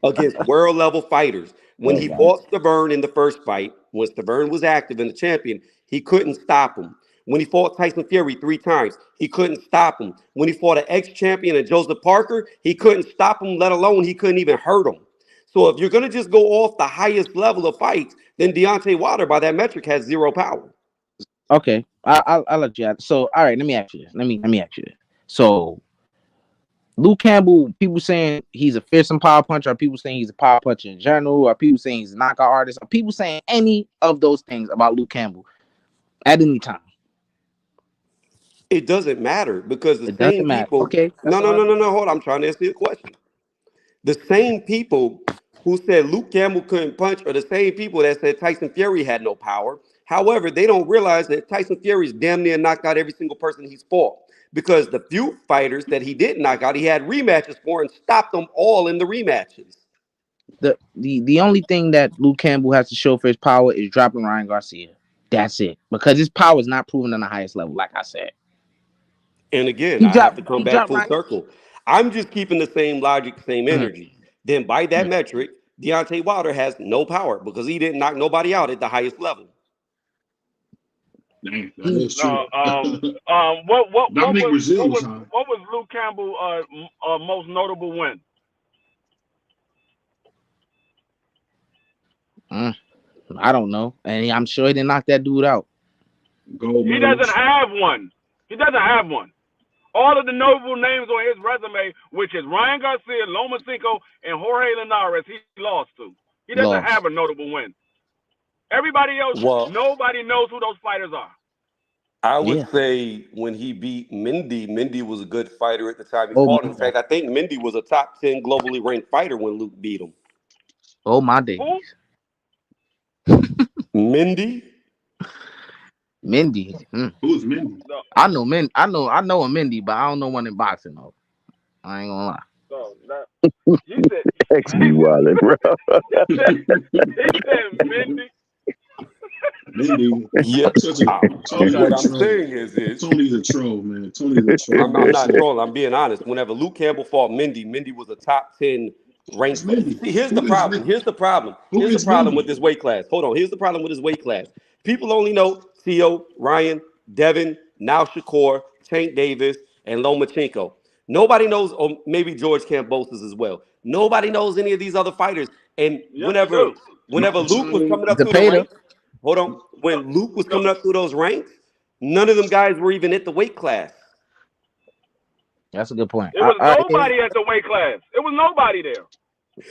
against world level fighters. When Hey, he guys. fought Stavern in the first fight, when Stavern was active and the champion, he couldn't stop him. When he fought Tyson Fury 3 times, he couldn't stop him. When he fought an ex-champion and Joseph Parker, he couldn't stop him, let alone he couldn't even hurt him. So if you're gonna just go off the highest level of fights, then Deontay Wilder, by that metric, has zero power. Okay, I'll let you out. So all right, let me ask you this. Let me ask you this. So Luke Campbell, people saying he's a fearsome power puncher, or people saying he's a power puncher in general, or people saying he's a knockout artist, or people saying any of those things about Luke Campbell at any time. It doesn't matter because the It doesn't same matter. people. Okay, No, that's no, all. no, no, no. Hold on. I'm trying to answer your question. The same people who said Luke Campbell couldn't punch are the same people that said Tyson Fury had no power. However, they don't realize that Tyson Fury's damn near knocked out every single person he's fought because the few fighters that he did knock out, he had rematches for and stopped them all in the rematches. The only thing that Luke Campbell has to show for his power is dropping Ryan Garcia. That's it. Because his power is not proven on the highest level, like I said. And again, He I have dropped to come he back dropped full Ryan. circle. I'm just keeping the same logic, same Mm, energy. Then by that mm. metric, Deontay Wilder has no power because he didn't knock nobody out at the highest level. dang, that He is true. No, what what what Dominic was Brazil what was was high. what was Luke Campbell most notable win? mm, I don't know. And I'm sure he didn't knock that dude out. Gold He doesn't medalist. have one. He doesn't have one. All of the notable names on his resume, which is Ryan Garcia, Loma Cinco, and Jorge Linares, he lost to. He doesn't have Lost. a notable win. Everybody else, Well, nobody knows who those fighters are. I would Yeah. say when he beat Mindy, Mindy was a good fighter at the time he Oh fought. my In god. fact, I think Mindy was a top 10 globally ranked fighter when Luke beat him. Oh my Who? days. Mindy? Mindy. Who's Mindy? No, I know a Mindy, but I don't know one in boxing though. I ain't gonna lie. no, that. He said, X be wild, bro. he said, he said, Mindy. Mindy. Yeah. Such a I- Tony's what a Okay. I'm troll. saying is Tony's a troll, man. Tony's a troll. I'm not trolling. I'm being honest. Whenever Luke Campbell fought Mindy, Mindy was a top 10 Who's ranked. Mindy? See, here's the Who is problem. Here's the problem. who Here's the is problem with Mindy? this weight class. Hold on. Here's the problem with this weight class. People only know Theo, Ryan, Devin, now Shakur, Tank Davis, and Lomachenko. Nobody knows, or maybe George Kambosos as well. Nobody knows any of these other fighters. And Yes, we do. whenever Luke was coming up through the Zepeda. ranks, hold on. When Luke was coming up through those ranks, none of them guys were even at the weight class. That's a good point. It was Yeah, nobody at the weight class. It was nobody there.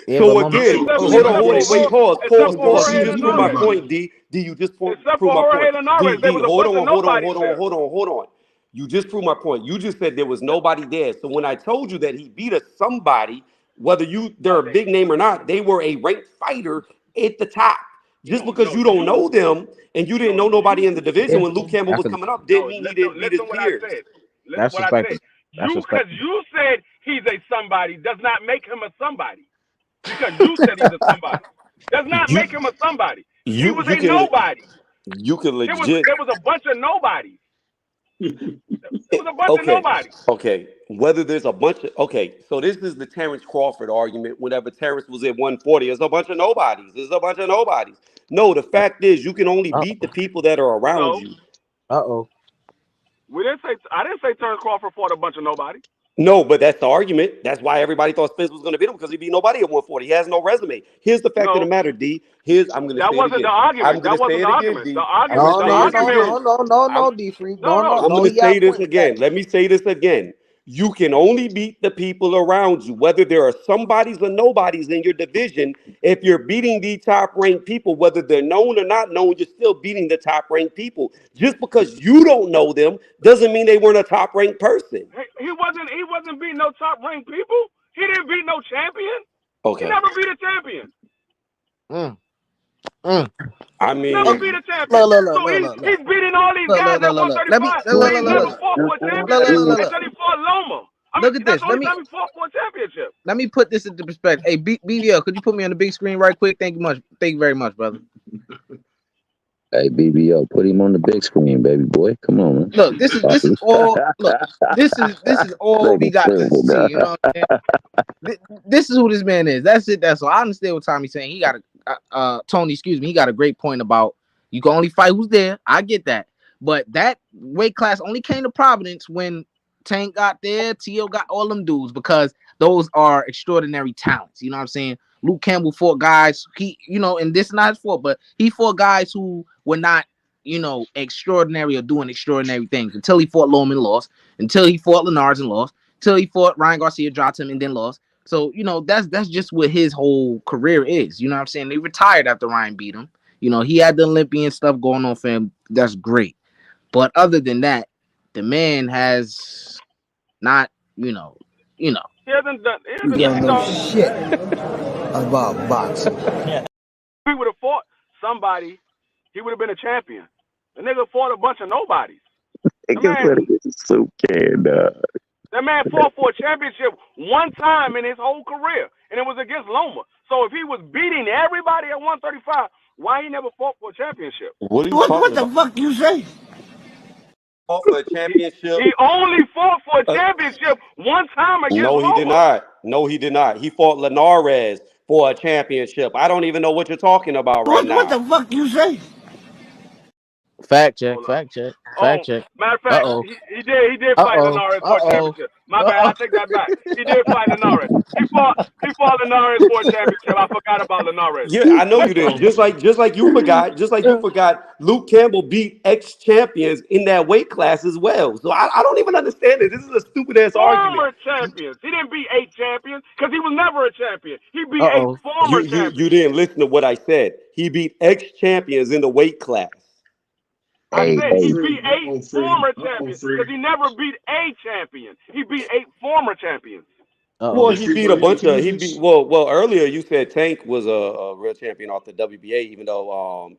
yeah, but So Loma again, So Except so hold on, you except you for wait, see pause, except pause, for you pause. You Jorge see just proved my Linares. everybody. point, D. D, you just Except proved for my Jorge point. D, Linares, there D, was a bunch of nobodies hold on, there. hold on. You just proved my point. You just said there was nobody there. So when I told you that he beat a somebody, whether they're a Okay. big name or not, they were a ranked fighter at the top. Just No, because no, you don't you, know them and you didn't no, know nobody in you, the division yeah, when Luke Campbell that's was a coming up, didn't no. mean he Listen, didn't beat his listen what I peers. said. Listen that's what I said. respectful. That's You, because respectful. you said he's a somebody, does not make him a somebody. Because you said he's a somebody, does not You make him a somebody. He you was you a can nobody. you can legit. There was a bunch of nobodies. There was a bunch of Okay, nobodies. okay. Whether there's a bunch of so this is the Terrence Crawford argument. Whenever Terrence was at 140, there's a bunch of nobodies. There's a bunch of nobodies. No, the fact is you can only Uh beat the people that are around No, you. oh. we didn't say. I didn't say Terrence Crawford fought a bunch of nobody. No, but that's the argument. That's why everybody thought Spence was going to beat him because he beat nobody at 140. He has no resume. Here's the fact of the No, matter, D. I'm going to that say it wasn't the again. I'm argument. going That to say wasn't it the again, argument. D. I'm going to The say it again. argument. No, D Free. No. I'm going to He say got a this point with that. again. Let me say this again. You can only beat the people around you, whether there are somebodies or nobodies in your division. If you're beating the top ranked people, whether they're known or not known, you're still beating the top ranked people. Just because you don't know them doesn't mean they weren't a top ranked person. He wasn't beating no top ranked people. He didn't beat no champion. He Okay. never beat a champion. Mm, mm. I Never mean, beat a champion. So he's beating all these guys at 135, but he never fought for a championship until he fought Loma. I mean, Look at that's this. the only time he fought for a championship. Let me put this into perspective. Hey, BVO, could you put me on the big screen right quick? Thank you very much, brother. Hey, BBO, put him on the big screen, baby boy. Come on, man. Look, this is all. Look, this is all we got to see. You know what I'm saying? This is who this man is. That's it. That's all. I understand what Tommy's saying. He got a Tony. Excuse me. He got a great point about you can only fight who's there. I get that, but that weight class only came to Providence when Tank got there. T.O. got all them dudes because those are extraordinary talents. You know what I'm saying? Luke Campbell fought guys. And this is not his fault, but he fought guys who were not, extraordinary or doing extraordinary things until he fought Loman and lost, until he fought Linares and lost, until he fought Ryan Garcia, dropped him and then lost. So, that's just what his whole career is. You know what I'm saying? They retired after Ryan beat him. He had the Olympian stuff going on for him. That's great. But other than that, the man has not, He hasn't done shit about boxing. If he would have fought somebody, he would have been a champion. The nigga fought a bunch of nobodies. That man fought for a championship one time in his whole career, and it was against Loma. So if he was beating everybody at 135, why he never fought for a championship? what the fuck you say? Fought for a championship? He only fought for a championship one time against No, Loma. he did not. No, he did not. He fought Linares for a championship. I don't even know what you're talking about right now. What the fuck you say? Fact check. Matter of fact, Uh-oh. he did fight Linares for a championship. My bad, I take that back. He did fight Linares. He fought Linares for a championship. I forgot about Linares. Yeah, I know you did. Just like you forgot, Luke Campbell beat ex-champions in that weight class as well. So I don't even understand it. This is a stupid ass argument. Former champions. He didn't beat 8 champions because he was never a champion. He beat 8 former champions. You didn't listen to what I said. He beat ex-champions in the weight class. I said he beat 8 former champions because he never beat a champion. He beat 8 former champions. Well, he beat a bunch of. Earlier you said Tank was a real champion off the WBA, even though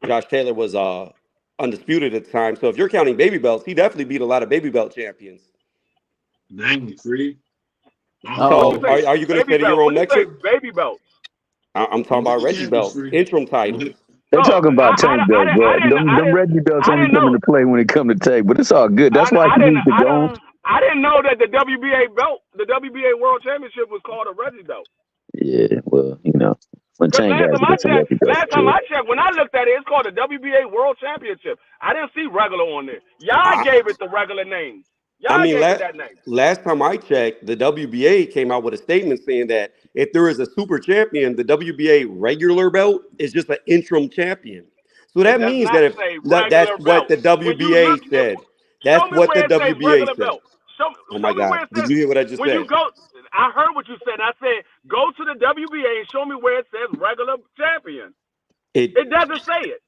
Josh Taylor was undisputed at the time. So if you're counting baby belts, he definitely beat a lot of baby belt champions. Dang, Free. So are you going to say to your own metric? Baby belts. I'm talking about Reggie belts, interim titles. They're talking about Tank belts, bro. Them Reggie belts only come into play when it comes to Tank, but it's all good. That's why he needs to go. I didn't know that the WBA belt, the WBA World Championship, was called a Reggie belt. Yeah, well, when Tank last time I checked, when I looked at it, it's called the WBA World Championship. I didn't see regular on there. Y'all gave it the regular name. Last time I checked, the WBA came out with a statement saying that if there is a super champion, the WBA regular belt is just an interim champion. So that means that that's what the WBA said. That's what the WBA said. Oh my God! Did you hear what I just said? I heard what you said. I said go to the WBA and show me where it says regular champion. It doesn't say it.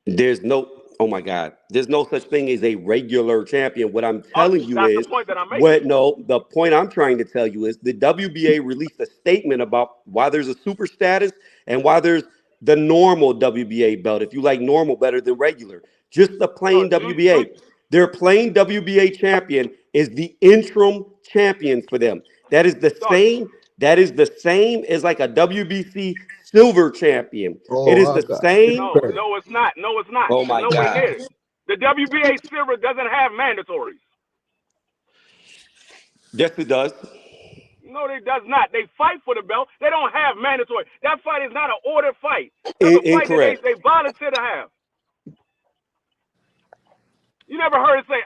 There's no. Oh my God! There's no such thing as a regular champion. What I'm telling you is, the point that I'm making. The point I'm trying to tell you is the WBA released a statement about why there's a super status and why there's the normal WBA belt. If you like normal better than regular, just the plain WBA. Their plain WBA champion is the interim champion for them. That is the same. That is the same as like a WBC silver champion. It is the same. No, it's not. No, it's not. Oh my God. The WBA silver doesn't have mandatories. Yes, it does. No, it does not. They fight for the belt. They don't have mandatory. That fight is not an ordered fight. It's a fight that they volunteer to have. You never heard it say,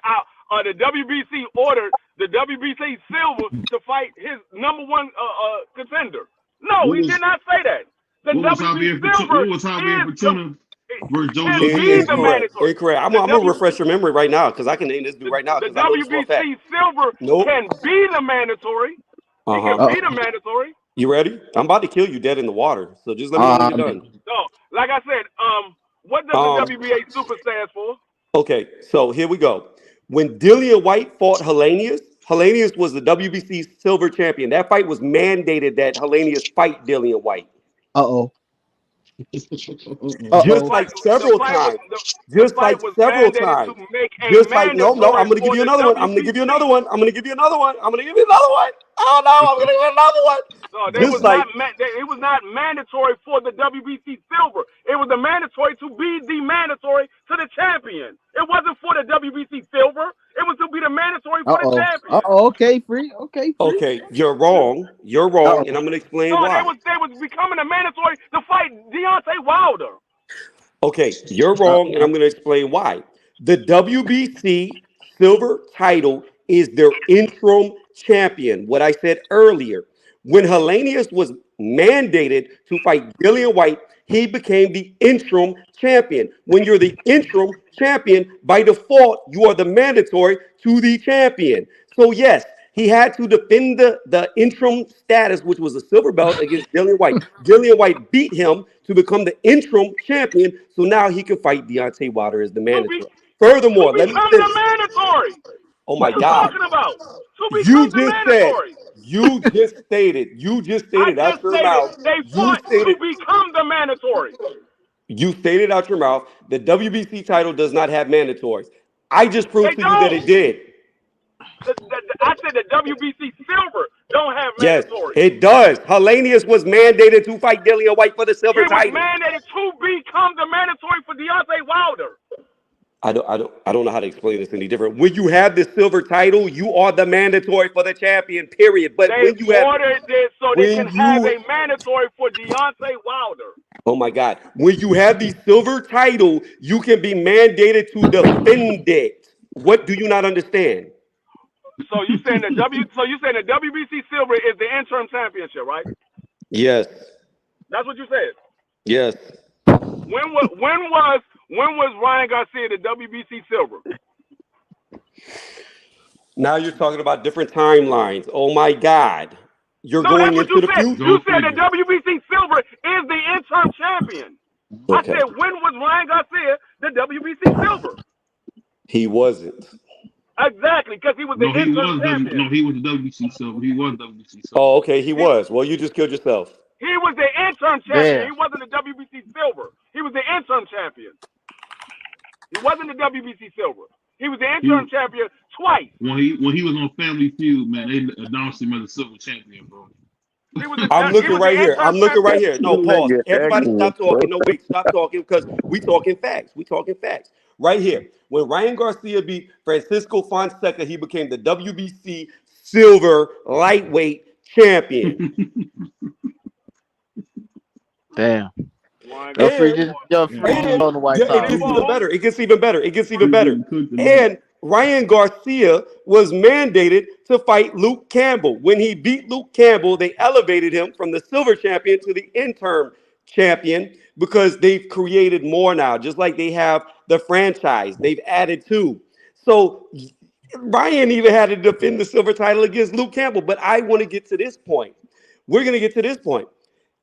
the WBC ordered the WBC Silver to fight his number one contender. No, he did not say that. The WBC Silver can be the mandatory. Incorrect. I'm gonna refresh your memory right now because I can name this dude right now. The WBC Silver can be the mandatory. It can be the mandatory. You ready? I'm about to kill you dead in the water. So just let me know when you're done. So, like I said, what does the WBA Super stand for? Okay, so here we go. When Dillian White fought Hellenius, Hellenius was the WBC silver champion. That fight was mandated that Hellenius fight Dillian White. Just like several times. Just like several times. Just like no, I'm gonna give you another one. I'm gonna give you another one. I'm gonna give you another one. I'm gonna give you another one. Oh no, I'm gonna give you another one. No, it was not mandatory for the WBC silver. It was the mandatory to be the mandatory to the champion. It wasn't for the WBC silver. It was to be the mandatory for the champion. Okay, free. Okay, you're wrong. You're wrong, and I'm gonna explain why. They was becoming a mandatory to fight Deontay Wilder. Okay, you're wrong, and I'm gonna explain why. The WBC silver title is their interim champion. What I said earlier, when Hellenius was mandated to fight Dillian White, he became the interim champion. When you're the interim champion, by default, you are the mandatory to the champion. So yes, he had to defend the interim status, which was a silver belt, against Dillian White. Dillian White beat him to become the interim champion, so now he can fight Deontay Wilder as the mandatory. Furthermore, let me finish. The mandatory. Oh my God! You just stated out your mouth. To become the mandatory. You stated out your mouth the WBC title does not have mandatories. I just proved to you that it did. I said the WBC silver don't have mandatory. Yes, it does. Hellenius was mandated to fight Dillian White for the silver title. He was mandated to become the mandatory for Deontay Wilder. I don't know how to explain this any different. When you have the silver title, you are the mandatory for the champion, period. But they when you ordered this so they can have a mandatory for Deontay Wilder. Oh my God. When you have the silver title, you can be mandated to defend it. What do you not understand? So you saying the WBC silver is the interim championship, right? Yes. That's what you said. Yes. When was Ryan Garcia the WBC silver? Now you're talking about different timelines. Oh my God. You're going into the future. You said the WBC silver is the interim champion. Okay. I said, when was Ryan Garcia the WBC silver? He wasn't. Exactly, because he was the interim champion. No, he was the WBC silver. He was WBC silver. Oh, okay, he was. Well, you just killed yourself. He was the interim champion. He wasn't the WBC silver. He was the interim champion. He wasn't the WBC silver. He was the interim champion twice. When he was on Family Feud, man, they announced him as a silver champion, bro. I'm looking right here. I'm looking right here. No, pause. Everybody stop talking. No, wait, stop talking because we talking facts. We talking facts. Right here. When Ryan Garcia beat Francisco Fonseca, he became the WBC silver lightweight champion. Damn. It gets even better. It gets even better. It gets even better. And Ryan Garcia was mandated to fight Luke Campbell. When he beat Luke Campbell, they elevated him from the silver champion to the interim champion because they've created more now, just like they have the franchise. They've added two. So Ryan even had to defend the silver title against Luke Campbell. But I want to get to this point. We're going to get to this point.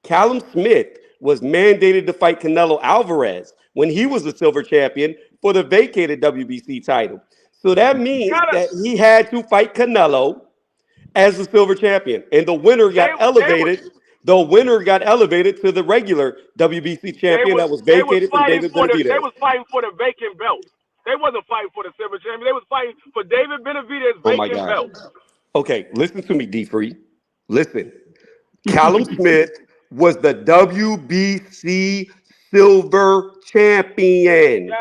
Callum Smith was mandated to fight Canelo Alvarez when he was the silver champion for the vacated WBC title. So that means that he had to fight Canelo as the silver champion. And the winner got elevated. The winner got elevated to the regular WBC champion that was vacated from David Benavidez. They was fighting for the vacant belt. They wasn't fighting for the silver champion. They was fighting for David Benavidez's vacant belt. Okay, listen to me, D-Free. Listen. Callum Smith was the WBC silver champion.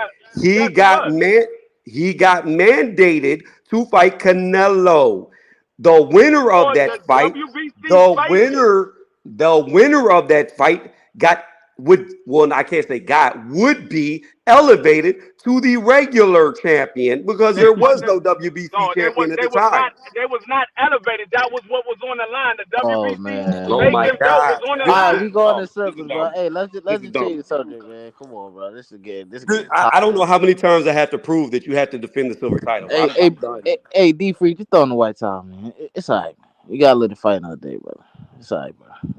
He got mandated to fight Canelo. The winner of that fight, the winner of that fight got I can't say would be elevated to the regular champion because there was no WBC No, champion at the time. they was not elevated. That was what was on the line. The Oh WBC man. Oh my vacant belt was God. on the This All right, is line. we going in dumb. This is circles, bro. dumb. Hey, let's This is just change dumb. the subject, man. Come on, bro. This is getting I don't know toxic. how many times I have to prove that you have to defend the silver title. Hey, I'm hey, done. hey, D Free, just throwing the white towel, man. It's all right, man. You gotta let the fight another day, brother. It's all right, bro. You know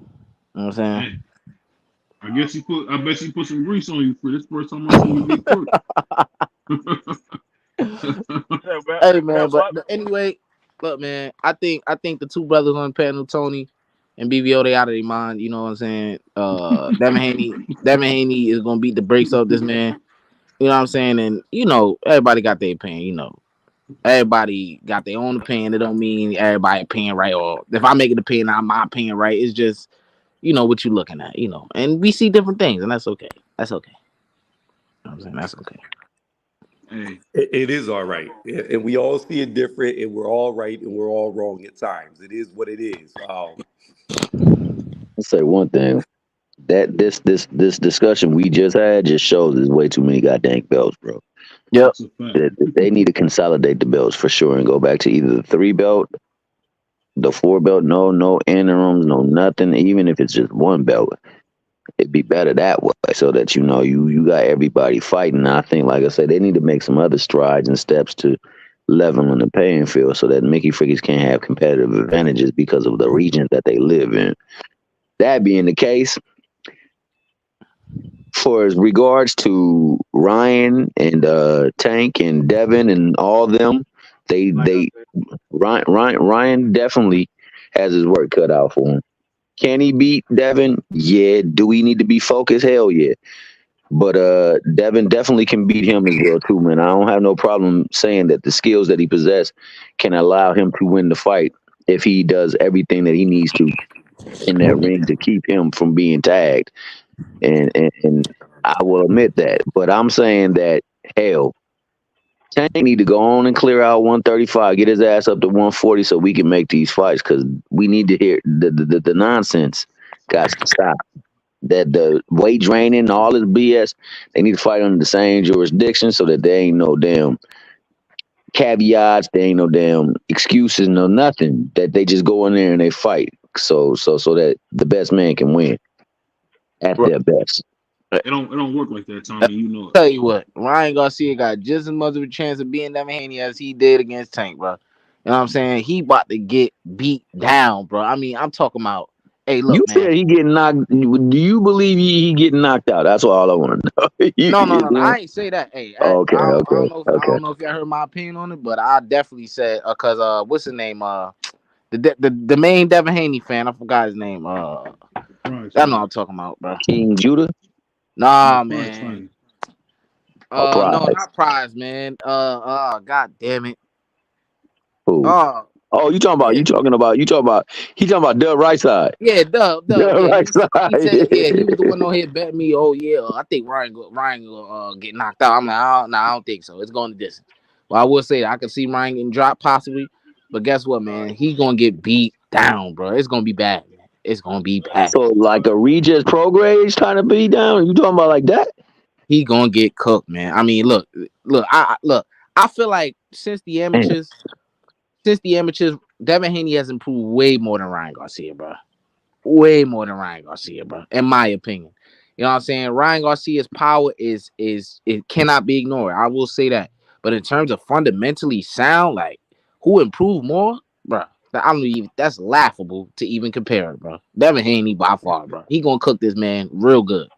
what I'm saying? Hey, I bet she put some grease on you for this first time I seen you get cooked. Yeah, Hey, man, but but anyway, look, man. I think the two brothers on the panel, Tony and BVO, they out of their mind. You know what I'm saying? Devin Haney is gonna beat the brakes off this man. You know what I'm saying? And everybody got their opinion. Everybody got their own opinion. It don't mean everybody opinion right, or if I make an opinion, my opinion right. It's just what you looking at. And we see different things, and that's okay. That's okay. You know what I'm saying? That's okay. Hey, It is all right. And we all see it different, and we're all right and we're all wrong at times. It is what it is. I'll say one thing. That this discussion we just had just shows there's way too many goddamn belts, bro. Yep. that's a fact. They need to consolidate the belts for sure and go back to either the 3 belt, the 4 belt, no interims, no nothing. Even if it's just 1 belt, it'd be better that way so that you got everybody fighting. I think, like I said, they need to make some other strides and steps to leveling the playing field so that Mickey Frickies can't have competitive advantages because of the region that they live in. That being the case, for as regards to Ryan and Tank and Devin and all them, they Ryan definitely has his work cut out for him. Can he beat Devin? Yeah. Do we need to be focused? Hell yeah. But Devin definitely can beat him as well too, man. I don't have no problem saying that the skills that he possesses can allow him to win the fight if he does everything that he needs to in that ring to keep him from being tagged. And I will admit that. But I'm saying that hell, Tank need to go on and clear out 135, get his ass up to 140 so we can make these fights because we need to hear the nonsense got to stop. That the weight draining, all this BS, they need to fight under the same jurisdiction so that there ain't no damn caveats, there ain't no damn excuses, no nothing. That they just go in there and they fight. So that the best man can win at their best. It don't work like that, Tommy. You know it. Tell you what, Ryan Garcia got just as much of a chance of being Devin Haney as he did against Tank, bro. You know what I'm saying? He about to get beat down, bro. I mean, I'm talking about. Hey, look, You man. said he getting knocked. Do you believe he getting knocked out? That's all I want to know. No. I ain't say that. Hey, Okay. I don't know if y'all heard my opinion on it, but I definitely said because what's his name? The main Devin Haney fan, I forgot his name. I know what I'm talking about, bro. King Judah? Nah, Prize man. Prize. No, not Prize, man. God damn it. Who? Oh, you talking about he talking about Dub Right Side. Yeah, Dub. Dub Yeah, Right Side. he said, yeah, he was the one on here betting me. Oh yeah, I think Ryan will get knocked out. I'm like, I don't think so. It's going to distance. Well, I will say that I can see Ryan getting dropped possibly, but guess what, man? He's gonna get beat down, bro. It's gonna be bad, man. It's gonna be bad. So like a Regis Prograde trying to beat down. You talking about like that? He gonna get cooked, man. I mean, look. I feel like since the amateurs, Devin Haney has improved way more than Ryan Garcia, bro. Way more than Ryan Garcia, bro. In my opinion, you know what I'm saying. Ryan Garcia's power is it cannot be ignored. I will say that. But in terms of fundamentally sound, like who improved more, bro? I don't even. That's laughable to even compare it, bro. Devin Haney by far, bro. He gonna cook this man real good.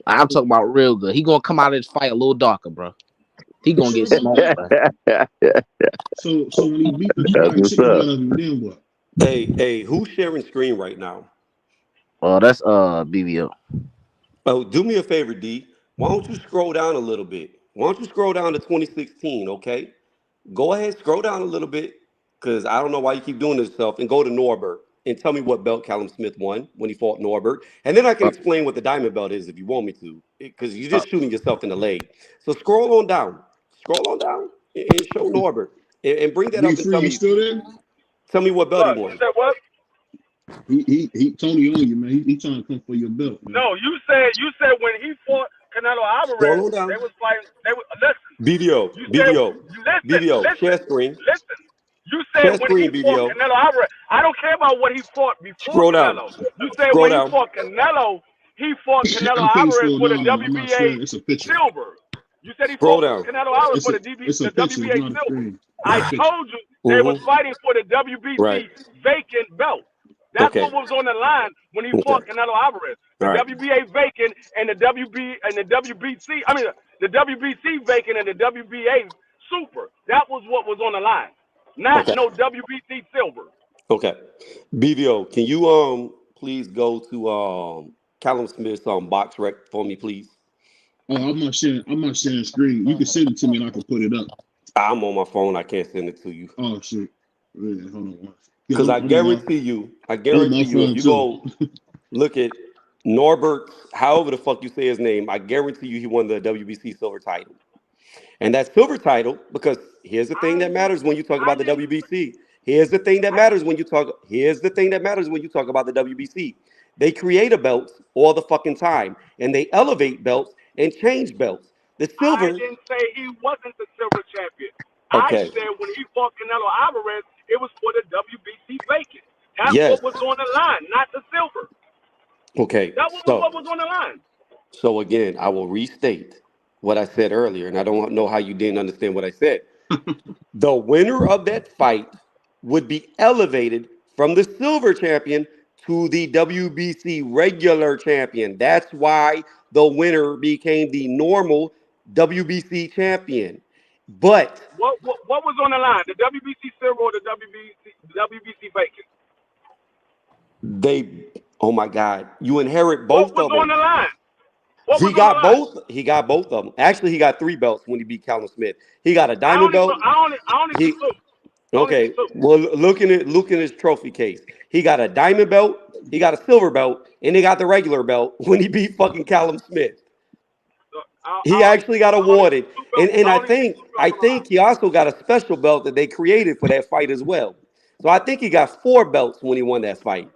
I'm talking about real good. He gonna come out of this fight a little darker, bro. He gonna get smoked, bro. So when he beat the That's fried what's chicken up. out of him, then what? Hey, who's sharing screen right now? Oh, that's BVO. Oh, do me a favor, D. Why don't you scroll down a little bit? Why don't you scroll down to 2016, okay? Go ahead, scroll down a little bit, because I don't know why you keep doing this stuff, and go to Norbert and tell me what belt Callum Smith won when he fought Norbert. And then I can explain what the diamond belt is if you want me to, because you're just shooting yourself in the leg. So scroll on down. Scroll on down and show Norbert. And bring that Be up and free, you still there? tell me what belt he What? You won. said what? He Tony on you, man. He trying to come for your belt, man. No, you said when he fought Canelo Alvarez, Scroll down. they was fighting. They were listen. BVO, You said BVO, share listen. screen. You said Share when he screen, fought BVO. Canelo Alvarez. I don't care about what he fought before Scroll down. Canelo. You said Scroll when he down. fought Canelo, he fought Canelo I can't Alvarez scroll for the down now. I'm not WBA sharing. It's a picture. silver. You said he Scroll fought down. Canelo Alvarez for the It's a picture. WBA It's not a silver. screen. I told you they was fighting for the WBC Right. vacant belt. That's Okay. what was on the line when he fought Canelo Alvarez. The All right. WBA vacant and the WBC. I mean, the WBC vacant and the WBA super. That was what was on the line. Not Okay. no WBC silver. Okay. BVO, can you please go to Callum Smith's box rec for me, please? Oh, I'm not sharing screen. You can send it to me and I can put it up. I'm on my phone. I can't send it to you. Oh shit. Yeah, hold on. Because I guarantee you, if you go look at Norbert, however the fuck you say his name, I guarantee you he won the WBC silver title. And that silver title, because here's the thing that matters when you talk about the WBC. Here's the thing that matters when you talk about the WBC. They create a belt all the fucking time, and they elevate belts and change belts. The silver. I didn't say he wasn't the silver champion. Okay. I said when he fought Canelo Alvarez, it was for the WBC vacant. That's Yes. what was on the line, not the silver. Okay. That was what was on the line. So again, I will restate what I said earlier, and I don't know how you didn't understand what I said. The winner of that fight would be elevated from the silver champion to the WBC regular champion. That's why the winner became the normal WBC champion. But what was on the line? The WBC silver or the WBC vacant? Oh my God, you inherit both of them. What was on the line? He got both. He got both of them. Actually, he got 3 belts when he beat Callum Smith. He got a diamond belt. I only see 2. Okay. Well, look in his trophy case. He got a diamond belt. He got a silver belt, and he got the regular belt when he beat fucking Callum Smith. He actually got awarded, and I think he also got a special belt that they created for that fight as well. So I think he got 4 belts when he won that fight.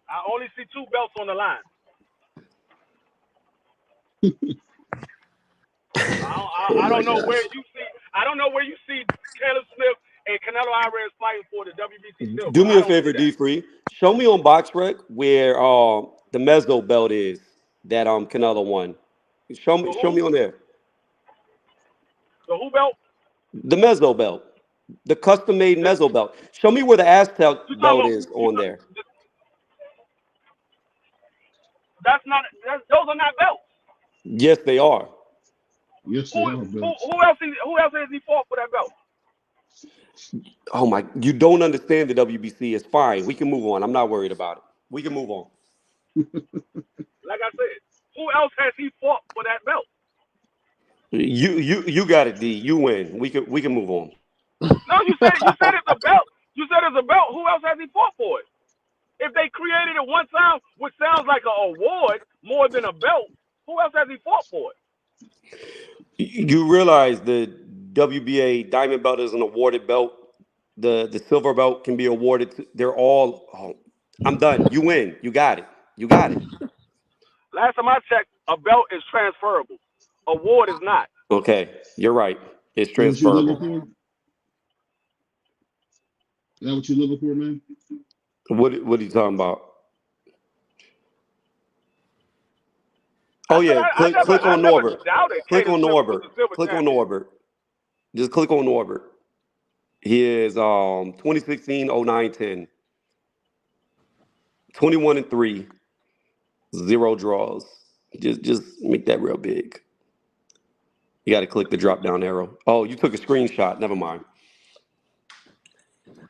I only see 2 belts on the line. I don't know where you see. I don't know where you see Caleb Smith and Canelo Alvarez fighting for the WBC silver. Do me a favor, D Free. Show me on BoxRec where the Mezzo belt is that Canelo won. Show me on there. The who belt? The Mezzo belt. The custom made Mezzo belt. Show me where the Aztec belt is on there. Those are not belts. Yes, they are. Yes, they are belts. Who else has he fought for that belt? Oh my! You don't understand the WBC. It's fine. We can move on. I'm not worried about it. We can move on. Like I said, who else has he fought for that belt? You got it, D. You win. We can move on. No, you said it's a belt. You said it's a belt. Who else has he fought for it? If they created it one time, which sounds like an award more than a belt, who else has he fought for it? You realize the WBA diamond belt is an awarded belt. The silver belt can be awarded. They're all. Oh, I'm done. You win. You got it. You got it. Last time I checked, a belt is transferable. Award is not. Okay, you're right. It's transferable. Is that what you're looking for, man? What are you talking about? Oh yeah, click on Norbert. Click on Norbert. Click on Norbert. Just click on Norbert. He is 2016, 09, 10. 21-3, 0 draws. Just make that real big. You got to click the drop down arrow. Oh, you took a screenshot. Never mind.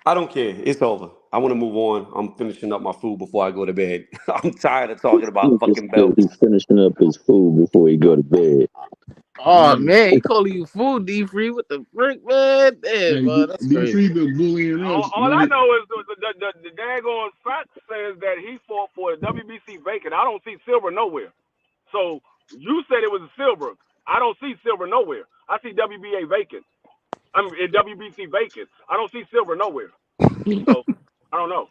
I don't care. It's over. I want to move on. I'm finishing up my food before I go to bed. I'm tired of talking about fucking belts. He's finishing up his food before he go to bed. Oh man, he calling you fool, D Free. What the frick, man? Damn, man, that's D crazy. Free been bullying us. All I know is the daggone fact says that he fought for the WBC vacant. I don't see silver nowhere. So you said it was a silver. I don't see silver nowhere. I see WBA vacant. WBC vacant. I don't see silver nowhere. So I don't know.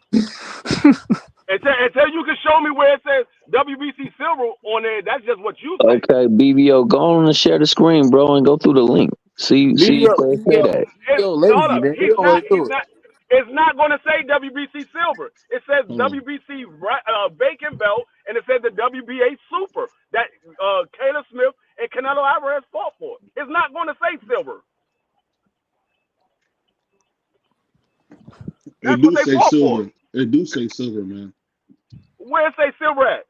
Until you can show me where it says WBC Silver on there, that's just what you say. Okay, BVO, go on and share the screen, bro, and go through the link. See where it say that. Lazy, man. He's not. It's not going to say WBC Silver. It says WBC Vacant Belt, and it says the WBA Super that Caleb Smith and Canelo Alvarez fought for. It's not going to say Silver. That's what they fought for. It do say Silver, man. Where it say Silver at?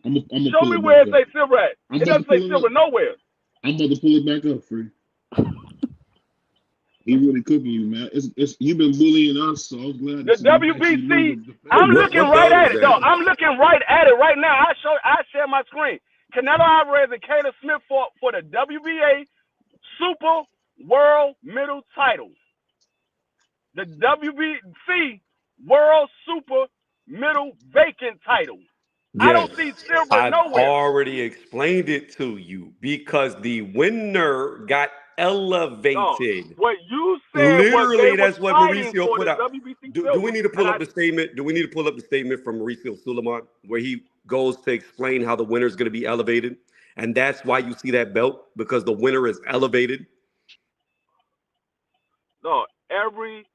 I'm Show me where it say Silver at. It doesn't say Silver nowhere. I'm about to pull it back up, Free. He really cooking you, man. It's you've been bullying us, so I'm glad. The WBC. I'm looking right at it, though. I'm looking right at it right now. I share my screen. Canelo Alvarez and Caleb Smith fought for the WBA Super World Middle title. The WBC World Super Middle Vacant title. Yes. I don't see Silver nowhere. I've already explained it to you because the winner got elevated. No, what you said literally was that's what Mauricio put out. Do we need to pull up the statement? Do we need to pull up the statement from Mauricio Suleiman where he goes to explain how the winner is going to be elevated? And that's why you see that belt, because the winner is elevated. No, every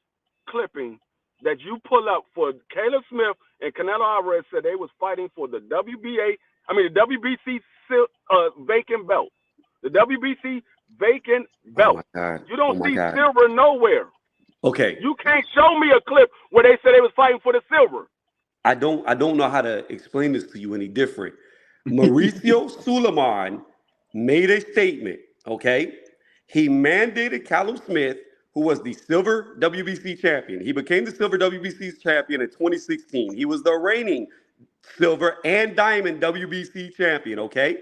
clipping that you pull up for Caleb Smith and Canelo Alvarez said they was fighting for the WBC vacant belt. The WBC vacant belt. You don't see Silver nowhere. Okay. You can't show me a clip where they said they was fighting for the Silver. I don't know how to explain this to you any different. Mauricio Suleiman made a statement, okay? He mandated Callum Smith, who was the silver WBC champion. He became the silver WBC champion in 2016. He was the reigning silver and diamond WBC champion, okay?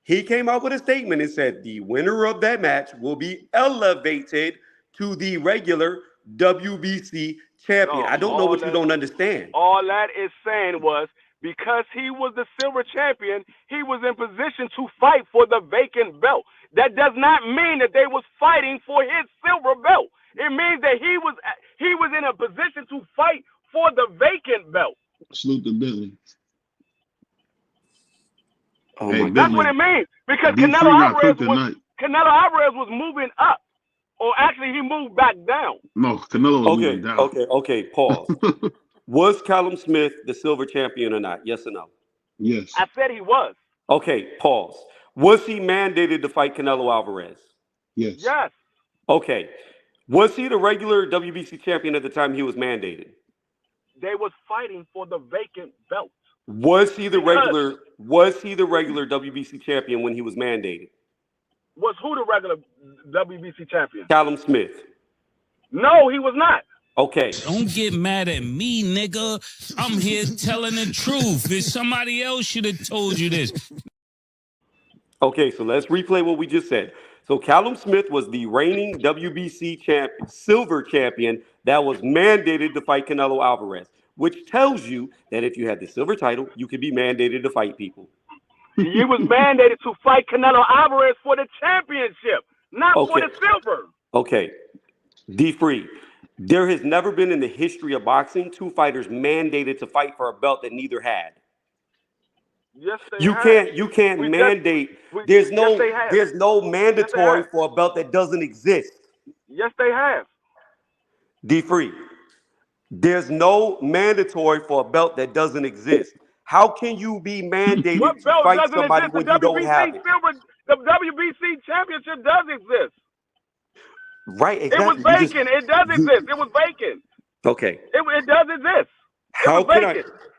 He came out with a statement and said the winner of that match will be elevated to the regular WBC champion. I don't know what you don't understand. All that is saying was because he was the silver champion, he was in position to fight for the vacant belt. That does not mean that they was fighting for his silver belt. It means that he was in a position to fight for the vacant belt. Salute to Billy. Oh hey, that's what it means. Because Canelo Alvarez was moving up. Or actually he moved back down. No, Canelo was moving down. Okay, pause. Was Callum Smith the silver champion or not? Yes or no? Yes. I said he was. Okay, pause. Was he mandated to fight Canelo Alvarez? Yes. Yes. Okay. Was he the regular WBC champion at the time he was mandated? They was fighting for the vacant belt. Was he the regular WBC champion when he was mandated? Was who the regular WBC champion? Callum Smith. No, he was not. Okay. Don't get mad at me, nigga. I'm here telling the truth. If somebody else should have told you this. Okay, so let's replay what we just said. So Callum Smith was the reigning WBC champion, silver champion that was mandated to fight Canelo Alvarez, which tells you that if you had the silver title, you could be mandated to fight people. He was mandated to fight Canelo Alvarez for the championship, not for the silver. Okay. D-Free. There has never been in the history of boxing two fighters mandated to fight for a belt that neither had. Yes, they you have. You can't mandate. There's no mandatory for a belt that doesn't exist. Yes, they have. D-Free. There's no mandatory for a belt that doesn't exist. How can you be mandated to fight somebody when you don't have it? The WBC championship does exist. Right, exactly. It was vacant. It does exist. It was vacant. Okay. It does exist.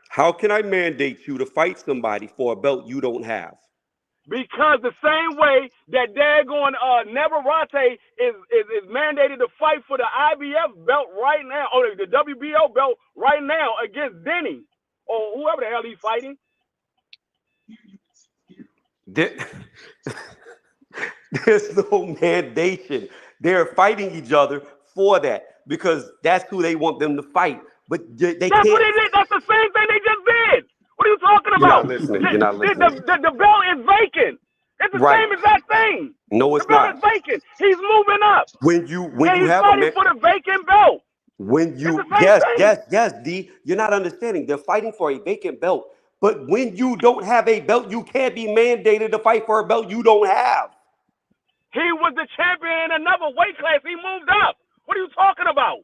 How can I mandate you to fight somebody for a belt you don't have? Because the same way that daggone Navarrete is mandated to fight for the IBF belt right now, or the WBO belt right now against Denny, or whoever the hell he's fighting. There's no mandation. They're fighting each other for that because that's who they want them to fight. But they can't. What they did. That's the same thing they just did. What are you talking about? You're not listening. The belt is vacant. It's the same exact thing. No, it's not. The belt is vacant. He's moving up. When you he's have fighting for the vacant belt. When It's the you, same yes, thing. yes, yes, D, you're not understanding. They're fighting for a vacant belt. But when you don't have a belt, you can't be mandated to fight for a belt you don't have. He was the champion in another weight class. He moved up. What are you talking about?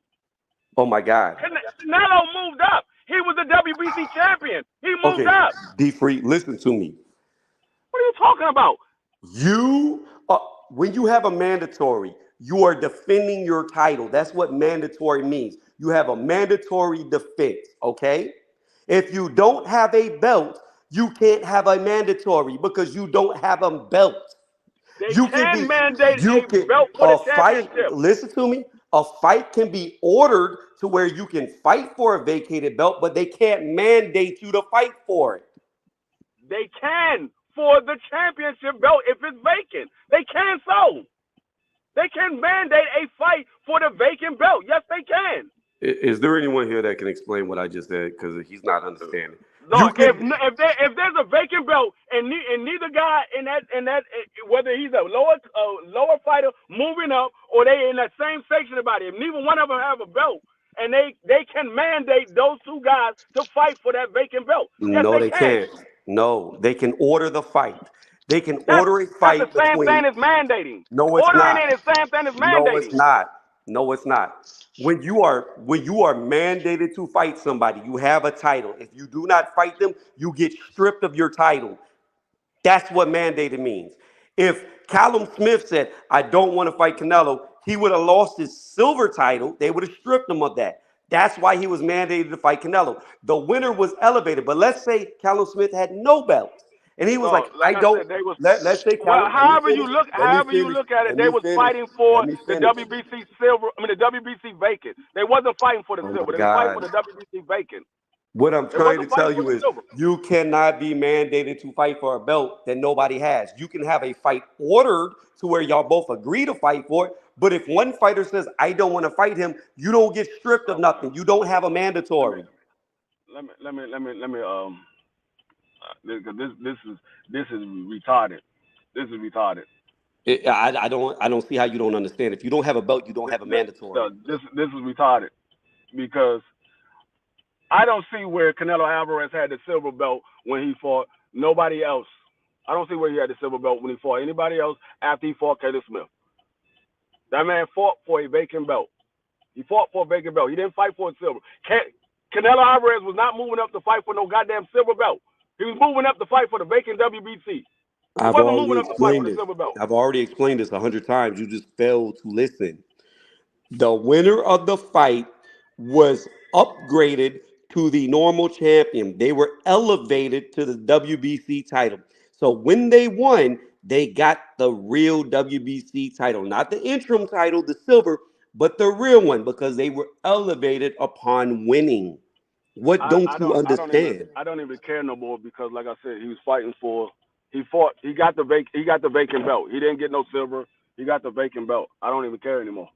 Oh my God. Canelo moved up. He was the WBC champion. He moved Okay, up. D Free, listen to me. What are you talking about? You, when you have a mandatory, you are defending your title. That's what mandatory means. You have a mandatory defense, okay? If you don't have a belt, you can't have a mandatory because you don't have a belt. They You can can be, mandate you a can, belt for the a fight, championship. listen to me, a fight can be ordered to where you can fight for a vacated belt, but they can't mandate you to fight for it. They can for the championship belt if it's vacant. They can so. They can mandate a fight for the vacant belt. Yes, they can. Is there anyone here that can explain what I just said? Because he's not understanding. No, You can, if there's a vacant belt and neither guy in that whether he's a lower fighter moving up or they in that same section about it, if neither one of them have a belt and they can mandate those two guys to fight for that vacant belt. Yes, no, they they can. can't. No, they can order the fight. They can That's order a that's the fight same thing between. as mandating. No, it's Ordering not. it is the same thing as No, it's mandating. not. No, it's not. When you are mandated to fight somebody, you have a title. If you do not fight them, you get stripped of your title. That's what mandated means. If Callum Smith said, I don't want to fight Canelo, he would have lost his silver title. They would have stripped him of that. That's why he was mandated to fight Canelo. The winner was elevated. But let's say Callum Smith had no belt. And he was No, like, like I I don't. said, they was Let's say well. Callum, let me However you finish. look, Let me however you finish. look at it, Let they me was finish. fighting Let for me the finish. WBC silver. I mean the WBC vacant. They wasn't fighting for the Oh silver. my They was fighting for God. the WBC vacant. What I'm They trying to wasn't fighting tell for you the is silver. you cannot be mandated to fight for a belt that nobody has. You can have a fight ordered to where y'all both agree to fight for it. But if one fighter says, I don't want to fight him, you don't get stripped of nothing. You don't have a Let me mandatory. this is retarded. This is retarded. I don't see how you don't understand. If you don't have a belt, you don't have a mandatory. This is retarded because I don't see where Canelo Alvarez had the silver belt when he fought nobody else. I don't see where he had the silver belt when he fought anybody else after he fought Caleb Smith. That man fought for a vacant belt. He fought for a vacant belt. He didn't fight for a silver. Canelo Alvarez was not moving up to fight for no goddamn silver belt. He was moving up to fight for the vacant WBC. He I've wasn't already moving up to fight for explained the this. silver belt. I've already explained this 100 times. You just failed to listen. The winner of the fight was upgraded to the normal champion. They were elevated to the WBC title. So when they won, they got the real WBC title, not the interim title, the silver, but the real one because they were elevated upon winning. What don't you understand? I don't even care no more because like I said, he was fighting for he got the vacant belt. He didn't get no silver. He got the vacant belt. I don't even care anymore.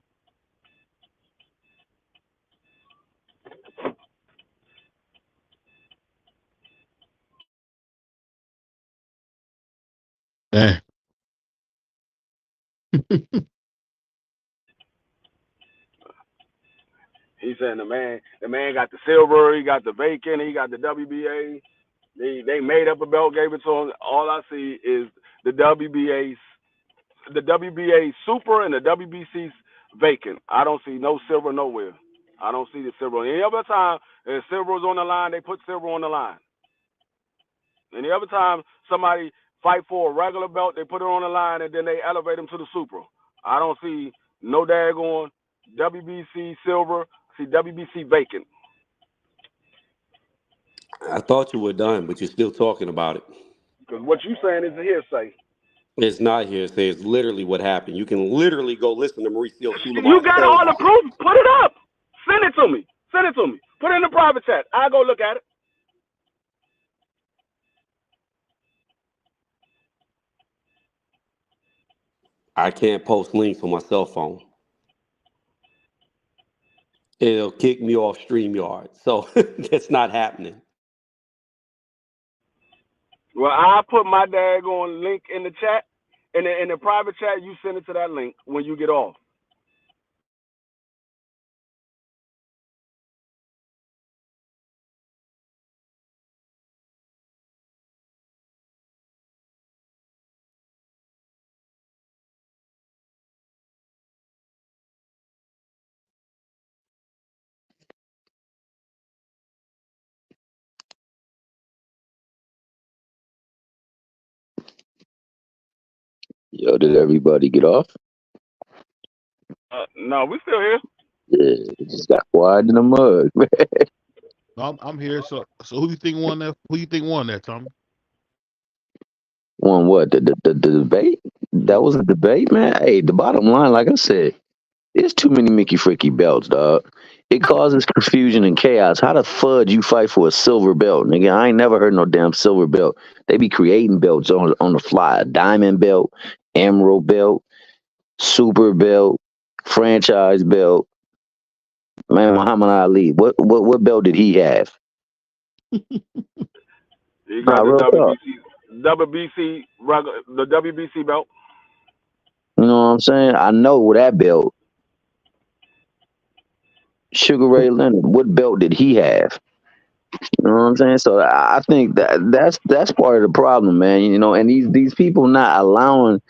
Damn. He's saying the man got the silver, he got the vacant, he got the WBA. They made up a belt, gave it to him. All I see is the WBA super and the WBC's vacant. I don't see no silver nowhere. I don't see the silver. Any other time, if silver was on the line, they put silver on the line. Any other time somebody fight for a regular belt, they put it on the line and then they elevate them to the super. I don't see no daggone WBC silver. I see WBC vacant. I thought you were done, but you're still talking about it. Because what you saying is a hearsay. It's not hearsay. It's literally what happened. You can literally go listen to Mauricio You Sulaiman got tell all you. the proof? Put it up. Send it to me. Send it to me. Put it in the private chat. I'll go look at it. I can't post links on my cell phone. It'll kick me off StreamYard. So that's not happening. Well, I'll put my daggone link in the chat. In the private chat, you send it to that link when you get off. Yo, did everybody get off? No, we still here. Yeah, it just got quiet in the mud, man. No, I'm here. So who do you think won that? Who you think won that, Tommy? Won what? The debate? That was a debate, man. Hey, the bottom line, like I said, there's too many Mickey Fricky belts, dog. It causes confusion and chaos. How the fudge you fight for a silver belt, nigga? I ain't never heard no damn silver belt. They be creating belts on the fly. A diamond belt, emerald belt, super belt, franchise belt. Man, Muhammad Ali, what belt did he have? You Nah, got the real talk. the WBC belt. You know what I'm saying? I know that belt. Sugar Ray Leonard, what belt did he have? You know what I'm saying? So I think that's part of the problem, man. You know, and these people not allowing,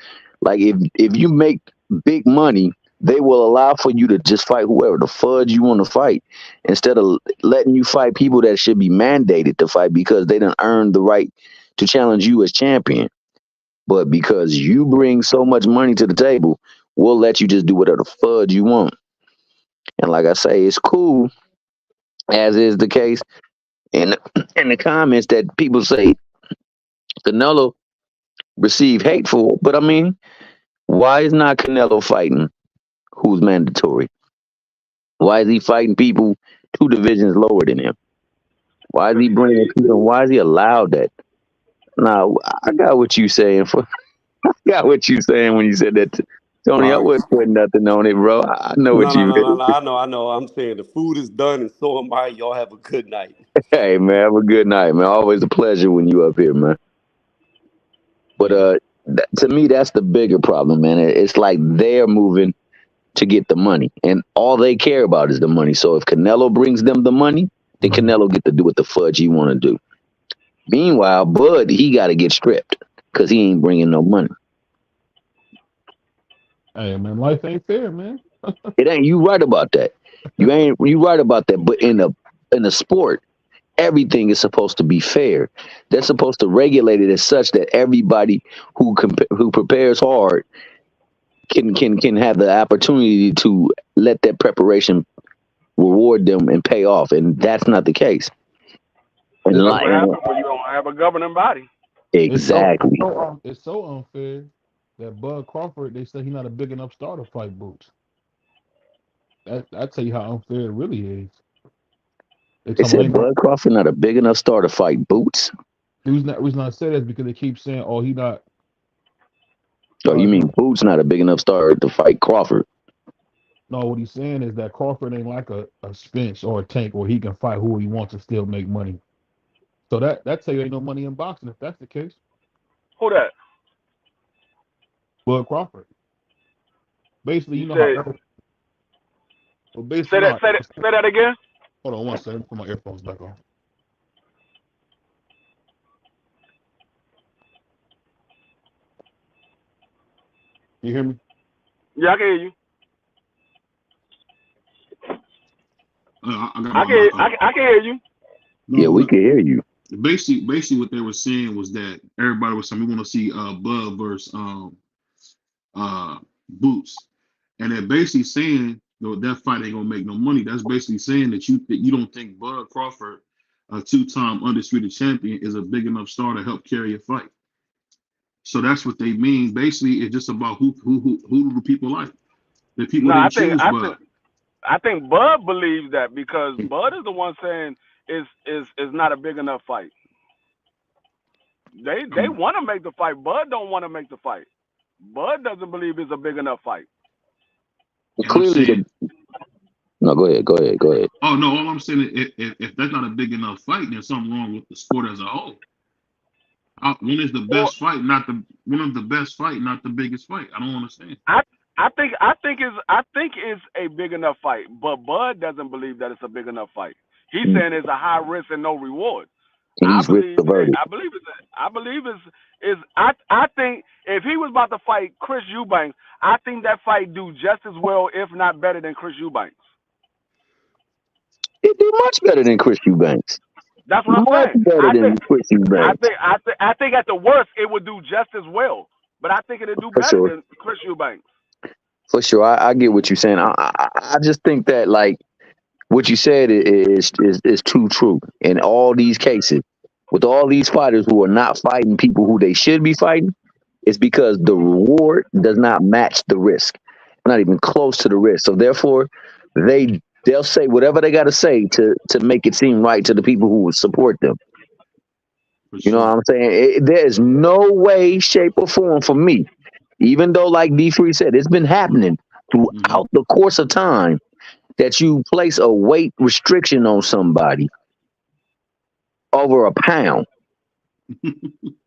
like, if you make big money, they will allow for you to just fight whoever the fudge you want to fight, instead of letting you fight people that should be mandated to fight because they done earned the right to challenge you as champion. But because you bring so much money to the table, we'll let you just do whatever the fudge you want. And like I say, it's cool, as is the case in the comments, that people say Canelo received hateful. But I mean, why is not Canelo fighting who's mandatory? Why is he fighting people 2 divisions lower than him? Why is he bringing people? Why is he allowed that? Now, I got what you saying. I got what you saying when you said that. Tony, I All right. wasn't putting nothing on it, bro. I know No, what no, you no, no, mean. no. I know. I'm saying the food is done, and so am I. Y'all have a good night. Hey, man, have a good night, man. Always a pleasure when you up here, man. But to me, that's the bigger problem, man. It's like they're moving to get the money, and all they care about is the money. So if Canelo brings them the money, then Canelo get to do what the fudge he want to do. Meanwhile, Bud, he got to get stripped because he ain't bringing no money. Hey, man, life ain't fair, man. It ain't. You right about that. You right about that. But in a sport, everything is supposed to be fair. They're supposed to regulate it as such that everybody who prepares hard can have the opportunity to let that preparation reward them and pay off, and that's not the case. And That's like, what happens when you don't have a governing body. exactly, It's so unfair that Bud Crawford, they say he's not a big enough star to fight Boots. I tell you how unfair it really is. They they talking said about Bud Crawford not a big enough star to fight Boots. the reason I say that is because they keep saying, "Oh, he not." Oh, you mean Boots not a big enough star to fight Crawford? No, what he's saying is that Crawford ain't like a Spence or a Tank where he can fight who he wants and still make money. So that tell you ain't no money in boxing if that's the case. Who that? Bud Crawford. Basically, You you know said how. Well, basically, say that again. Hold on one second. Put my earphones back on. You hear me? Yeah, I can hear you. I got I my mic can on. I can hear you. No, Yeah, we can hear you. basically what they were saying was that everybody was saying we want to see Bud versus Boots, and they're basically saying that fight ain't gonna make no money. That's basically saying that you don't think Bud Crawford, a 2-time undisputed champion, is a big enough star to help carry a fight. So that's what they mean. Basically, it's just about who do the people like. The people No, didn't choose Bud. I think Bud believes that because Bud is the one saying is not a big enough fight. They want to make the fight. Bud don't want to make the fight. Bud doesn't believe it's a big enough fight. And I'm Clearly, saying, no. Go ahead. oh no, all I'm saying is if that's not a big enough fight, then something wrong with the sport as a whole. When is the Or best fight, not the one of the best fight, not the biggest fight? I don't understand. I think it's a big enough fight, but Bud doesn't believe that it's a big enough fight. He's saying it's a high risk and no reward. And he's risk averted. I think if he was about to fight Chris Eubanks, I think that fight do just as well, if not better, than Chris Eubanks. He do much better than Chris Eubanks. That's what I'm Much saying. better than Chris Eubanks. I think at the worst it would do just as well. But I think it'll do For better sure. than Chris Eubanks. For sure. I get what you're saying. I just think that, like, what you said is too true in all these cases. With all these fighters who are not fighting people who they should be fighting, it's because the reward does not match the risk, not even close to the risk. So therefore, they'll say whatever they got to say to make it seem right to the people who would support them. For You know what sure. I'm saying? There is no way, shape, or form for me, even though, like D3 said, it's been happening throughout the course of time, that you place a weight restriction on somebody over a pound.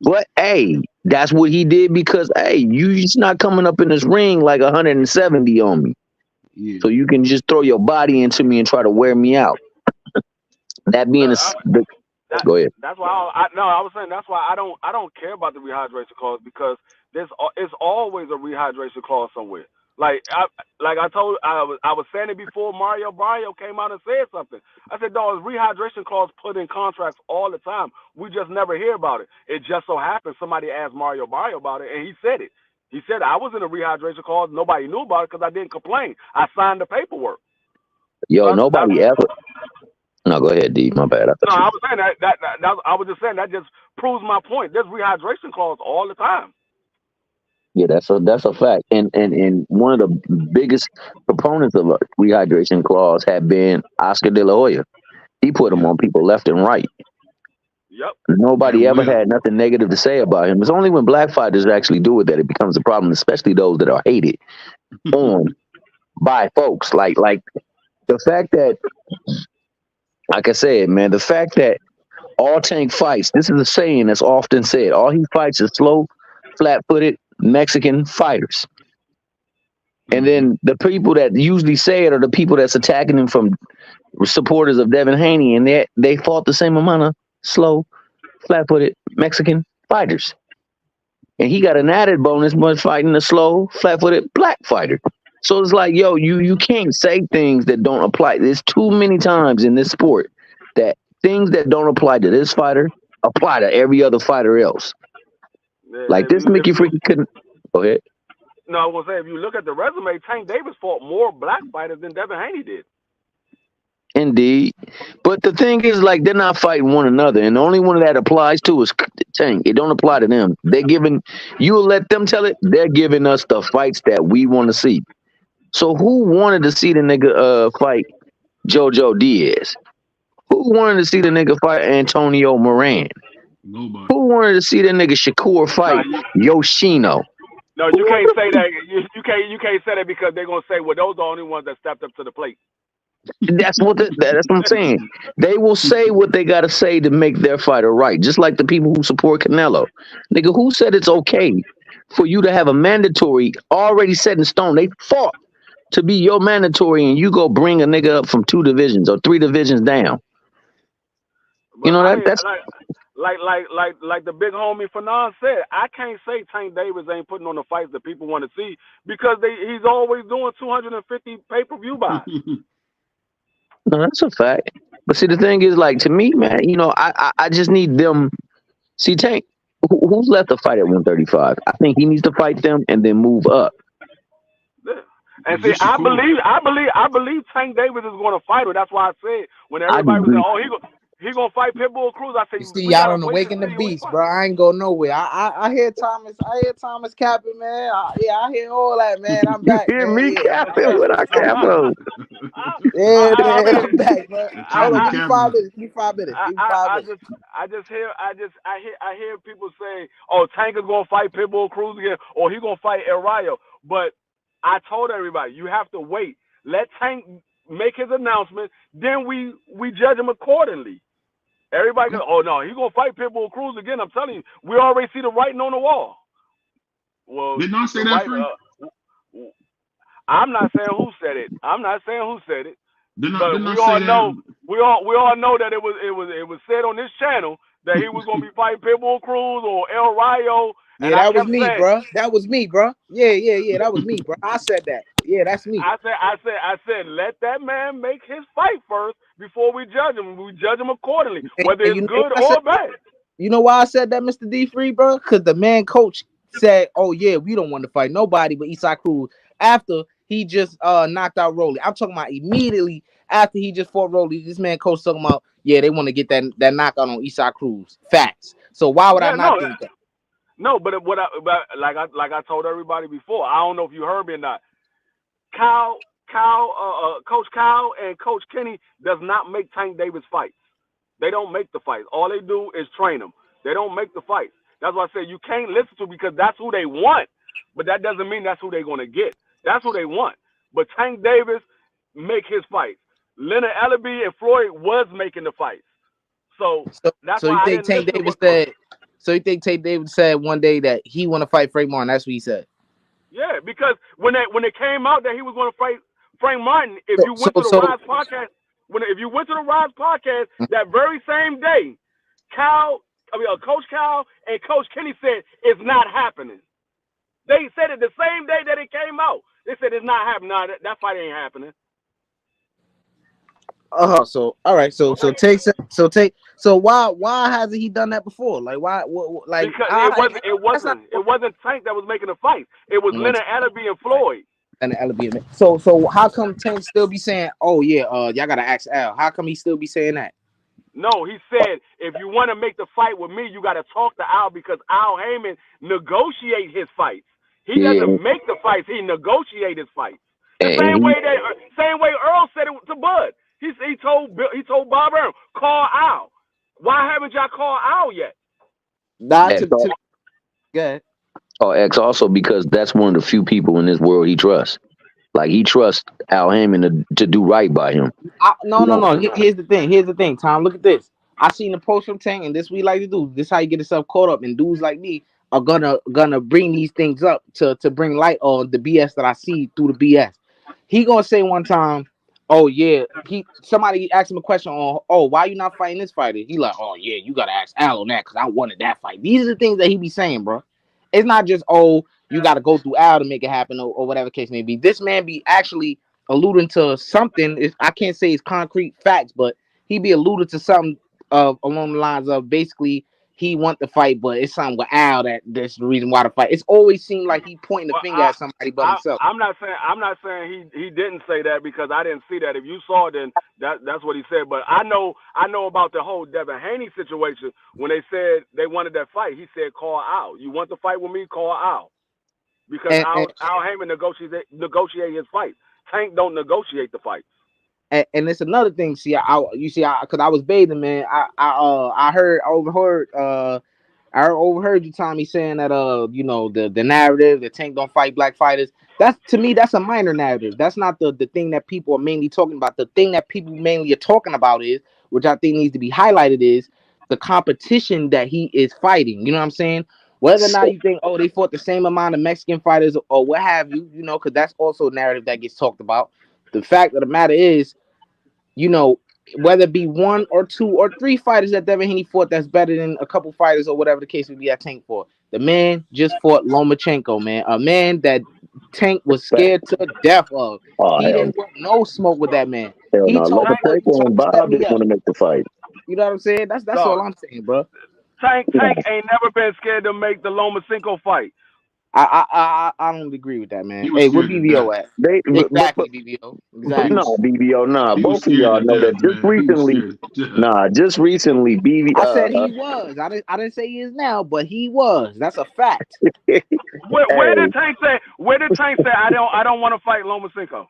But hey, that's what he did because hey, you just not coming up in this ring like 170 on me. Yeah. So you can just throw your body into me and try to wear me out. That being go ahead. That's why I was saying that's why I don't care about the rehydration clause, because it's always a rehydration clause somewhere. Like I was saying it before Mario came out and said something. I said, dog, rehydration clause put in contracts all the time. We just never hear about it. It just so happened somebody asked Mario about it, and he said it. He said, I was in a rehydration clause. Nobody knew about it because I didn't complain. I signed the paperwork. Yo, nobody ever. No, go ahead, D. My bad. I was saying that I was just saying that just proves my point. There's rehydration clause all the time. Yeah, that's a fact. And one of the biggest proponents of a rehydration clause had been Oscar De La Hoya. He put them on people left and right. Yep. Nobody ever had nothing negative to say about him. It's only when black fighters actually do it that it becomes a problem, especially those that are hated on by folks. Like the fact that, like I said, man, the fact that all Tank fights, this is a saying that's often said, all he fights is slow, flat-footed Mexican fighters. And then the people that usually say it are the people that's attacking him from supporters of Devin Haney, and they fought the same amount of slow, flat-footed Mexican fighters. And he got an added bonus by fighting a slow, flat-footed black fighter. So it's like, yo, you can't say things that don't apply. There's too many times in this sport that things that don't apply to this fighter apply to every other fighter else. Like this Mickey freaking couldn't. Go ahead. No, I was gonna say, if you look at the resume, Tank Davis fought more black fighters than Devin Haney did. Indeed. But the thing is, like, they're not fighting one another, and the only one that applies to is Tank. It don't apply to them. They're giving, you'll let them tell it, they're giving us the fights that we want to see. So who wanted to see the nigga fight JoJo Diaz? Who wanted to see the nigga fight Antonio Moran? Nobody. Who wanted to see the nigga Shakur fight Yoshino? No, you can't say that. You can't say that because they're gonna say, well, those are the only ones that stepped up to the plate. That's what I'm saying. They will say what they gotta say to make their fighter right. Just like the people who support Canelo. Nigga, who said it's okay for you to have a mandatory already set in stone? They fought to be your mandatory, and you go bring a nigga up from 2 divisions or 3 divisions down. You know that's like the big homie Fanon said. I can't say Tank Davis ain't putting on the fights that people want to see because he's always doing 250 pay-per-view buys. No, that's a fact. But see, the thing is, like, to me, man, you know, I just need them. See, Tank, who's left to fight at 135? I think he needs to fight them and then move up. And see, I believe Tank Davis is going to fight her. That's why I said when everybody was saying, "Oh, he gonna fight Pitbull Cruz," I said, "You see, y'all don't awaken the beast, bro. I ain't go nowhere. I hear Thomas. I hear Thomas capping, man. I hear all that, man. I'm back. You hear man. me capping with our capo? Yeah, man. I'm back, man. Hold on, give me 5 minutes. Give me 5 minutes. I hear people say, "Oh, Tank is gonna fight Pitbull Cruz again, or he gonna fight El Rayo." But I told everybody, you have to wait. Let Tank make his announcement, then we judge him accordingly. Everybody goes, "Oh no, he's gonna fight Pitbull Cruz again." I'm telling you, we already see the writing on the wall. Well, did not say that. I'm not saying who said it. Did but we all know that it was said on this channel that he was gonna be fighting Pitbull Cruz or El Rayo. Yeah, that was me, bro. That was me, bro. Yeah. That was me, bro. I said that. Yeah, that's me. I said, let that man make his fight first before we judge him. We judge him accordingly, whether it's good or bad. You know why I said that, Mr. D3, bro? Because the man coach said, "Oh yeah, we don't want to fight nobody but Isaac Cruz." After he just knocked out Rolly, I'm talking about immediately after he just fought Rolly. This man coach talking about, yeah, they want to get that knockout on Isaac Cruz. Facts. So why would I Yeah, not think that? no, but like I told everybody before, I don't know if you heard me or not. Coach Kyle and Coach Kenny does not make Tank Davis fights. They don't make the fights. All they do is train them. They don't make the fights. That's why I say you can't listen to because that's who they want. But that doesn't mean that's who they're going to get. That's who they want. But Tank Davis make his fights. Leonard Ellaby and Floyd was making the fights. So that's So why you I think didn't Tank listen Davis to what said? So you think Tank Davis said one day that he want to fight Frank Martin? That's what he said. Yeah, because when it came out that he was going to fight Frank Martin, if you went to the So Rise podcast, if you went to the Rise podcast that very same day, Coach Cal and Coach Kenny said it's not happening. They said it the same day that it came out. They said it's not happening. Nah, that fight ain't happening. So all right. So why hasn't he done that before? Like why? Like because it wasn't Tank that was making the fight. It was Leonard Ellaby and Floyd. And Alabama. So how come Tank still be saying, "Oh yeah, y'all gotta ask Al"? How come he still be saying that? No, he said if you want to make the fight with me, you got to talk to Al because Al Haymon negotiate his fights. He doesn't make the fights; he negotiates his fights. The same way Earl said it to Bud. He told Bob Earl, call Al. Why haven't y'all called Al yet? Not to good. Oh, X also because that's one of the few people in this world he trusts. Like he trusts Al Haymon to do right by him. No. Here's the thing. Tom, look at this. I seen the post from Tank, and this we like to do. This how you get yourself caught up. And dudes like me are gonna bring these things up to bring light on the BS that I see through the BS. He gonna say one time, "Oh yeah," somebody asked him a question on, "Oh, why you not fighting this fighter?" He like, "Oh yeah, you gotta ask Al on that because I wanted that fight." These are the things that he be saying, bro. It's not just, "Oh, you got to go through Al to make it happen," or whatever the case may be. This man be actually alluding to something. I can't say it's concrete facts, but he be alluded to something along the lines of basically he want the fight, but it's something with Al that's the reason why the fight. It's always seemed like he pointing the finger at somebody but himself. I'm not saying he didn't say that because I didn't see that. If you saw it, then that's what he said. But I know about the whole Devin Haney situation when they said they wanted that fight. He said, "Call Al. You want the fight with me? Call Al." Because Al Haymon negotiate his fight. Tank don't negotiate the fight. And it's another thing. Because I was bathing, man. I overheard you, Tommy, saying that the narrative that Tank don't fight black fighters. That's, to me, that's a minor narrative. That's not the thing that people are mainly talking about. The thing that people mainly are talking about is, which I think needs to be highlighted, is the competition that he is fighting. You know what I'm saying? Whether or not you think, oh, they fought the same amount of Mexican fighters or what have you, because that's also a narrative that gets talked about. The fact of the matter is, whether it be 1 or 2 or 3 fighters that Devin Haney fought that's better than a couple fighters or whatever the case would be at Tank for. The man just fought Lomachenko, man. A man that Tank was scared to death of. He didn't want no smoke with that man. He told Lomachenko and Bob didn't want to make the fight. You know what I'm saying? That's all I'm saying, bro. Tank ain't never been scared to make the Lomachenko fight. I don't agree with that, man. Hey, where BVO at? Exactly, BVO. Exactly. No, BVO, nah. Both of y'all know that just recently, BVO. I said he was. I didn't say he is now, but he was. That's a fact. Where did Tank say? I don't want to fight Lomachenko?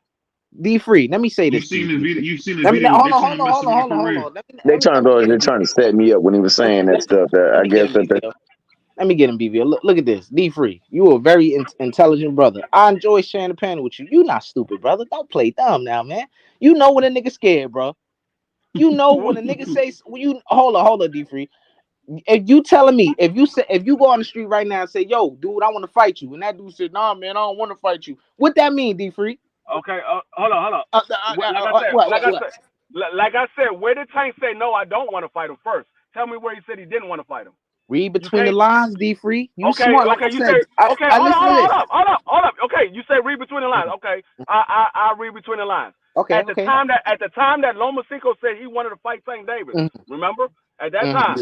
D free. Let me say this. You've seen the video. Hold on. They're trying to set me up when he was saying that stuff. Let me get him, BVO. Look at this. D free. You a very intelligent brother. I enjoy sharing the panel with you. You not stupid, brother. Don't play dumb now, man. You know when a nigga scared, bro. You know when a nigga says hold on, D free. If you telling me, if you go on the street right now and say, "Yo, dude, I want to fight you," and that dude said, "Nah, man, I don't want to fight you," what that mean, D free? Okay, hold on. Like I said, where did Tank say no? I don't want to fight him first. Tell me where he said he didn't want to fight him. Read between the lines, D free. You okay, smart. Okay, you say okay. Hold up. Okay, you say read between the lines. Okay, I read between the lines. Okay. At the time that Lomachenko said he wanted to fight Tank Davis, remember? At that time,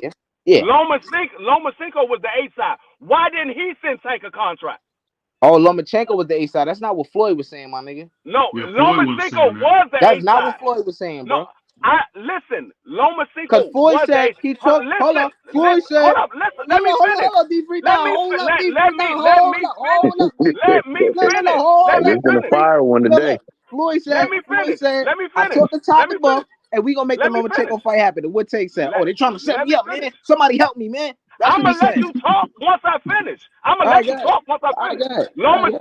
Yeah. Lomachenko was the A side. Why didn't he send Tank a contract? Oh, Lomachenko was the A side. That's not what Floyd was saying, my nigga. No, Yeah, Floyd was Lomachenko saying that. was the That's A not what side. Floyd was saying, No, bro. listen. Because Lomachenko Floyd was said a. he took. Hold on. Floyd said. Hold up. Listen. Let me finish. Hold on, D3 Let down. me Hold up, D3 let me down. let Hold me up. finish. Hold up. Let me No, finish. hold Let Hey, me up. it's been a finish. fire one Look, today. Floyd Let me finish. said, Let me I finish. took the top Let the me buff, finish. and we gonna make the Let me finish. Lomachenko fight happen. And what Tank said, oh, they trying to set Let me me up, finish. man. Somebody help me, man. That's I'm what he gonna let said. you talk once I finish. I'm All gonna right, let go you ahead. talk once I All right, finish. go ahead. All right,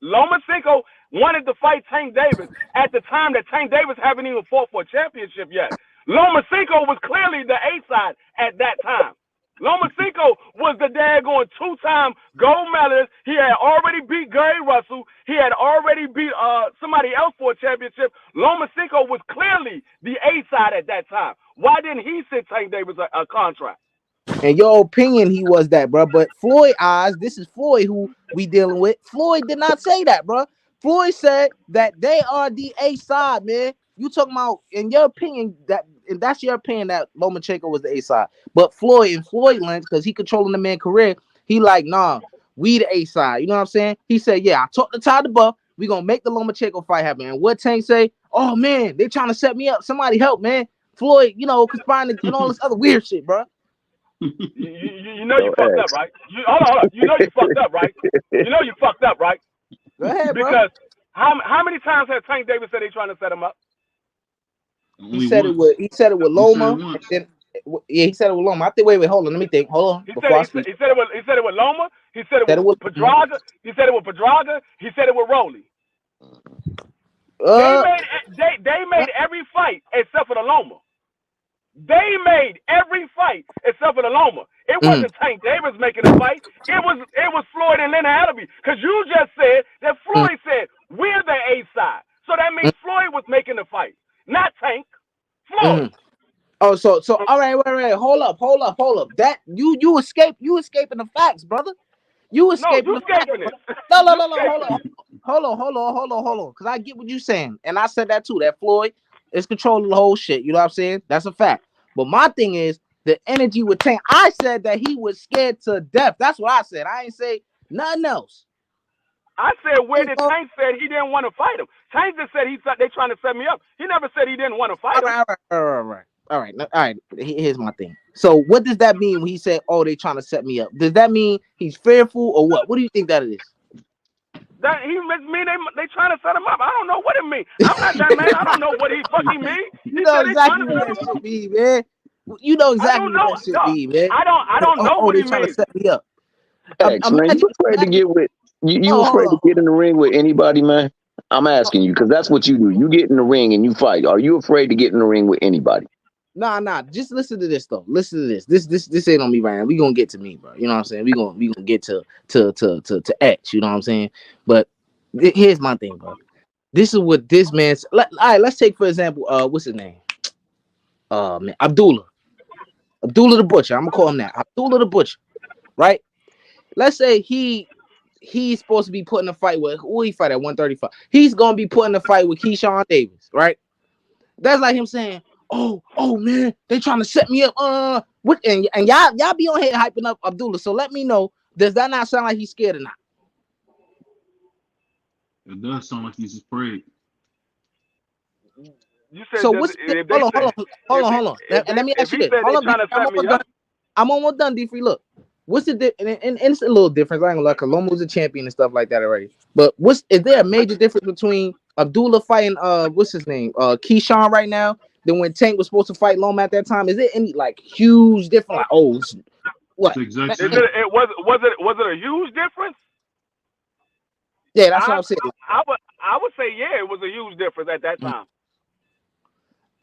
Lomachenko wanted to fight Tank Davis at the time that Tank Davis haven't even fought for a championship yet. Lomachenko was clearly the A side at that time. Lomachenko was the daggone two-time gold medalist. He had already beat Gary Russell. He had already beat somebody else for a championship. Lomachenko was clearly the A side at that time. Why didn't he send Tank Davis a contract? In your opinion, he was that, bro. But Floyd eyes, this is Floyd who we dealing with. Floyd did not say that, bro. Floyd said that they are the A side, man. You talking about, in your opinion, that's your opinion that Lomachenko was the A side. But Floyd lens, because he controlling the man's career, he like, nah, we the A side. You know what I'm saying? He said, yeah, I talked to Todd the Buff. We gonna make the Lomachenko fight happen. And what Tank say? Oh man, they trying to set me up. Somebody help, man. Floyd, conspiring and all this other weird shit, bro. You know you fucked up, right? Hold on. You know you fucked up, right? You know you fucked up, right? Go ahead, bro. Because how many times has Tank Davis said they trying to set him up? He said it with Loma. He And then, he said it with Loma. I think. Wait, hold on. Let me think. Hold on. He Before I said speak. it with Loma. He said it Said it with with Pedraza. He said it with Pedraza. He said it with Rowley. uh, They made every fight except for the Loma. They made every fight except for the Loma. It wasn't Tank Davis making the fight. It was Floyd and Leonard Allaby. Because you just said that Floyd said we're the A side. So that means Floyd was making the fight, not Tank. Floyd. Oh, so all right, wait. Hold up. That you escaping the facts, brother. You No, escaping you the facts. escaping it. No. You Hold on. Because I get what you're saying. And I said that too. That Floyd is controlling the whole shit. You know what I'm saying? That's a fact. But my thing is the energy with Tank. I said that he was scared to death. That's what I said. I ain't say nothing else. I said, where did Tank said he didn't want to fight him? Tank just said they trying to set me up. He never said he didn't want to fight him. All right. Here's my thing. So what does that mean when he said, "Oh, they trying to set me up"? Does that mean he's fearful or what? What do you think that is? That he mean they trying to set him up. I don't know what it means. I'm not that man. I don't know what he fucking mean. You know exactly what that shit mean, man. You know exactly what that shit mean, man. I don't know what they he trying to means. set me up. X, man, you afraid to get with you afraid to get in the ring with anybody, man? I'm asking you because that's what you do. You get in the ring and you fight. Are you afraid to get in the ring with anybody? Nah. Just listen to this though. Listen to this. This ain't on me right now. We gonna get to me, bro. You know what I'm saying? We gonna get to X. You know what I'm saying? But here's my thing, bro. This is what this man's. All right, let's take for example. What's his name? Man, Abdullah the Butcher. I'm gonna call him that. Abdullah the Butcher. Right? Let's say he's supposed to be putting a fight with who he fight at 135. He's gonna be putting a fight with Keyshawn Davis, right? That's like him saying, "Oh man, they trying to set me up." What and y'all be on here hyping up Abdullah. So let me know, does that not sound like he's scared or not? It does sound like he's afraid. You said So what's hold on. And let me ask you this. Hold on, I'm almost done, D3. Look, what's the and it's a little difference. I ain't gonna lie, cause Loma was a champion and stuff like that already. But is there a major difference between Abdullah fighting what's his name Keyshawn right now than when Tank was supposed to fight Loma at that time? Is there any like huge difference? Like what? The exact Is same. was it a huge difference? Yeah, that's what I'm saying. I would say yeah, it was a huge difference at that time.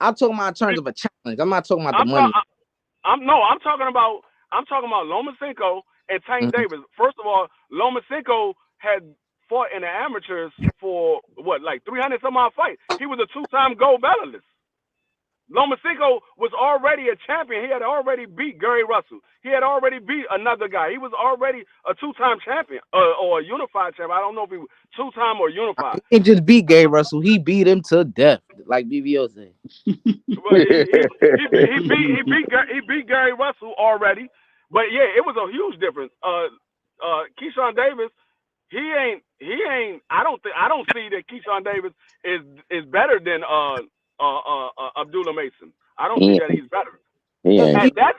I'm talking about in terms of a challenge. I'm not talking about the money. I'm talking about Lomachenko and Tank Davis. First of all, Lomachenko had fought in the amateurs for what, like 300 some odd fights. He was a 2-time gold medalist. Lomachenko was already a champion. He had already beat Gary Russell. He had already beat another guy. He was already a two-time champion or a unified champion. I don't know if he was two-time or unified. He didn't just beat Gary Russell. He beat him to death, like BVO said. But he beat Gary Russell already. But yeah, it was a huge difference. Keyshawn Davis, he ain't. I don't see that Keyshawn Davis is better than Abdullah Mason. I don't see that he's better. Yeah. At that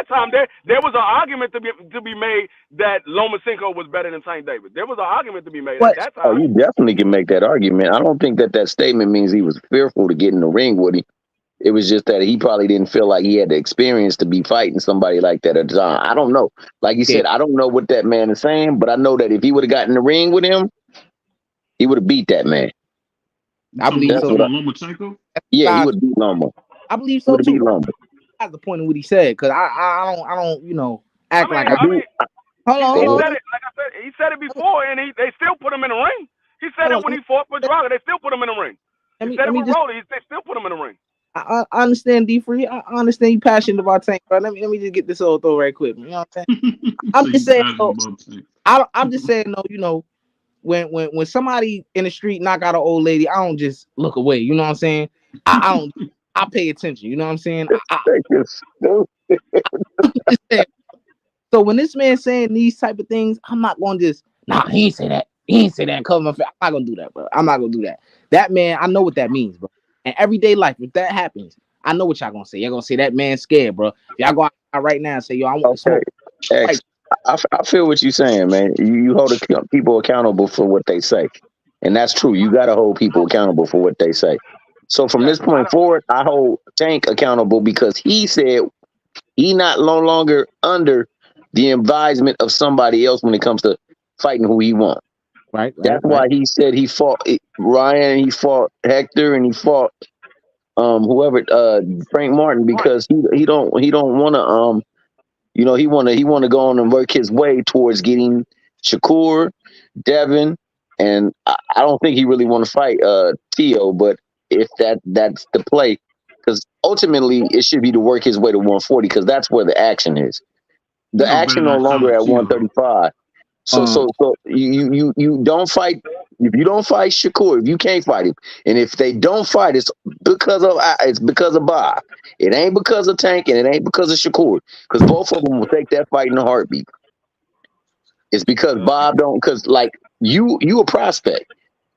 time, there was an argument to be made that Lomachenko was better than Tank Davis. There was an argument to be made at that time. Oh, you definitely can make that argument. I don't think that statement means he was fearful to get in the ring with him. It was just that he probably didn't feel like he had the experience to be fighting somebody like that at the time. I don't know. Like you said, I don't know what that man is saying, but I know that if he would have gotten in the ring with him, he would have beat that man. I believe so. Lomachenko? Yeah, he would beat Loma. I believe so too. That's the point of what he said, because I don't act like I do. Hold on. He said it, like I said, he said it before, and they still put him in the ring. He said it when he fought for Drago. They still put him in the ring. He said it with Rolly. They still put him in the ring. I understand D-Free. I understand you passionate about Tank, bro. Let me just get this whole throw right quick. You know what I'm saying? I'm just saying. I'm just saying. No, you know, when somebody in the street knock out an old lady, I don't just look away. You know what I'm saying? I don't. I pay attention. You know what I'm saying? So when this man saying these type of things, I'm not going to just he ain't say that. He ain't say that. Cover my face. I'm not gonna do that, bro. I'm not gonna do that. That man, I know what that means, bro. In everyday life, if that happens, I know what y'all gonna say. Y'all gonna say that man's scared, bro. If y'all go out right now and say, yo, I want to smoke. X, I feel what you're saying, man. You hold people accountable for what they say. And that's true. You got to hold people accountable for what they say. So from this point forward, I hold Tank accountable because he said he no longer under the advisement of somebody else when it comes to fighting who he wants. Right. That's why he said he fought Ryan, he fought Hector, and he fought whoever Frank Martin because he don't want to he want to go on and work his way towards getting Shakur, Devin, and I don't think he really want to fight Tio, but if that's the play, because ultimately it should be to work his way to 140 because that's where the action is. The action no longer at 135. So you don't fight if you don't fight Shakur, if you can't fight him, and if they don't fight, it's because of Bob. It ain't because of Tank and it ain't because of Shakur, because both of them will take that fight in a heartbeat. It's because Bob don't, because like you a prospect,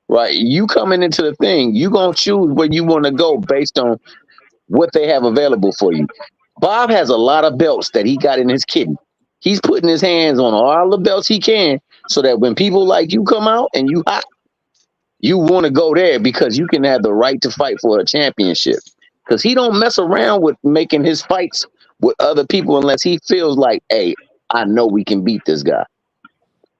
right? You coming into the thing, you gonna choose where you want to go based on what they have available for you. Bob has a lot of belts that he got in his kitty. He's putting his hands on all the belts he can so that when people like you come out and you hot, you want to go there because you can have the right to fight for a championship. Because he don't mess around with making his fights with other people unless he feels like, hey, I know we can beat this guy.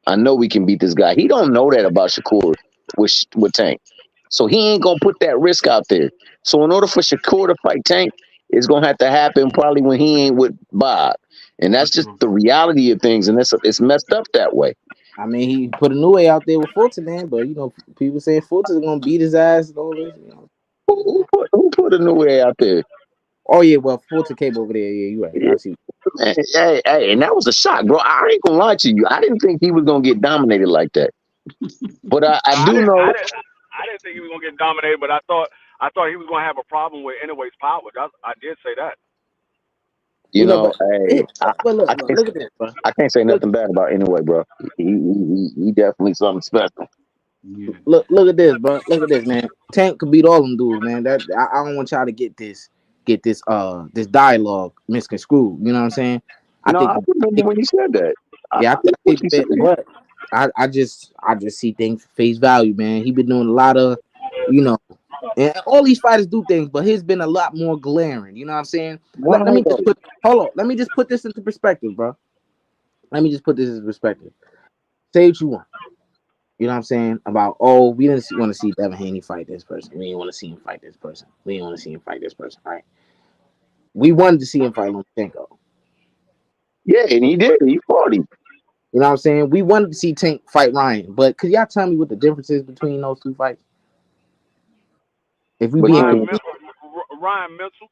I know we can beat this guy. He don't know that about Shakur with Tank. So he ain't going to put that risk out there. So in order for Shakur to fight Tank, it's going to have to happen probably when he ain't with Bob. And that's just the reality of things, and it's messed up that way. I mean, he put a new way out there with Fulton, man, but you know, people saying Fulton's gonna beat his ass and all this. You know. Who put a new way out there? Oh yeah, well Fulton came over there. Yeah, you right. Yeah. I see. Man, hey, and that was a shock, bro. I ain't gonna lie to you. I didn't think he was gonna get dominated like that. But I do know. I didn't think he was gonna get dominated, but I thought he was gonna have a problem with Inouye's power. I did say that. You know, hey, look at this, bro. I can't say nothing bad about Inoue, bro. He definitely something special. Yeah. Look at this, bro. Look at this, man. Tank could beat all them dudes, man. That I don't want y'all to get this dialogue misconstrued. You know what I'm saying? I remember when you said that. Yeah, I think but I just see things face value, man. He been doing a lot of, you know. And all these fighters do things, but his been a lot more glaring. You know what I'm saying? Let me just put this into perspective, bro. Let me just put this into perspective. Say what you want. You know what I'm saying? About, we didn't want to see Devin Haney fight this person. We didn't want to see him fight this person. We didn't want to see him fight this person, right? We wanted to see him fight Lomachenko. Yeah, and he did. He fought him. You know what I'm saying? We wanted to see Tank fight Ryan, but could y'all tell me what the difference is between those two fights? If we Ryan Mitchell.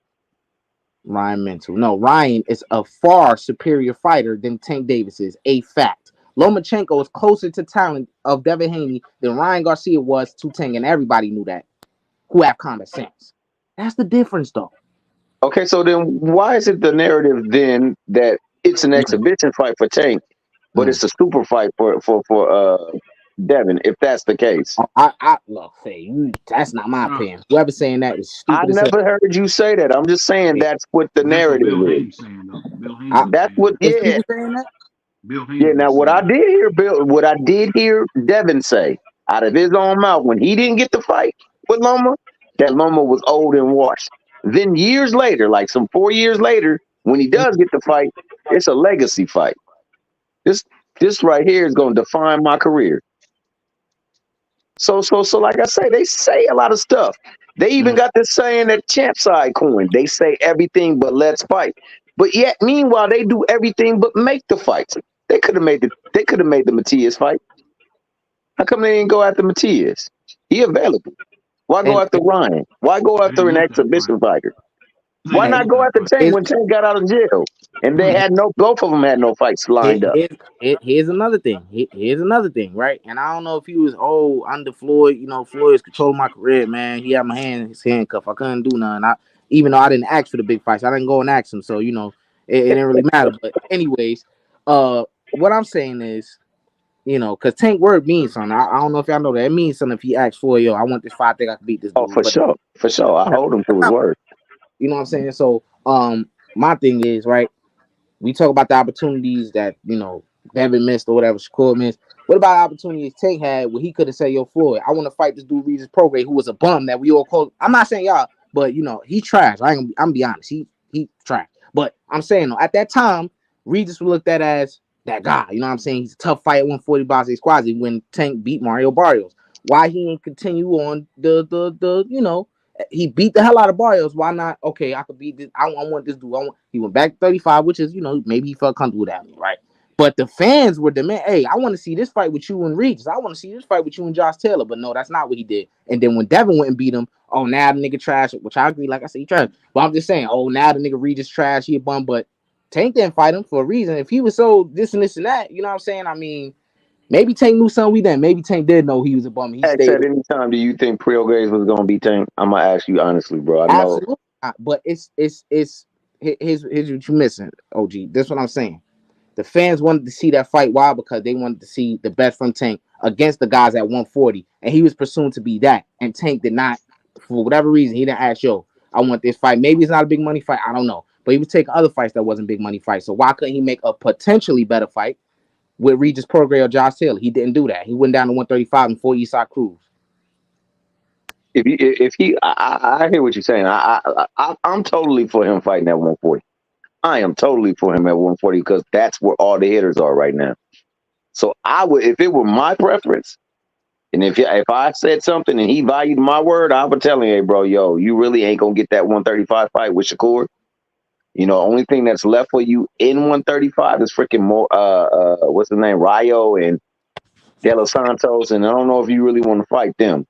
Ryan Mental. No, Ryan is a far superior fighter than Tank Davis is. A fact. Lomachenko is closer to talent of Devin Haney than Ryan Garcia was to Tank, and everybody knew that. Who have common sense. That's the difference, though. Okay, so then why is it the narrative then that it's an exhibition fight for Tank, but it's a super fight for Devin, if that's the case? I look, that's not my opinion. Whoever saying that is I stupid. never heard you say that. I'm just saying that's what the narrative is. That's what, yeah. People saying that? Yeah, now what I did hear Devin say out of his own mouth when he didn't get the fight with Loma, that Loma was old and washed. Then years later, like some 4 years later, when he does get the fight, it's a legacy fight. This right here is going to define my career. So like I say, they say a lot of stuff. They even got this saying that champ side coin. They say everything but let's fight. But yet, meanwhile, they do everything but make the fights. They could have made the Matias fight. How come they didn't go after Matias? He available. Why go after Ryan? Why go after an exhibition fighder? Why not go after Tank when Tank got out of jail? And they had both of them had no fights lined up. Here's another thing. Here's another thing, right? And I don't know if he was under Floyd. You know, Floyd's controlling my career, man. He had his handcuff. I couldn't do nothing. Even though I didn't ask for the big fights, I didn't go and ask him. So you know, it didn't really matter. But anyways, what I'm saying is, you know, because Tank word means something. I don't know if y'all know that. It means something if he asks for, yo, I want this fight. I think I can beat this dude. Oh, for sure. I hold him to his word. You know what I'm saying? So, my thing is, right, we talk about the opportunities that, you know, Devin missed or whatever, Shakur missed. What about opportunities Tank had where he could have said, yo, Floyd, I want to fight this dude, Regis Prograis, who was a bum that we all called. I'm not saying y'all, but, you know, he trash. I'm going to be honest. He trash. But I'm saying, though, at that time, Regis was looked at as that guy. You know what I'm saying? He's a tough fight at 140 boxing squads when Tank beat Mario Barrios. Why he ain't continue on the you know, he beat the hell out of Barrios. Why not? Okay, I could beat this. I want this dude. He went back to 35, which is, you know, maybe he felt comfortable with that, right? But the fans were demanding, hey, I want to see this fight with you and Regis. I want to see this fight with you and Josh Taylor. But no, that's not what he did. And then when Devin went and beat him, oh, now the nigga trash, which I agree, like I said, he trash. But I'm just saying, oh, now the nigga Regis trash, he a bum. But Tank didn't fight him for a reason. If he was so this and that, you know what I'm saying? I mean, maybe Tank knew something we didn't. Maybe Tank did know he was a bum. He stayed. At any time, do you think Prograis was going to be Tank? I'm going to ask you honestly, bro. I know. Absolutely not. But here's what you missing, OG. That's what I'm saying. The fans wanted to see that fight. Why? Because they wanted to see the best from Tank against the guys at 140. And he was presumed to be that. And Tank did not, for whatever reason, he didn't ask, yo, I want this fight. Maybe it's not a big money fight. I don't know. But he was taking other fights that wasn't big money fights. So why couldn't he make a potentially better fight with Regis Prograis or Josh Taylor? He didn't do that. He went down to 135 and fought Eastside Cruz. I hear what you're saying. I'm totally for him fighting at 140. I am totally for him at 140 because that's where all the hitters are right now. So I would, if it were my preference, and if I said something and he valued my word, I would tell him, hey, bro, yo, you really ain't gonna get that 135 fight with Shakur. You know, only thing that's left for you in 135 is freaking more. What's his name, Rayo and De Los Santos, and I don't know if you really want to fight them.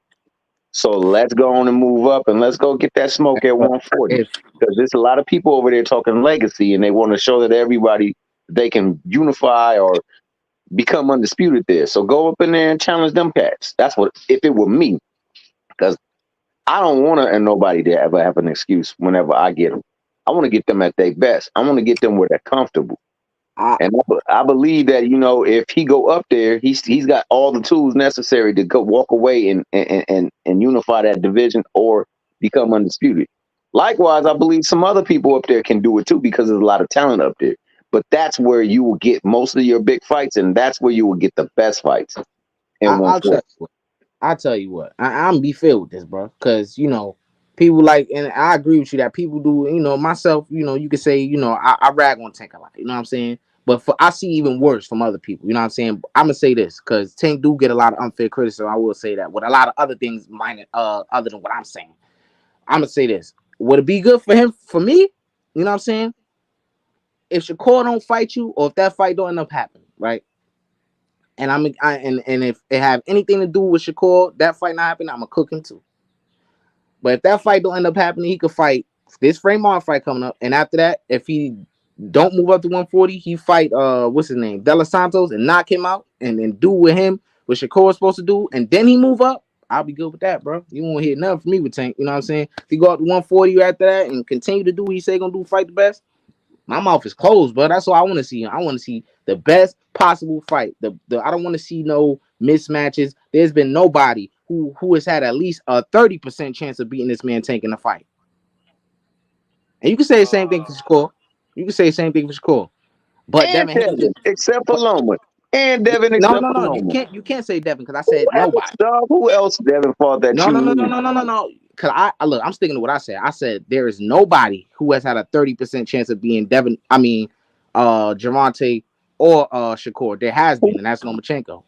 So let's go on and move up, and let's go get that smoke at 140. Because there's a lot of people over there talking legacy, and they want to show that everybody they can unify or become undisputed there. So go up in there and challenge them cats. That's what, if it were me, because I don't want to and nobody to ever have an excuse whenever I get them. I want to get them at their best. I want to get them where they're comfortable. And I believe that, you know, if he go up there, he's got all the tools necessary to go walk away and unify that division or become undisputed. Likewise, I believe some other people up there can do it too because there's a lot of talent up there. But that's where you will get most of your big fights, and that's where you will get the best fights. I'll tell you what. I'm be filled with this, bro, because, you know, people like, and I agree with you that people do, you know, myself, you know, you could say, you know, I rag on Tank a lot, you know what I'm saying? But I see even worse from other people, you know what I'm saying? I'm going to say this, because Tank do get a lot of unfair criticism, I will say that, with a lot of other things other than what I'm saying. I'm going to say this. Would it be good for him, for me? You know what I'm saying? If Shakur don't fight you, or if that fight don't end up happening, right? And and if it have anything to do with Shakur, that fight not happening, I'm going to cook him too. But if that fight don't end up happening, he could fight this Frank Martin fight coming up, and after that, if he don't move up to 140, he fight what's his name, De Los Santos, and knock him out, and then do with him what Shakur is supposed to do, and then he move up. I'll be good with that, bro. You won't hear nothing from me with Tank. You know what I'm saying? If he go up to 140 after that and continue to do what he say gonna do, fight the best. My mouth is closed, but that's all I want to see. I want to see the best possible fight. I don't want to see no mismatches. There's been nobody who has had at least a 30% chance of beating this man Tank in a fight. And you can say the same thing for Shakur. You can say the same thing for Shakur. But And Devin Haney, Devin, except for Loma. And Devin, no, except no, for no. Loma. You can't say Devin because I said Who else, nobody. dog? Who else Devin fought that No, you no, no, no, knew? no, no, no, no. Because I look, I'm sticking to what I said. I said there is nobody who has had a 30% chance of being Devin. I mean, Gervonta or Shakur. There has been, and that's Lomachenko.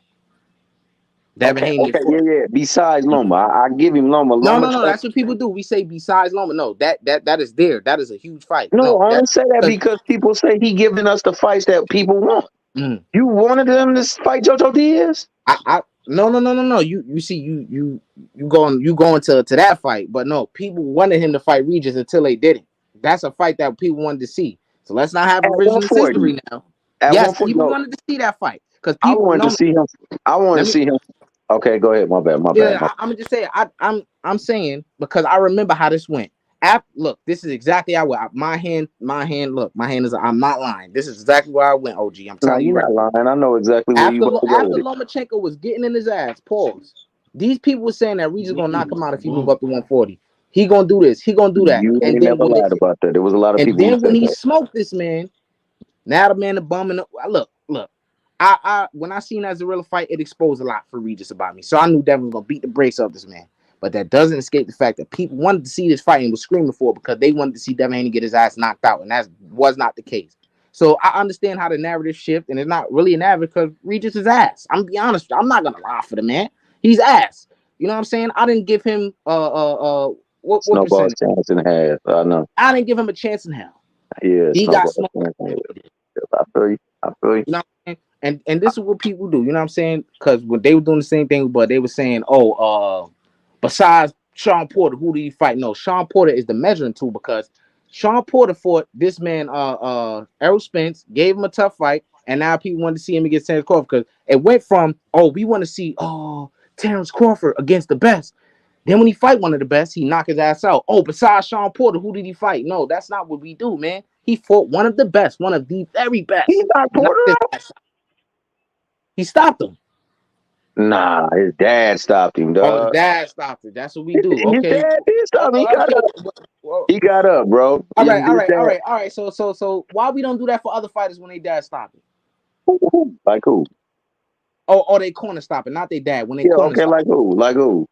Devin Haney. Okay, yeah. Besides Loma, I give him Loma. No, Loma no, no. That's what people do. We say besides Loma. No, that is there. That is a huge fight. No, I that, don't say that because people say he giving us the fights that people want. Mm. You wanted them to fight JoJo Diaz? No. You see, you going to that fight, but no, people wanted him to fight Regis until they didn't. That's a fight that people wanted to see. So let's not have revisionist history now. Yes, people wanted to see that fight because I wanted to see him. I wanted to see him. Okay, go ahead. My bad. I'm gonna just say I'm saying because I remember how this went. Look, this is exactly how my hand. Look, my hand is. I'm not lying. This is exactly where I went. OG, I'm telling you. You're not lying. I know exactly where you went. After Lomachenko was getting in his ass. Pause. These people were saying that Regis gonna knock him out if he move up to 140. He gonna do this. He gonna do that. You and ain't then never lied about that. There was a lot of people. And then when he smoked this man, now the man the bum and look. I when I seen Azarilla fight, it exposed a lot for Regis about me. So I knew Devin was gonna beat the brakes off this man. But that doesn't escape the fact that people wanted to see this fight and was screaming for it because they wanted to see Devin Haney get his ass knocked out, and that was not the case. So I understand how the narrative shift, and it's not really a narrative because Regis is ass. I'm gonna be honest, I'm not gonna lie for the man. He's ass. You know what I'm saying? I didn't give him what snowball chance in half. I know. I didn't give him a chance in hell. Yeah, he got smoked. I feel you. You know what I'm saying? And this is what people do. You know what I'm saying? Because when they were doing the same thing, but they were saying, besides Sean Porter, who do you fight? No, Sean Porter is the measuring tool because Sean Porter fought this man, Errol Spence, gave him a tough fight, and now people want to see him against Terrence Crawford because it went from, we want to see, Terrence Crawford against the best. Then when he fight one of the best, he knock his ass out. Besides Sean Porter, who did he fight? No, that's not what we do, man. He fought one of the best, one of the very best. He knocked Porter out? He stopped him. Nah, his dad stopped him, dog. His dad stopped it. That's what we do. Okay. His dad did stop him. He got up. He got up, bro. All right. So why we don't do that for other fighters when they dad stop it? Like who? Oh, they corner stop it, not their dad. When they corner stop like who? Like who?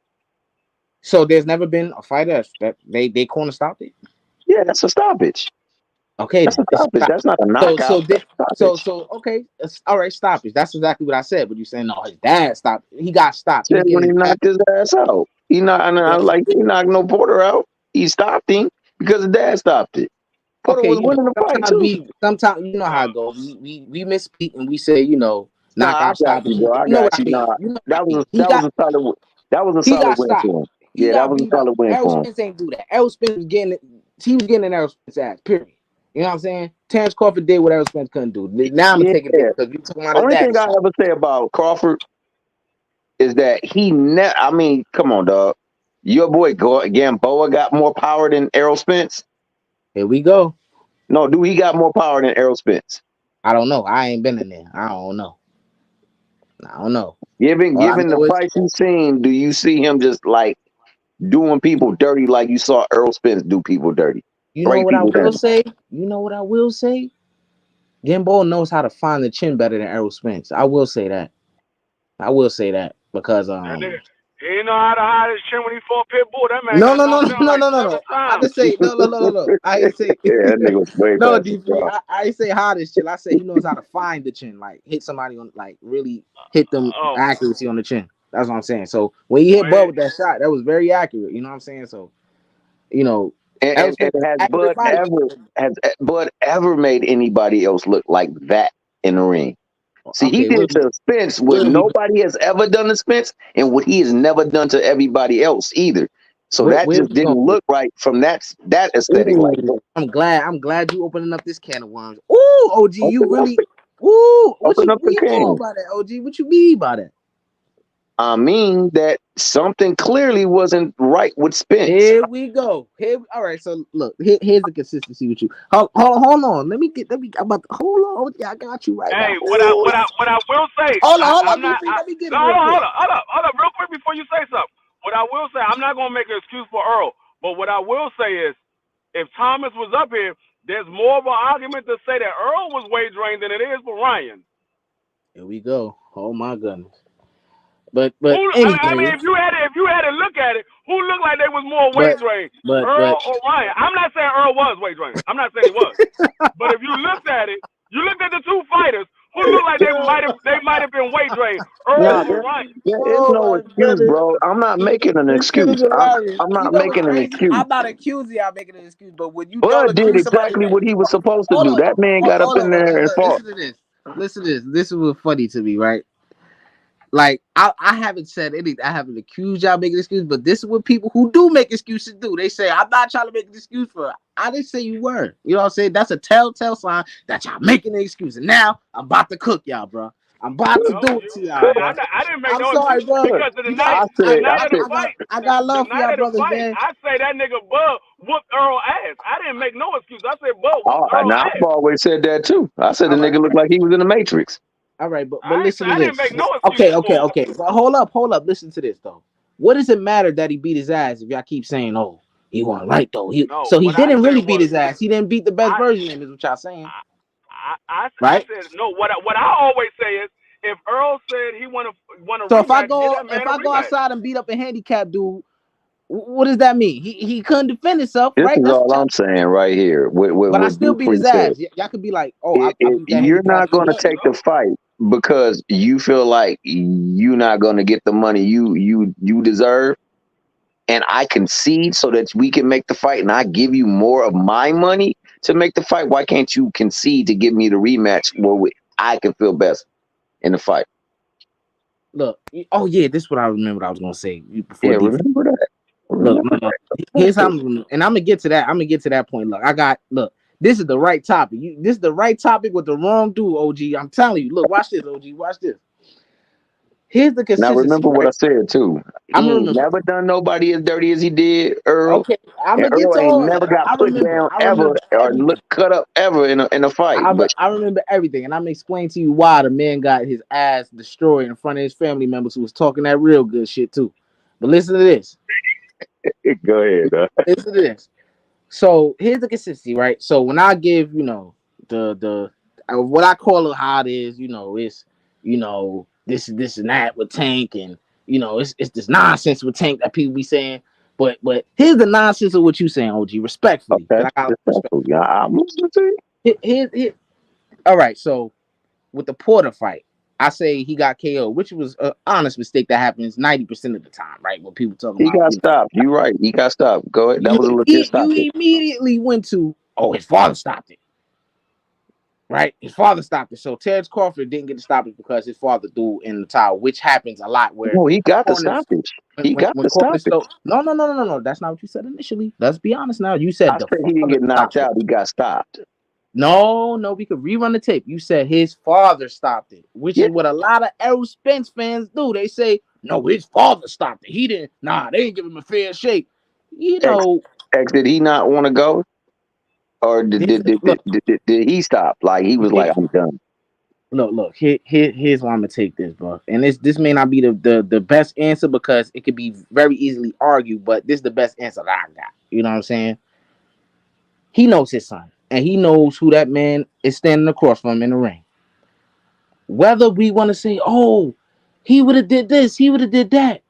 So there's never been a fighter that they corner stopped it? Yeah, that's a stoppage. Okay, that's a stoppage. That's not a knockout. So okay, all right, stoppage. That's exactly what I said. But you saying no, his dad stopped. He got stopped. He when he knocked his ass out. He knocked no Porter out. He stopped him because his dad stopped it. Porter was winning the fight too. Sometimes you know how it goes. We misspeak and we say knockout stoppage. Bro. I got you. That was a solid. That was a solid win for him. Yeah, that was a solid win for him. Errol Spence ain't do that. Errol Spence was getting in Errol Spence's ass. Period. You know what I'm saying? Terrence Crawford did what Errol Spence couldn't do. Now I'm gonna take it there because we talking about only thing I ever say about Crawford is that he I mean, come on, dog. Your boy Gamboa got more power than Errol Spence. Here we go. No, do he got more power than Errol Spence? I don't know. I ain't been in there. I don't know. Given the fights you've seen, do you see him just like doing people dirty like you saw Errol Spence do people dirty? You know what I will say? You know what I will say? Gamboa knows how to find the chin better than Errol Spence. I will say that. Because he didn't know how to hide his chin when he fought Pitbull. That man. No. I just say no. I ain't say that nigga was way no, DP. I ain't say hide his chin. I say he knows how to find the chin, like hit somebody on, like really hit them accuracy on the chin. That's what I'm saying. So when he hit Bud with that shot, that was very accurate. You know what I'm saying? So And has Bud ever made anybody else look like that in the ring? See, he did to Spence what nobody has ever done to Spence, and what he has never done to everybody else either. So Where, that where just we didn't going? look right from that aesthetic. Like, Ooh, I'm glad you opening up this can of worms. Ooh, OG, you open up, really. Ooh, what open you up the mean can. by that, OG? What you mean by that? I mean that something clearly wasn't right with Spence. Here we go. All right. So look, here's the consistency with you. Hold on. I'm about to, hold on. OG, I got you right now. Hey, what I Ooh. what I what I will say, Hold I'm on, not. DC. Let me get it No, real quick. hold up, real quick before you say something. What I will say, I'm not gonna make an excuse for Earl, but what I will say is, if Thomas was up here, there's more of an argument to say that Earl was wagering than it is for Ryan. Here we go. Oh my goodness. But Who? I mean, anyway, if you had to look at it, who looked like they was more but wagering, but Earl or Ryan? I'm not saying Earl was wagering. I'm not saying he was. But if you looked at it, you looked at the two fighters who looked like they might have been wagering, Earl No, or Ryan. there is oh no my excuse, goodness. bro. I'm not making an This shit is excuse. hilarious. I'm You not know what's making an crazy? excuse. I'm not accusing y'all making an excuse, but when you don't Bud did accuse somebody, exactly what he was supposed to hold do. on, That man got up in hold there on. and Look, fought. listen to this. Listen to this. This is what's funny to me, right? Like I haven't said anything. I haven't accused y'all making excuses, but this is what people who do make excuses do. They say, I'm not trying to make an excuse for it. I didn't say you were. You know what I'm saying? That's a telltale sign that y'all making an excuse. And now I'm about to cook y'all, bro. I'm about to No, do it to y'all, bro. I didn't make I'm no sorry, excuse bro. Look, because of You got the I night got of the I got fight. I got The love for night y'all of the brothers, fight, man. I say that nigga Bud whooped Earl ass. I didn't make no excuse. I said Bud whooped and Earl I've ass. always said that too. I said the All right, nigga looked like he was in the Matrix. all right, but listen to I didn't this. make no Okay, excuses for him. But hold up. Listen to this though. What does it matter that he beat his ass if y'all keep saying, "Oh, he wasn't right though"? No, So he what I didn't really said beat was his ass. He didn't beat the best I version of him, is what y'all saying, I right? said no. What I always say is if Earl said he want a So if I rematch, give go that man a rematch. outside and beat up a handicapped dude, what does that mean? He couldn't defend himself, This right? is That's what all y'all. I'm saying right here. But I What still beat Dupree his said. ass. Y'all could be like, "Oh, I beat that You're handicapped not dude." going to take the fight because you feel like you're not going to get the money you deserve, and I concede so that we can make the fight, and I give you more of my money to make the fight. Why can't you concede to give me the rematch where I can feel best in the fight? Look, oh yeah, this is what I remember. I was gonna say before Yeah, D. remember that. Look, Remember that. here's how and I'm gonna get to that. I'm gonna get to that point. Look. This is the right topic. This is the right topic with the wrong dude, OG. I'm telling you. Look, watch this, OG. Watch this. Here's the Now consistency, remember what I right? said too. I'm He gonna ain't remember. never done nobody as dirty as he did, Earl. Okay, I'm And gonna get Earl to ain't all never that. got put down I ever remember or everything. look cut up ever in a fight. But I remember everything, and I'm gonna explain to you why the man got his ass destroyed in front of his family members who was talking that real good shit too. But listen to this. go ahead. Listen to this. So here's the consistency, right? So when I give, the what I call it how it is, it's this and that with Tank, and it's this nonsense with Tank that people be saying. But here's the nonsense of what you saying, OG, respectfully. Okay, 'Cause I got respect. yeah, I'm listening to you. Here. All right, so with the Porter fight, I say he got KO, which was an honest mistake that happens 90% of the time, right? When people talking He about, got stopped. You right. He got stopped. Go ahead. That was a legit you stoppage. immediately went to, oh, his father stopped it. Right, his father stopped it. So Terrence Crawford didn't get the stoppage because his father threw in the towel, which happens a lot where No, he got the corners stoppage. He got when the corners stoppage. go. No. That's not what you said initially. Let's be honest now. You said I the said he didn't father get knocked stopped it. out. He got stopped. No, we could rerun the tape. You said his father stopped it, which Yeah. is what a lot of Errol Spence fans do. They say, no, his father stopped it. He didn't. Nah, they didn't give him a fair shake. You X, know, X, did he not want to go, or look, did he stop? Like he was like, I'm done. look. Here's why I'm gonna take this, bro. And this may not be the best answer because it could be very easily argued, but this is the best answer that I got. You know what I'm saying? He knows his son, and he knows who that man is standing across from him in the ring. Whether we want to say, oh, he would have did this, he would have did that.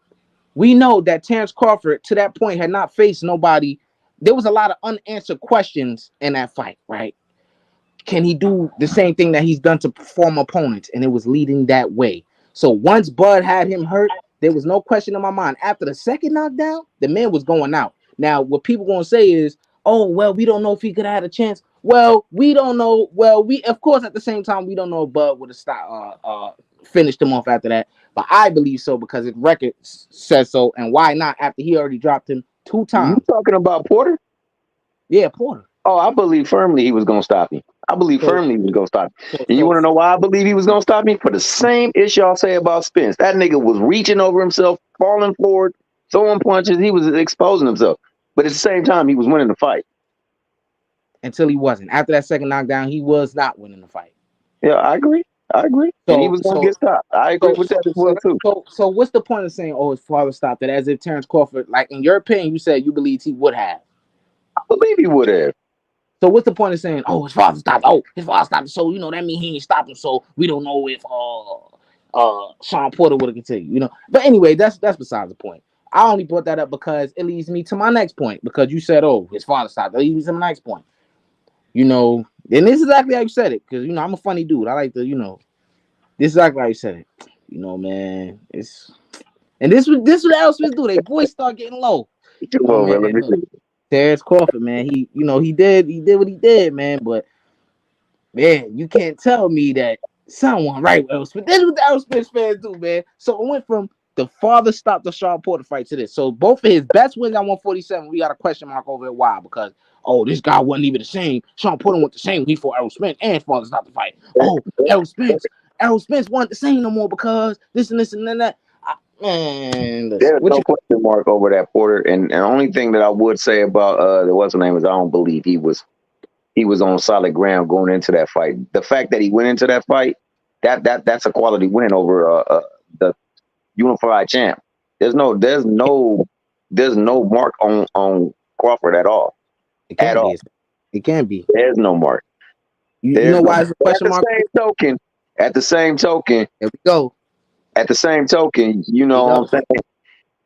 We know that Terrence Crawford, to that point, had not faced nobody. There was a lot of unanswered questions in that fight, right? Can he do the same thing that he's done to former opponents? And it was leading that way. So once Bud had him hurt, there was no question in my mind. After the second knockdown, the man was going out. Now, what people gonna say is, oh, well, we don't know if he could have had a chance. Well, we don't know. Well, we of course at the same time we don't know if Bud would have stopped finished him off after that. But I believe so because his record says so. And why not? After he already dropped him 2 You times. talking about Porter? Yeah, Porter. Oh, I believe firmly he was gonna stop him. I believe firmly he was gonna stop him. And you want to know why I believe he was gonna stop him? For the same issue I'll say about Spence. That nigga was reaching over himself, falling forward, throwing punches. He was exposing himself. But at the same time, he was winning the fight. Until he wasn't. After that second knockdown, he was not winning the fight. Yeah, I agree. And he was gonna get stopped. I agree with that as well too. So what's the point of saying, "Oh, his father stopped it"? As if Terrence Crawford, like in your opinion, you said you believe he would have. I believe he would have. So what's the point of saying, "Oh, his father stopped"? Oh, his father stopped it. So that means he ain't stopped him. So we don't know if Sean Porter would have continued. But anyway, that's besides the point. I only brought that up because it leads me to my next point. Because you said, "Oh, his father stopped." It leads me to my next point. And this is exactly how you said it. Because I'm a funny dude. I like to, this is exactly how you said it. Man, this what Al Smith do. They voice start getting low. Come on, man. Let me see. Terrence Crawford, man, he did what he did, man. But man, you can't tell me that someone right with Al Smith. This is what the Al Smith fans do, man. So it went from the father stopped the Sean Porter fight to this. So both of his best wins at 147, we got a question mark over it. Why? Because this guy wasn't even the same. Sean Porter went the same. He fought Errol Spence and father stopped the fight. Errol Spence wasn't the same no more because this and this and that. Man, there's no question mark over that, Porter. And the only thing that I would say about what's his name is I don't believe he was on solid ground going into that fight. The fact that he went into that fight, that's a quality win over the unified champ. There's no mark on Crawford at all. It can't be. There's no mark. You know why it's a question mark? At the same token, there we go. At the same token, what I'm saying?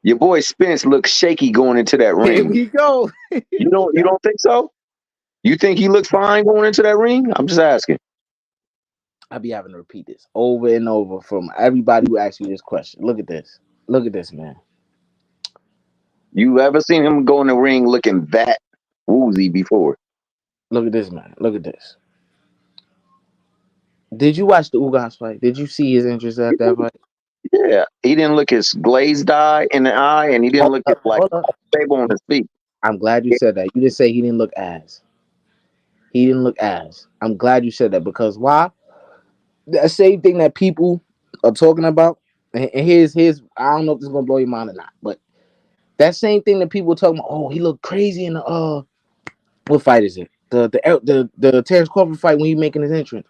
Your boy Spence looks shaky going into that ring. Here we go. You don't think so? You think he looks fine going into that ring? I'm just asking. I'll be having to repeat this over and over from everybody who asks you this question. Look at this, man. You ever seen him go in the ring looking that woozy before? Look at this, man. Look at this. Did you watch the Ugas fight? Did you see his interest at that fight? Yeah, he didn't look as glazed eye in the eye, and he didn't look as stable on his feet. I'm glad you said that. You didn't say he didn't look as. He didn't look as. I'm glad you said that because why? The same thing that people are talking about, and here's I don't know if this is gonna blow your mind or not, but that same thing that people are talking about. Oh, he looked crazy in the what fight is it? The Terrence Crawford fight when he making his entrance.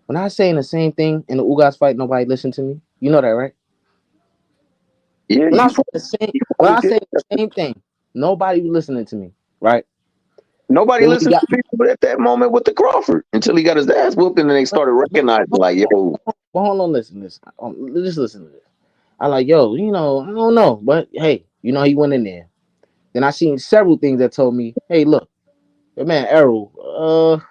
When I was saying the same thing in the Ugas fight, nobody listened to me. You know that, right? Yeah. When I say the same thing, nobody was listening to me, right? Nobody listened to people at that moment with the Crawford until he got his ass whooped, and then they started recognizing like, yo. Well, hold on, listen. Just listen to this. I like, yo, I don't know, but hey, he went in there. Then I seen several things that told me, hey, look, man, Errol,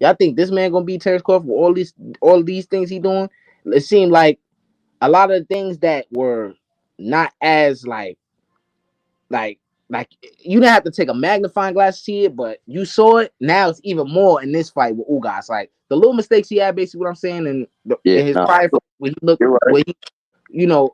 y'all think this man gonna beat Terrence Crawford with all these things he doing? It seemed like a lot of the things that were not as like you didn't have to take a magnifying glass to see it, but you saw it. Now it's even more in this fight with Ugas. Like the little mistakes he had, basically what I'm saying, in his prior fight, when he looked, when he,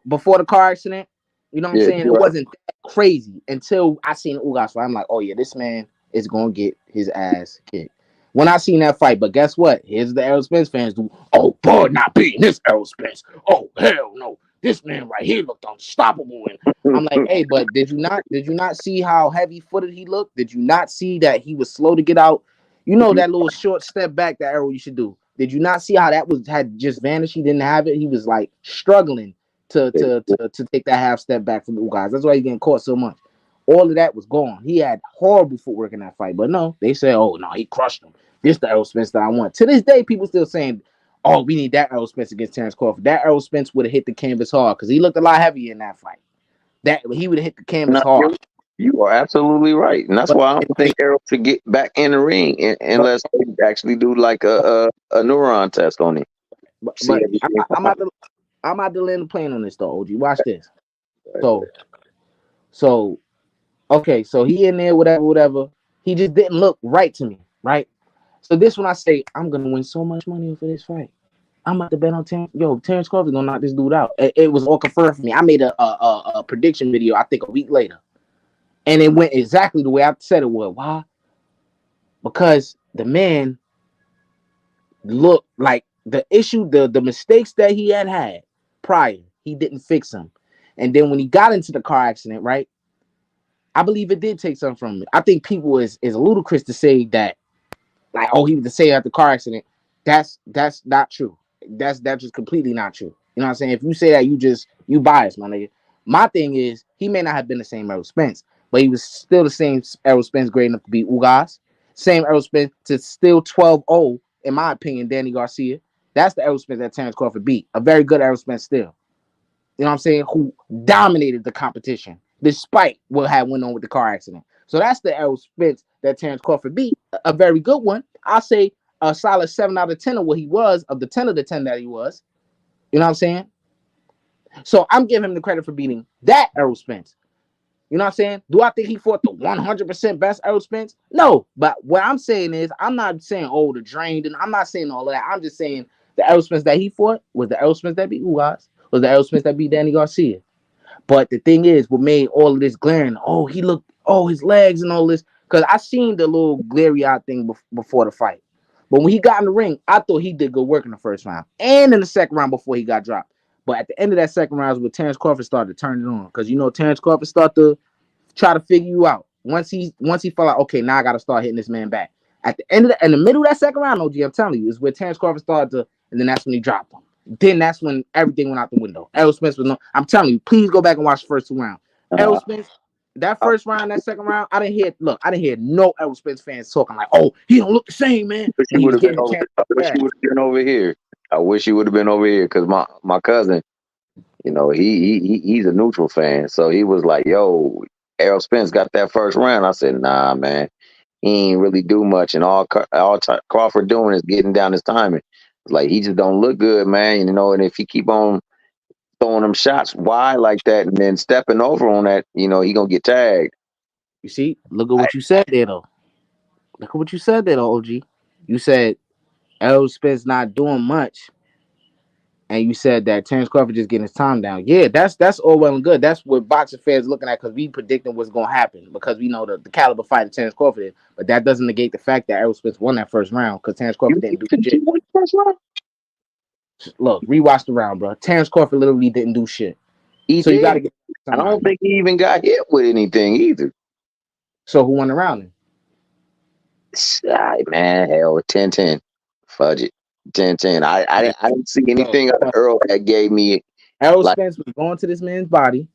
before the car accident, what I'm saying, it wasn't that crazy until I seen Ugas fight. I'm like, oh yeah, this man is gonna get his ass kicked. When I seen that fight, but guess what? Here's the Errol Spence fans do. Oh, Bud not beating this Errol Spence. Oh, hell no. This man right here looked unstoppable. And I'm like, hey, but did you not see how heavy-footed he looked? Did you not see that he was slow to get out? That little short step back that Errol you should do. Did you not see how that had just vanished? He didn't have it. He was like struggling to take that half step back from the guys. That's why he's getting caught so much. All of that was gone. He had horrible footwork in that fight. But no, they say, oh, no, he crushed him. This the Errol Spence that I want. To this day, people still saying, oh, we need that Errol Spence against Terrence Crawford. That Errol Spence would have hit the canvas hard because he looked a lot heavier in that fight. He would have hit the canvas hard. You are absolutely right. And that's why I don't think Errol should get back in the ring unless they actually do like a neuron test on him. But I'm out to land the plane on this, though, OG. Watch this. So, okay, so he in there, whatever. He just didn't look right to me, right? So this when I say I'm gonna win so much money for this fight. I'm about to bet on Terrence Crawford gonna knock this dude out. It was all confirmed for me. I made a prediction video, I think a week later. and it went exactly the way I said it would. Why? Because the man looked like the issue, the mistakes that he had prior, he didn't fix them. And then when he got into the car accident, right? I believe it did take something from him. I think people is ludicrous to say that, like, oh, he was the same at the car accident. That's not true. That's just completely not true. You know what I'm saying? If you say that, you biased, my nigga. My thing is, he may not have been the same Errol Spence, but he was still the same Errol Spence, great enough to beat Ugas. Same Errol Spence to still 12-0, in my opinion, Danny Garcia. That's the Errol Spence that Terrence Crawford beat. A very good Errol Spence still. You know what I'm saying? Who dominated the competition despite what had went on with the car accident. So that's the Errol Spence that Terrence Crawford beat. A very good one. I'll say a solid 7 out of 10 of what he was, of the 10 of the 10 that he was. You know what I'm saying? So I'm giving him the credit for beating that Errol Spence. You know what I'm saying? Do I think he fought the 100% best Errol Spence? No. But what I'm saying is, I'm not saying, oh, the drained, and I'm not saying all of that. I'm just saying the Errol Spence that he fought was the Errol Spence that beat Ugas, was the Errol Spence that beat Danny Garcia. But the thing is, what made all of this glaring, oh, he looked, oh, his legs and all this, because I seen the little glary-eyed thing before the fight. But when he got in the ring, I thought he did good work in the first round and in the second round before he got dropped. But at the end of that second round is when Terrence Crawford started to turn it on. Because, you know, Terrence Crawford started to try to figure you out. Once he felt like, okay, now I got to start hitting this man back. At the end of in the middle of that second round, OG, I'm telling you, is where Terrence Crawford started to, and then that's when he dropped him. Then that's when everything went out the window. Errol Spence was no. I'm telling you, please go back and watch the first 2 rounds. Errol Spence, that first round, that second round, I didn't hear no Errol Spence fans talking like, oh, he don't look the same, man. I wish you would have been over here. I wish you would have been over here because my cousin, you know, he's a neutral fan, so he was like, yo, Errol Spence got that first round. I said, nah, man, he ain't really do much, and all Crawford doing is getting down his timing. It's like he just don't look good, man. You know, and if he keep on throwing them shots wide like that and then stepping over on that, you know, he gonna get tagged. You see, look at what you said there, though. Look at what you said there, though, OG. You said Errol Spence not doing much, and you said that Terrence Crawford just getting his time down. Yeah, that's all well and good. That's what boxing fans looking at because we predicting what's gonna happen because we know the caliber fight of Terrence Crawford is. But that doesn't negate the fact that Errol Spence won that first round because Terrence Crawford didn't do shit. Look, rewatch the round, bro. Terrence Crawford literally didn't do shit. You gotta get. I don't think he even got hit with anything either. So who won the round then? Man, hell, 10-10. Fudge it. 10-10. I didn't see anything out of Earl that gave me. Errol Spence was going to this man's body.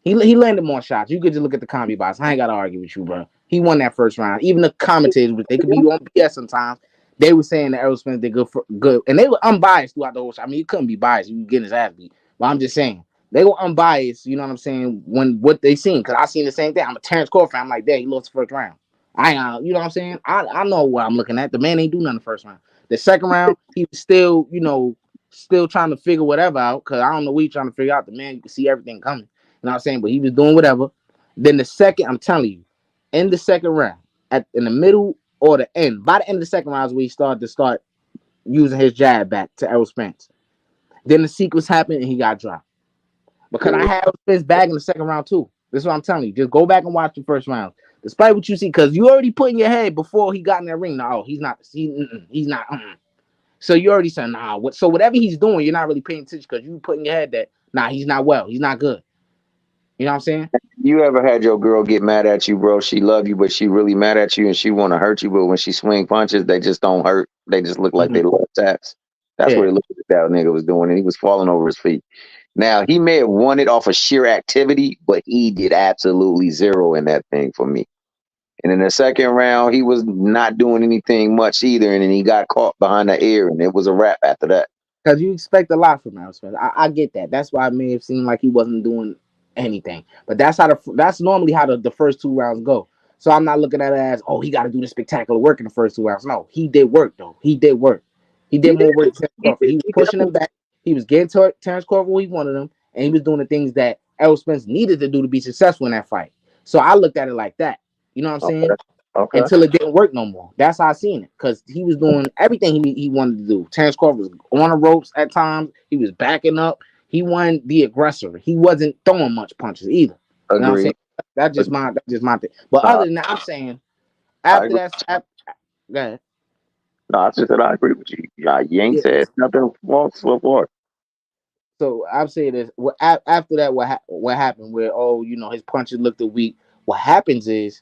He landed more shots. You could just look at the comedy box. I ain't gotta argue with you, bro. He won that first round. Even the commentators, they could be on BS sometimes. They were saying that Errol Spence did good, and they were unbiased throughout the whole shot. I mean, you couldn't be biased. You getting his ass beat. But I'm just saying they were unbiased. You know what I'm saying? When what they seen, because I seen the same thing. I'm a Terrence Crawford fan. I'm like, damn, he lost the first round. You know what I'm saying? I know what I'm looking at. The man ain't do nothing the first round. The second round, he was still, still trying to figure whatever out. Because I don't know what he's trying to figure out. The man, you can see everything coming. You know what I'm saying? But he was doing whatever. Then the second, I'm telling you, in the second round, in the middle or the end, by the end of the second round is where he started using his jab back to Errol Spence. Then the sequence happened and he got dropped. Because I had Errol Spence back in the second round too. This is what I'm telling you. Just go back and watch the first round. Despite what you see, because you already put in your head before he got in that ring. No, he's not. He's not. So you already said, nah. So whatever he's doing, you're not really paying attention because you put in your head that, nah, he's not well. He's not good. You know what I'm saying? You ever had your girl get mad at you, bro? She love you, but she really mad at you and she want to hurt you. But when she swing punches, they just don't hurt. They just look like they love taps. That's what it looked like that nigga was doing. And he was falling over his feet. Now, he may have won it off of sheer activity, but he did absolutely zero in that thing for me. And in the second round, he was not doing anything much either. And then he got caught behind the ear, and it was a wrap after that. Because you expect a lot from Errol Spence. I get that. That's why it may have seemed like he wasn't doing anything. But that's normally how the first 2 rounds go. So I'm not looking at it as, oh, he got to do the spectacular work in the first 2 rounds. No, he did work, though. He did work. He did more work than Terrence Crawford. He was pushing him back. He was getting to Terrence Crawford where he wanted him. And he was doing the things that Errol Spence needed to do to be successful in that fight. So I looked at it like that. You know what I'm saying? Okay. Until it didn't work no more. That's how I seen it. Because he was doing everything he wanted to do. Terrence Crawford was on the ropes at times. He was backing up. He wasn't the aggressor. He wasn't throwing much punches either. You know what I'm saying? That's just my thing. But other than that, I'm saying I after agree. that, after, go ahead. No, I just said I agree with you. You ain't Yeah. said nothing false so far. So I'm saying this. After that, what happened? Where his punches looked weak. What happens is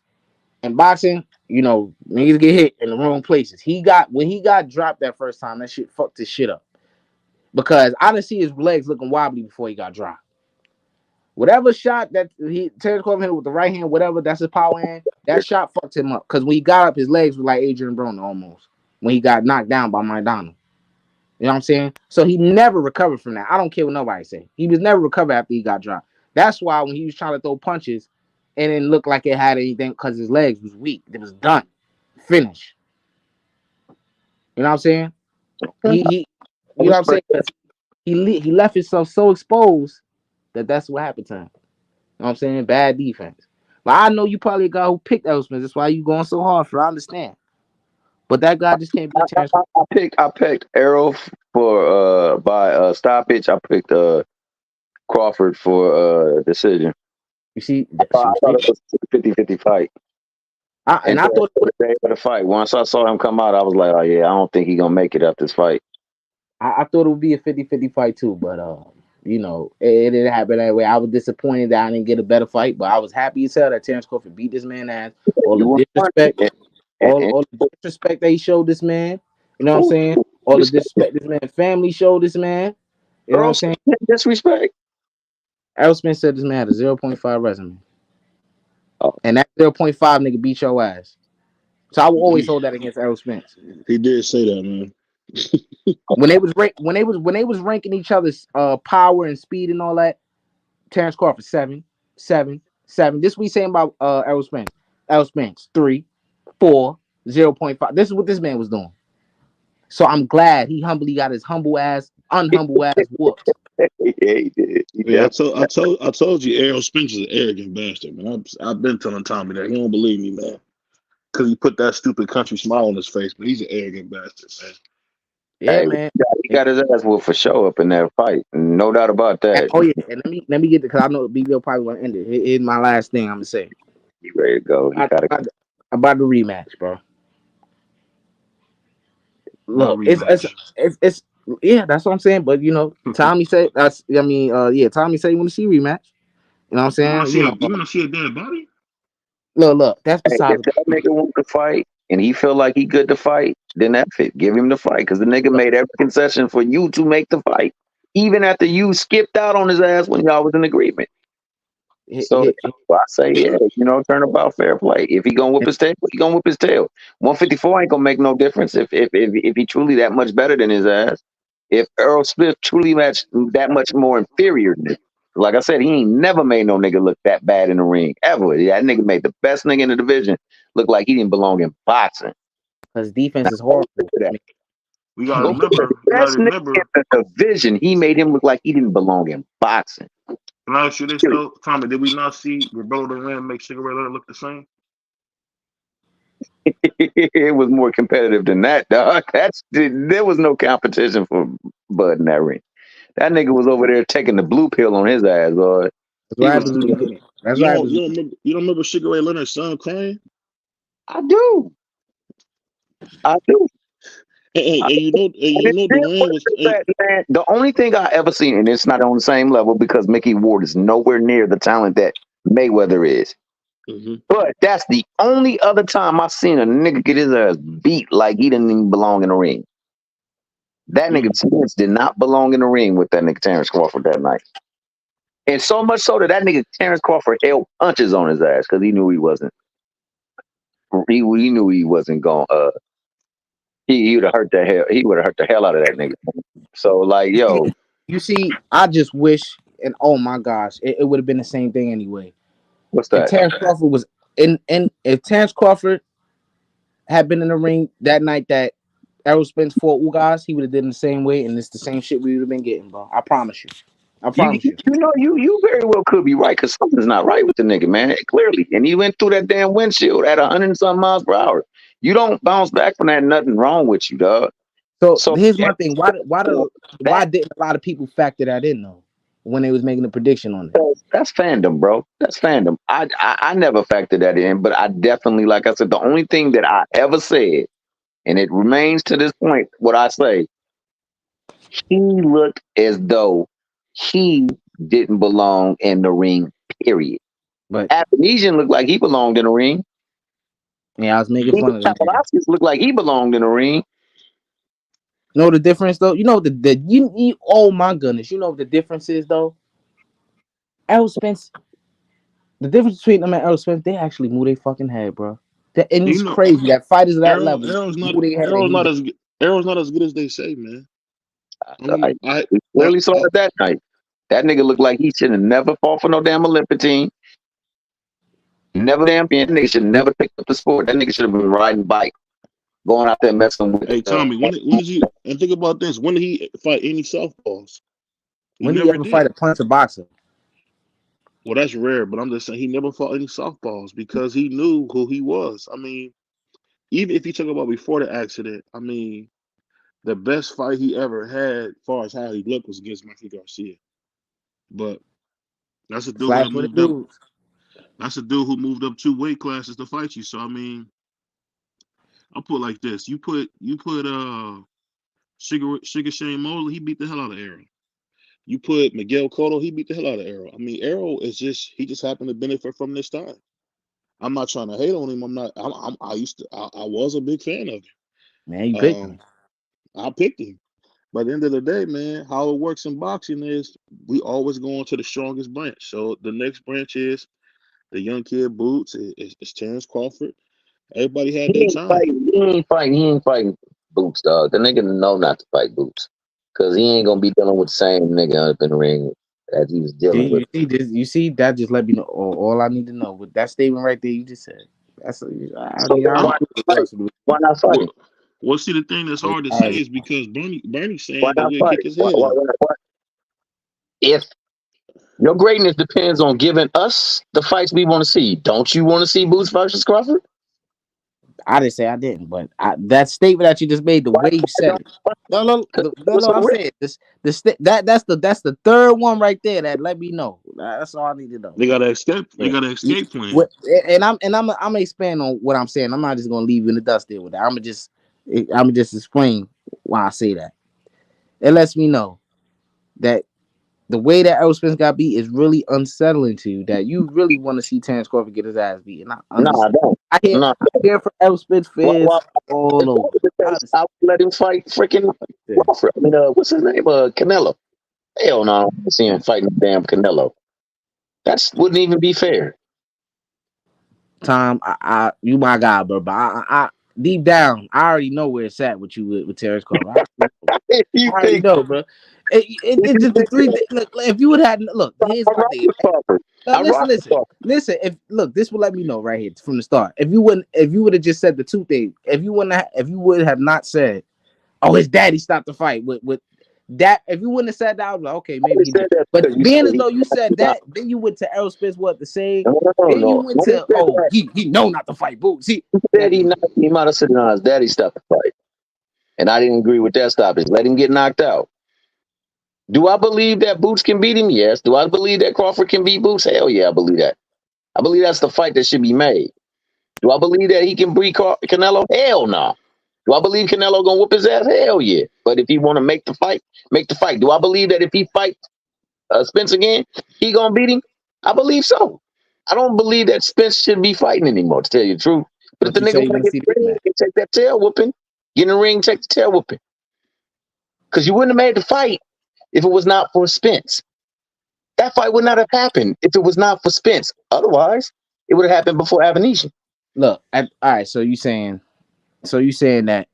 in boxing, niggas get hit in the wrong places. When he got dropped that first time, that shit fucked his shit up because I didn't see his legs looking wobbly before he got dropped. Whatever shot that Terrence Crawford hit with the right hand, whatever that's his power hand, that shot fucked him up. Because when he got up, his legs were like Adrian Broner almost when he got knocked down by Maidana. You know what I'm saying? So he never recovered from that. I don't care what nobody say. He was never recovered after he got dropped. That's why when he was trying to throw punches, it didn't look like it had anything because his legs was weak. It was done, finished. You know what I'm saying? He you know what I'm saying? 'Cause he left himself so exposed that's what happened to him. You know what I'm saying? Bad defense. But I know you probably a guy who picked Errol Spence. That's why you going so hard for. I understand. But that guy just can't beat Terrence. I picked Arrow for by stoppage. I picked Crawford for decision. You see, I thought it was a 50-50 fight. I thought the day of the fight, once I saw him come out, I was like, oh yeah, I don't think he's gonna make it up this fight. I thought it would be a 50-50 fight too, but it didn't happen that way. I was disappointed that I didn't get a better fight, but I was happy as hell that Terrence Crawford beat this man ass. All the disrespect, all the disrespect that he showed this man. You know what I'm saying? All the disrespect this man family showed this man. You know what I'm saying? Disrespect. Errol Spence said this man had a 0.5 resume. Oh. And that 0.5 nigga beat your ass. So I will always hold that against Errol Spence. He did say that, man. when they was ranking each other's power and speed and all that, Terrence Crawford 7, 7, 7. This we saying about Errol Spence. Errol Spence 3, 4, 0.5. This is what this man was doing. So I'm glad he humbly got his unhumble ass whooped. Yeah, he did. Yeah, I told you, Errol Spence is an arrogant bastard, man. I've been telling Tommy that. He don't believe me, man. Because he put that stupid country smile on his face, but he's an arrogant bastard, man. Yeah, man. He got his ass whooped for sure up in that fight. No doubt about that. Oh yeah, and let me get because I know BVO probably want to end it. Here's my last thing I'm gonna say. You ready to go? About the rematch, bro. Look, it's yeah, that's what I'm saying. But Tommy said Tommy said he want to see rematch. You know what I'm saying? You want to see a dead body? Look, that's beside if that nigga wants to fight and he feel like he good to fight, then that's it. Give him the fight because the nigga made every concession for you to make the fight, even after you skipped out on his ass when y'all was in agreement. So I say, turn about fair play. If he gonna whip his tail, he gonna whip his tail. 154 ain't gonna make no difference if he truly that much better than his ass. If Errol Smith truly matched that much more inferior than it. Like I said, he ain't never made no nigga look that bad in the ring ever. That nigga made the best nigga in the division look like he didn't belong in boxing. Because defense is horrible. We gotta remember. In the division, he made him look like he didn't belong in boxing. Can I ask you this though, Tommy? Did we not see Roberto Duran make Sugar Ray Leonard look the same? It was more competitive than that, dog. There was no competition for Bud in that ring. That nigga was over there taking the blue pill on his ass, dog. You don't remember Sugar Ray Leonard's son crying? I do. Duran was. The only thing I ever seen, and it's not on the same level because Mickey Ward is nowhere near the talent that Mayweather is. Mm-hmm. But that's the only other time I seen a nigga get his ass beat like he didn't even belong in the ring. That nigga Spence did not belong in the ring with that nigga Terrence Crawford that night. And so much so that nigga Terrence Crawford held punches on his ass because he knew he wasn't. He knew he wasn't going. He would have hurt the hell. He would have hurt the hell out of that nigga. So like, yo, you see, I just wish, and oh my gosh, it would have been the same thing anyway. What's that? If Terrence Crawford was if Terrence Crawford had been in the ring that night that Errol Spence fought Ugas, he would have did it the same way, and it's the same shit we would have been getting, bro. I promise you. You very well could be right because something's not right with the nigga, man. Clearly, and he went through that damn windshield at 100 and something miles per hour. You don't bounce back from that. Nothing wrong with you, dog. So here's my thing. Why didn't a lot of people factor that in though? when they was making a prediction on it. That's fandom, bro. That's fandom. I never factored that in, but I definitely, like I said, the only thing that I ever said, and it remains to this point, what I say, he looked as though he didn't belong in the ring, period. But Athanasian looked like he belonged in the ring. yeah, I was making fun of him. Kapolowski looked like he belonged in the ring. Know the difference though? You know you oh my goodness, you know what the difference is though? Errol Spence, the difference between them and Errol Spence, they actually move their fucking head, bro. And it's crazy that fighters of that level Errol's not Errol's not as good as they say, man. We clearly saw it that night. That nigga looked like he should have never fought for no damn Olympic team. Never damn that nigga should never picked up the sport. That nigga should have been riding bike, going out there messing with. Hey Tommy, when did you and think about this? When did he fight any softballs? When did he ever fight a puncher boxer? Well, that's rare, but I'm just saying he never fought any softballs because he knew who he was. I mean, even if you talk about before the accident, I mean, the best fight he ever had, as far as how he looked, was against Mikey Garcia. But that's a dude that moved up. That's a dude who moved up 2 weight classes to fight you. So I mean, I'll put it like this: you put Sugar Shane Mosley, he beat the hell out of Errol. You put Miguel Cotto, he beat the hell out of Errol. I mean, Errol is he just happened to benefit from this time. I'm not trying to hate on him. I was a big fan of him. Man, you picked him. I picked him. But at the end of the day, man, how it works in boxing is we always go on to the strongest branch. So the next branch is the young kid Boots. It's Terrence Crawford. Everybody had their time. He ain't fighting Boots, dog. The nigga know not to fight Boots. Because he ain't going to be dealing with the same nigga up in the ring as he was dealing with. You see, that just let me know all I need to know. With that statement right there you just said. Why not fight? Well, see, the thing that's hard to say is because Bernie's saying that he'll kick his head. If your greatness depends on giving us the fights we want to see, don't you want to see Boots versus Crawford? I didn't say I didn't, but that statement that you just made, the way you said it. No, I'm saying this. That's the third one right there that let me know. That's all I need to know. They got to escape. They got to escape plan. And I'm gonna expand on what I'm saying. I'm not just gonna leave you in the dust there with that. I'm gonna just explain why I say that. It lets me know that the way that Errol Spence got beat is really unsettling to you. That you really want to see Terrence Crawford get his ass beat. And I don't. I hear from Errol Spence fans all over. I would let him fight freaking Crawford. I mean, what's his name? Canelo. Hell no, I don't see him fighting damn Canelo. That wouldn't even be fair. Tom, you my guy, bro. But I deep down, I already know where it's at with you with Terrence Crawford. I already know, bro. It's just the three. Look, if you would have here's my thing. Listen. This will let me know right here from the start. If you would have just said the two things, if you would have not said, "Oh, his daddy stopped the fight," with that, if you wouldn't have said that, I was like, okay, maybe he did. But being as though you said that, then you went to Errol Spence what to say. Then you went to he know not to fight Boots. He said he might have said no, his daddy stopped the fight, and I didn't agree with that stoppage. Let him get knocked out. Do I believe that Boots can beat him? Yes. Do I believe that Crawford can beat Boots? Hell yeah, I believe that. I believe that's the fight that should be made. Do I believe that he can beat Canelo? Hell no. Do I believe Canelo gonna whoop his ass? Hell yeah. But if he want to make the fight, make the fight. Do I believe that if he fights Spence again, he gonna beat him? I believe so. I don't believe that Spence should be fighting anymore, to tell you the truth. But if the nigga want to get in the ring, he can take that tail whooping. Get in the ring, take the tail whooping. Because you wouldn't have made the fight if it was not for Spence. That fight would not have happened if it was not for Spence. Otherwise, it would have happened before Avanesian. Look, all right. So you saying that you saying that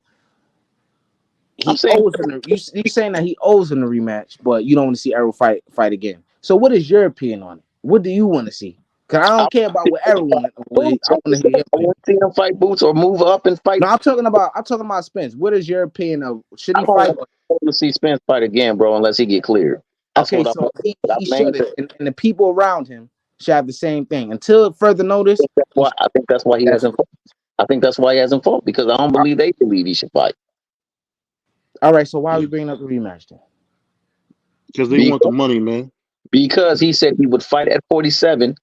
he owes him the rematch, but you don't want to see Errol fight again. So what is your opinion on it? What do you want to see? Because I don't care about what Errol wants. I want to see him fight Boots or move up and fight. No, I'm talking about Spence. What is your opinion of should he fight? I don't want to see Spence fight again, bro, unless he get cleared. Okay, so he should, and the people around him should have the same thing. Until further notice. I think that's why he hasn't fought. I think that's why he hasn't fought, because I don't believe they believe he should fight. All right, so why are we bringing up the rematch then? Because they want the money, man. Because he said he would fight at 47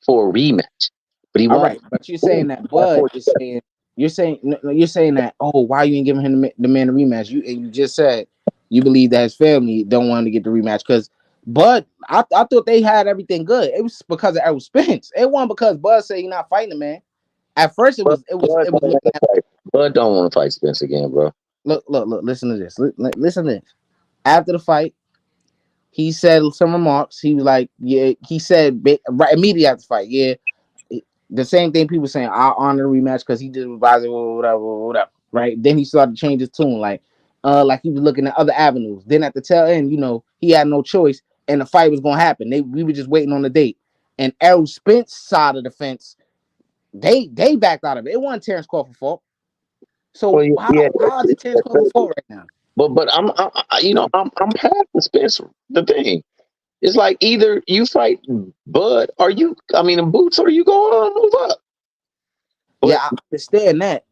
for a rematch, but he All won't. right, but you're saying that Bud is saying you're saying that why you ain't giving him the man a rematch? You just said you believe that his family don't want him to get the rematch because Bud I thought they had everything good. It was because of Errol Spence. It wasn't because Bud said he not fighting the man. At first Bud it was looking at don't want to fight Spence again, bro. look listen to this listen to this. After the fight, he said some remarks. He was like, yeah, he said right immediately after the fight, yeah. The same thing people saying, I'll honor the rematch because he did advise it, whatever. Right. Then he started to change his tune, like he was looking at other avenues. Then at the tail end, he had no choice, and the fight was gonna happen. We were just waiting on the date. And Errol Spence side of the fence, they backed out of it. It wasn't Terrence Crawford's fault. So how is it Terrence Crawford's fault right now? But I'm past the Spence the thing. It's like either you fight Bud or Boots, or you go on and move up. But, yeah, I understand that.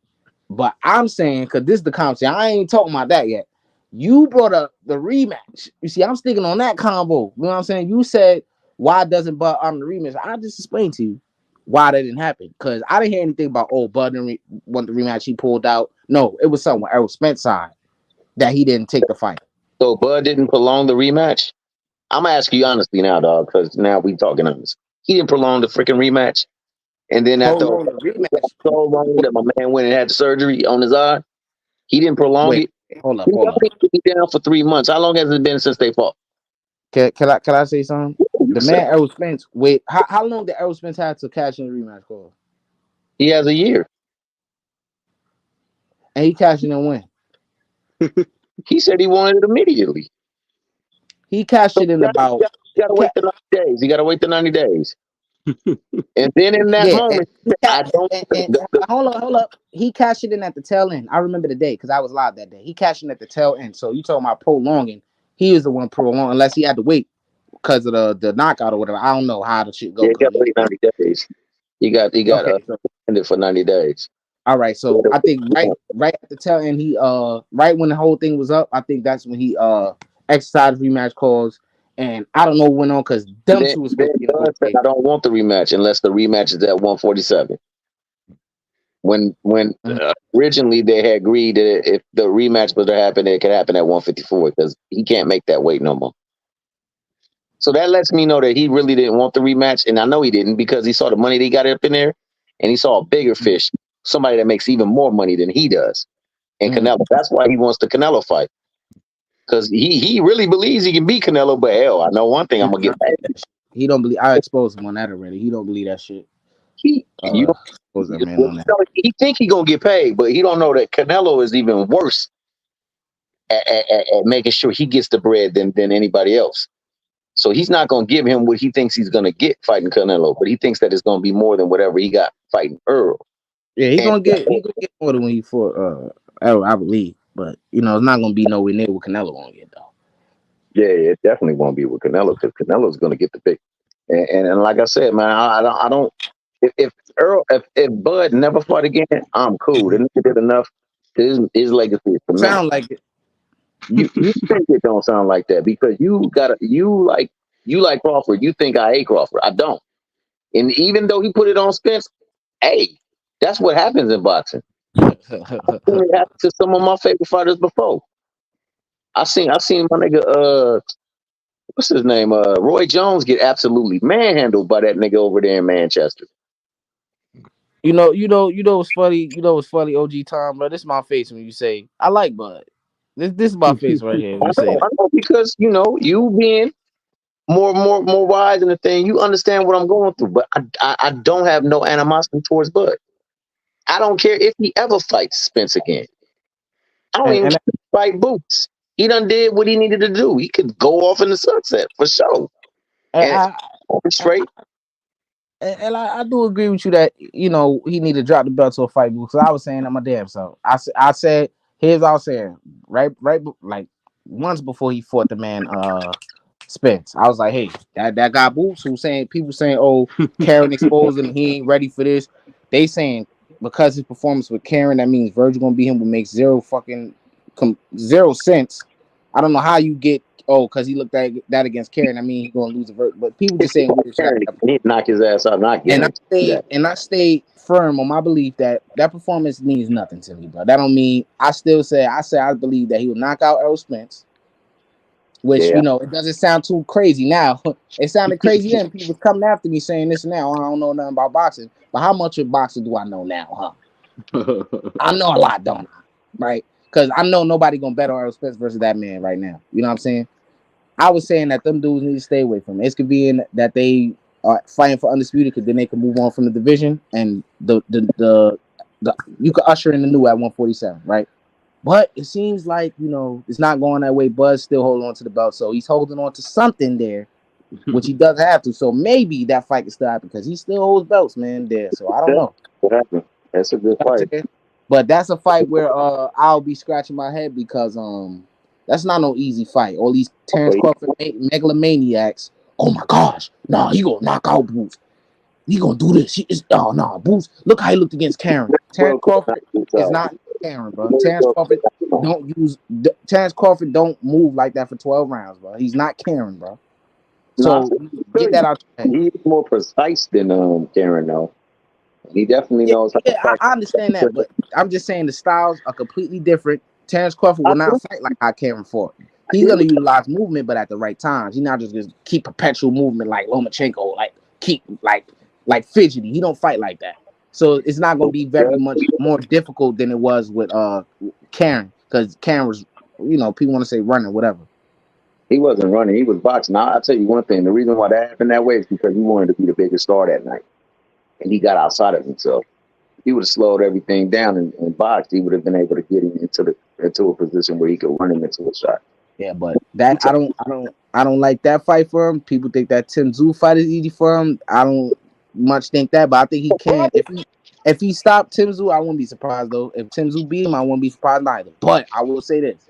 But I'm saying, because this is the conversation, I ain't talking about that yet. You brought up the rematch. You see, I'm sticking on that combo. You know what I'm saying? You said, why doesn't Bud honor the rematch? I just explained to you why that didn't happen. Because I didn't hear anything about, Bud didn't want the rematch, he pulled out. No, it was something Errol Spence side that he didn't take the fight. So Bud didn't prolong the rematch? I'm going to ask you honestly now, dog, because now we talking honest. He didn't prolong the freaking rematch? And then after the rematch, so long that my man went and had the surgery on his eye, he didn't prolong it. Hold up. He down for 3 months. How long has it been since they fought? Can I say something? The man Errol Spence. Wait, how long did Errol Spence have to cash in the rematch for? He has a year, and he cashed in and when? He said he wanted it immediately. He cashed it in about. You gotta wait the 90 days. You gotta wait the 90 days. And then in that moment, hold up. He cashed it in at the tail end. I remember the day because I was live that day. He cashed in at the tail end. So you talking about prolonging? He is the one prolonging, unless he had to wait because of the knockout or whatever. I don't know how the shit go. Yeah, he got to wait 90 days. He got ended for 90 days. All right, so I think right at the tail end, he right when the whole thing was up, I think that's when he exercised rematch calls. And I don't know what went on because them two was supposed to be. I don't want the rematch unless the rematch is at 147. When originally they had agreed that if the rematch was to happen, it could happen at 154 because he can't make that weight no more. So that lets me know that he really didn't want the rematch, and I know he didn't because he saw the money they got up in there, and he saw a bigger fish, somebody that makes even more money than he does, and Canelo. That's why he wants the Canelo fight. Because he really believes he can beat Canelo, but hell, I know one thing I'm gonna get back. He don't believe. I exposed him on that already. He don't believe that shit. He think he gonna get paid, but he don't know that Canelo is even worse at making sure he gets the bread than anybody else. So he's not gonna give him what he thinks he's gonna get fighting Canelo, but he thinks that it's gonna be more than whatever he got fighting Earl. Yeah, he's gonna get more than when he fought Earl, I believe. But it's not gonna be nowhere near what Canelo gonna get though. Yeah, it definitely won't be with Canelo because Canelo's gonna get the pick. And like I said, man, I don't. If Bud never fought again, I'm cool. The nigga did enough. His legacy is tremendous. Sound like it. You think it don't sound like that because you like Crawford. You think I hate Crawford. I don't. And even though he put it on Spence, hey, that's what happens in boxing. I've seen it happen to some of my favorite fighters before. I seen my nigga what's his name? Roy Jones get absolutely manhandled by that nigga over there in Manchester. You know what's funny? What's funny, OG Tom, bro? This is my face when you say I like Bud. This is my face right here. When you say that. I know because you being more wise in the thing, you understand what I'm going through. But I don't have no animosity towards Bud. I don't care if he ever fights Spence again. I don't even fight Boots. He done did what he needed to do. He could go off in the sunset for sure. And straight. And I do agree with you that he need to drop the belt to a fight because I was saying that my damn self. I said here's what I was saying right like once before he fought the man Spence. I was like, hey, that guy Boots people saying oh Karen exposed him, he ain't ready for this. They saying because his performance with Karen, that means Virgil gonna beat him, would make zero sense. I don't know how you get Oh, because he looked at that against Karen. I mean, he's gonna lose a verdict. But people just saying weird shit. He'd knock his ass out. Not And guarantee I stayed firm on my belief that performance means nothing to me, bro. That don't mean I believe that he will knock out Errol Spence, which Yeah. you know it doesn't sound too crazy now. It sounded crazy then. People was coming after me saying this and that. Oh, I don't know nothing about boxing, but how much of boxing do I know now, huh? I know a lot, don't I? Right? Because I know nobody gonna bet on Errol Spence versus that man right now. You know what I'm saying? I was saying that them dudes need to stay away from it. It's convenient that they are fighting for undisputed because then they can move on from the division and the you could usher in the new at 147, right? But it seems like, you know, it's not going that way. Bud's still holding on to the belt, so he's holding on to something there, which he doesn't have to. So maybe that fight can still happen because he still holds belts, man, there. So I don't know. what happened. That's a good fight. But that's a fight where I'll be scratching my head because that's not no easy fight. All these Terrence Crawford megalomaniacs. Oh my gosh, no, he gonna knock out Boots. He gonna do this. Boots. Look how he looked against Karen. Terrence Crawford is not Karen, bro. Terrence Crawford don't move like that for 12 rounds, bro. He's not Karen, bro. So get that out your head. He's more precise than Karen, though. He definitely knows how to fight. I understand that, but I'm just saying the styles are completely different. Terrence Crawford will not fight like how Karen fought. He's gonna utilize movement, but at the right times. He's not just gonna keep perpetual movement like Lomachenko, like keep like fidgety. He don't fight like that. So it's not gonna be very much more difficult than it was with Karen, because Karen was, you know, people want to say running, whatever. He wasn't running. He was boxing. Now, I'll tell you one thing. The reason why that happened that way is because he wanted to be the biggest star that night. And he got outside of himself. He would have slowed everything down and boxed. He would have been able to get him into a position where he could run him into a shot. Yeah, but that I don't like that fight for him. People think that Tim Tszyu fight is easy for him. I don't much think that, but I think he can. If he stopped Tim Tszyu, I wouldn't be surprised though. If Tim Tszyu beat him, I wouldn't be surprised either. But I will say this.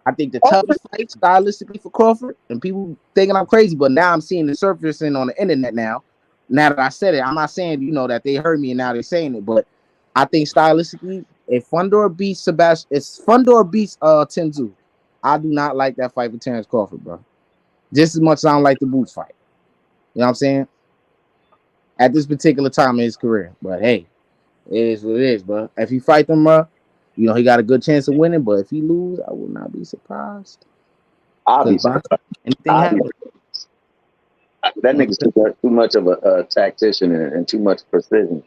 I think the toughest fight stylistically for Crawford, and people thinking I'm crazy, but now I'm seeing the surfacing on the internet now. Now that I said it, I'm not saying, you know, that they heard me and now they're saying it, but I think stylistically, if Fundor beats Tim Tszyu, I do not like that fight for Terrence Crawford, bro. Just as much as I don't like the Boots fight. You know what I'm saying? At this particular time in his career. But hey, it is what it is, bro. If he fight them, bro, you know, he got a good chance of winning, but if he lose, I will not be surprised. I'll be surprised. That nigga's too much of a tactician and too much precision.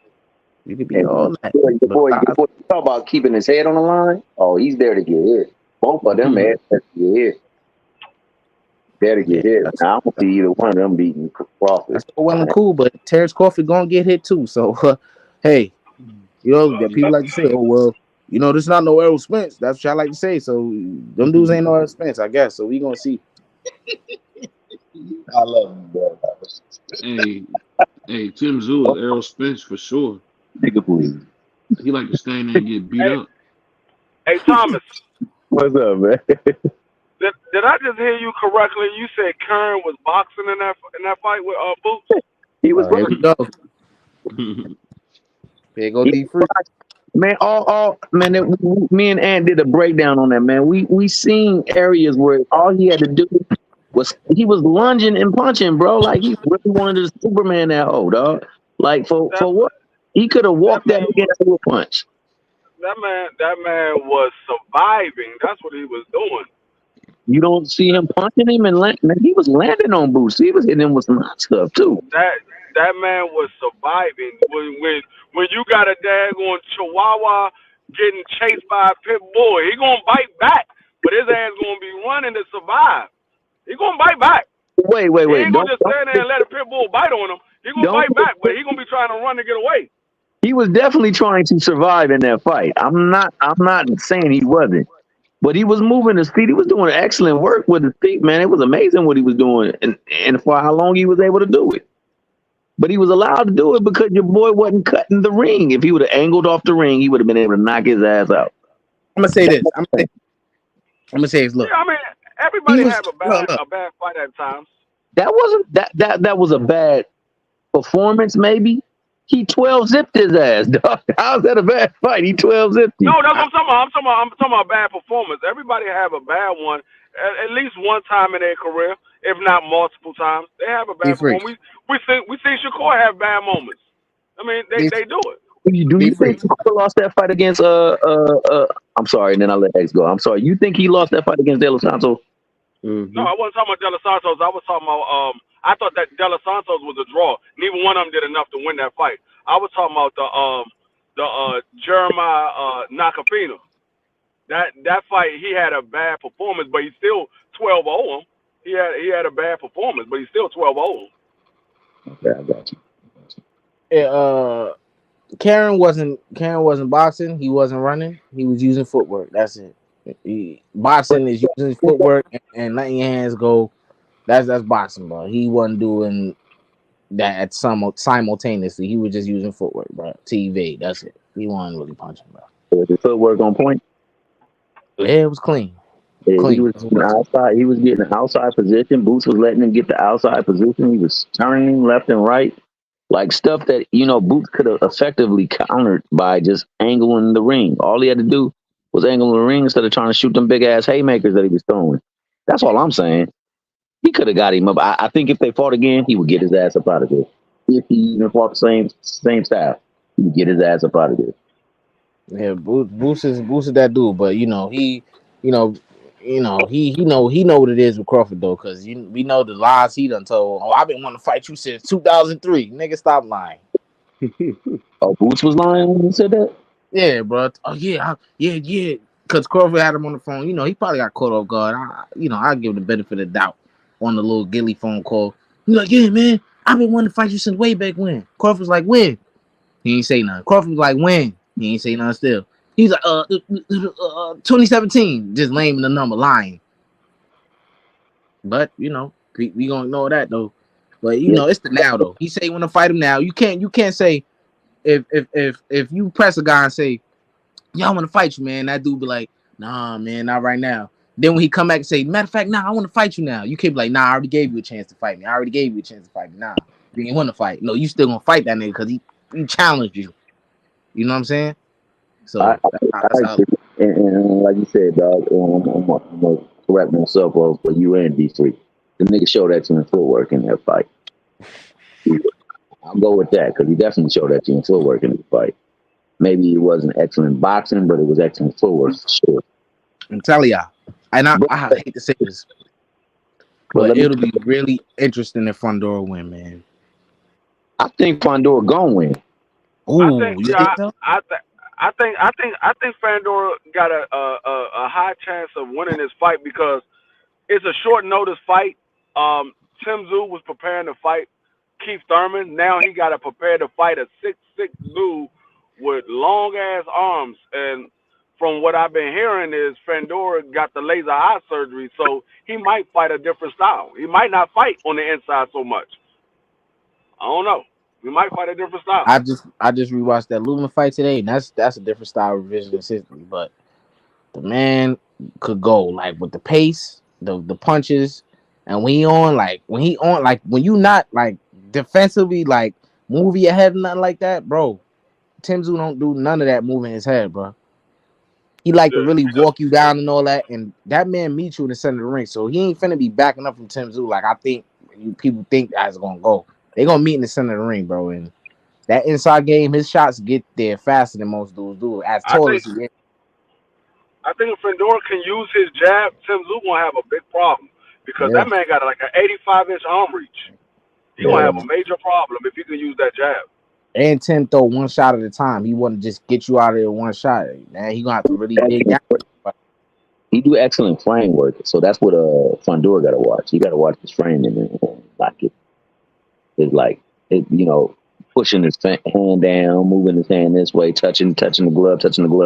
You could be all that. The boy, talk about keeping his head on the line. Oh, he's there to get hit. Both of them there to get hit. There to get hit. Now, I don't see either one of them beating Crawford. That's well and cool, but Terrence Crawford gonna get hit too. So, hey, you know that people like to say, "Oh well, you know, this is not no Errol Spence." That's what I like to say. So, them dudes ain't no Errol Spence, I guess. So we gonna see. I love him, bro. Hey, Tim Tszyu is Errol Spence for sure. Nigga, please. He like to stand there and get beat up. Hey, Thomas. What's up, man? Did I just hear you correctly? You said Kern was boxing in that fight with Boots? He was here we go. There go D Free. Man, me and Ant did a breakdown on that, man. We seen areas where all he had to do was he was lunging and punching, bro. Like he really wanted to Superman that hoe, dog. Like for what? He could have walked that against a punch. That man was surviving. That's what he was doing. You don't see him punching him and landing. He was landing on Boots. He was hitting him with some hot stuff too. That man was surviving. When you got a daggone Chihuahua getting chased by a pit bull, he gonna bite back, but his ass gonna be running to survive. He gonna bite back. Wait. He ain't gonna just stand there and let a pit bull bite on him. He gonna bite back, but he gonna be trying to run to get away. He was definitely trying to survive in that fight. I'm not saying he wasn't. But he was moving his feet. He was doing excellent work with his feet, man. It was amazing what he was doing and for how long he was able to do it. But he was allowed to do it because your boy wasn't cutting the ring. If he would have angled off the ring, he would have been able to knock his ass out. I'm gonna say this. I'm gonna say this. Look, yeah, I mean, everybody have a bad fight at times. That wasn't that was a bad performance, maybe. He 12 zipped his ass, dog. How's that a bad fight? He 12 zipped him. No, that's what I'm talking about. I'm talking about bad performance. Everybody have a bad one. at least one time in their career, if not multiple times. They have a Be bad free. performance. We see Shakur have bad moments. I mean, they do it. Do you think Shakur lost that fight against I'm sorry, and then I'll let X go. I'm sorry. You think he lost that fight against De Los Santos? No, I wasn't talking about De Los Santos. I was talking about I thought that De Los Santos was a draw. Neither one of them did enough to win that fight. I was talking about the Jeremiah Nakapina. That fight, he had a bad performance, but he's still 12-0 him. He had a bad performance, but he's still 12-0 him. Okay, I got you. Yeah, Karen wasn't boxing. He wasn't running. He was using footwork. That's it. Boxing is using footwork and letting your hands go. That's boxing, bro. He wasn't doing that simultaneously. He was just using footwork, bro. TV. That's it. He wasn't really punching, bro. Was the footwork on point? Yeah, it was clean. Yeah, Clean. he was outside. He was getting an outside position. Boots was letting him get the outside position. He was turning left and right, like stuff that Boots could have effectively countered by just angling the ring. All he had to do was angle the ring instead of trying to shoot them big ass haymakers that he was throwing. That's all I'm saying. He could have got him up. I think if they fought again, he would get his ass up out of there. If he even fought the same style, he would get his ass up out of there. Yeah, Boots is that dude, but he know what it is with Crawford though, because we know the lies he done told. Oh, I've been wanting to fight you since 2003. Nigga, stop lying. Oh, Boots was lying when he said that? Yeah, bro. Oh yeah. Because Crawford had him on the phone. He probably got caught off guard. I'll give him the benefit of the doubt on the little Gilly phone call. He's like, yeah, man, I've been wanting to fight you since way back when. Crawford's like, when? He ain't say nothing. Crawford was like, when? He ain't say nothing still. He's like, 2017. Just naming the number, lying. But, we gonna ignore that though. But it's the now though. He say he wanna fight him now. You can't say if you press a guy and say, yeah, I wanna fight you, man, that dude be like, nah, man, not right now. Then when he come back and say, matter of fact, nah, I want to fight you now. You can't be like, nah, I already gave you a chance to fight me. I already gave you a chance to fight me. Nah, you ain't want to fight. No, you still gonna fight that nigga because he challenged you. You know what I'm saying? So that's how. And like you said, dog, I'm gonna correct myself for you and D3. The nigga showed excellent footwork in that fight. I'll go with that because he definitely showed excellent footwork in the fight. Maybe it wasn't excellent boxing, but it was excellent footwork for sure. I'm telling y'all. And I hate to say this, but it'll be really interesting if Fondor win, man. I think Fondor gonna win. Ooh, I think Fandor got a high chance of winning this fight because it's a short notice fight. Tim Tszyu was preparing to fight Keith Thurman. Now he got to prepare to fight a 6'6" dude with long ass arms. And from what I've been hearing is Fandor got the laser eye surgery, so he might fight a different style. He might not fight on the inside so much. I don't know. We might fight a different style. I just rewatched that Lumen fight today, and that's a different style of revisionist history. But the man could go like with the pace, the punches, and when you not like defensively like moving your head, nothing like that, bro. Tim Tszyu don't do none of that moving his head, bro. He like to really walk you down and all that, and that man meets you in the center of the ring, so he ain't finna be backing up from Tim Tszyu like I think people think that's gonna go. They gonna meet in the center of the ring, bro, and that inside game, his shots get there faster than most dudes do. As tall as he is. I think if Fandor can use his jab, Tim Tszyu gonna have a big problem because that man got like an 85-inch arm reach. He gonna have a major problem if he can use that jab. And Tim throw one shot at a time. He want to just get you out of there one shot. Man, he gonna have to really dig down. He do excellent frame work, so that's what Fandor got to watch. You got to watch his frame and like it. It's like pushing his hand down, moving his hand this way, touching the glove,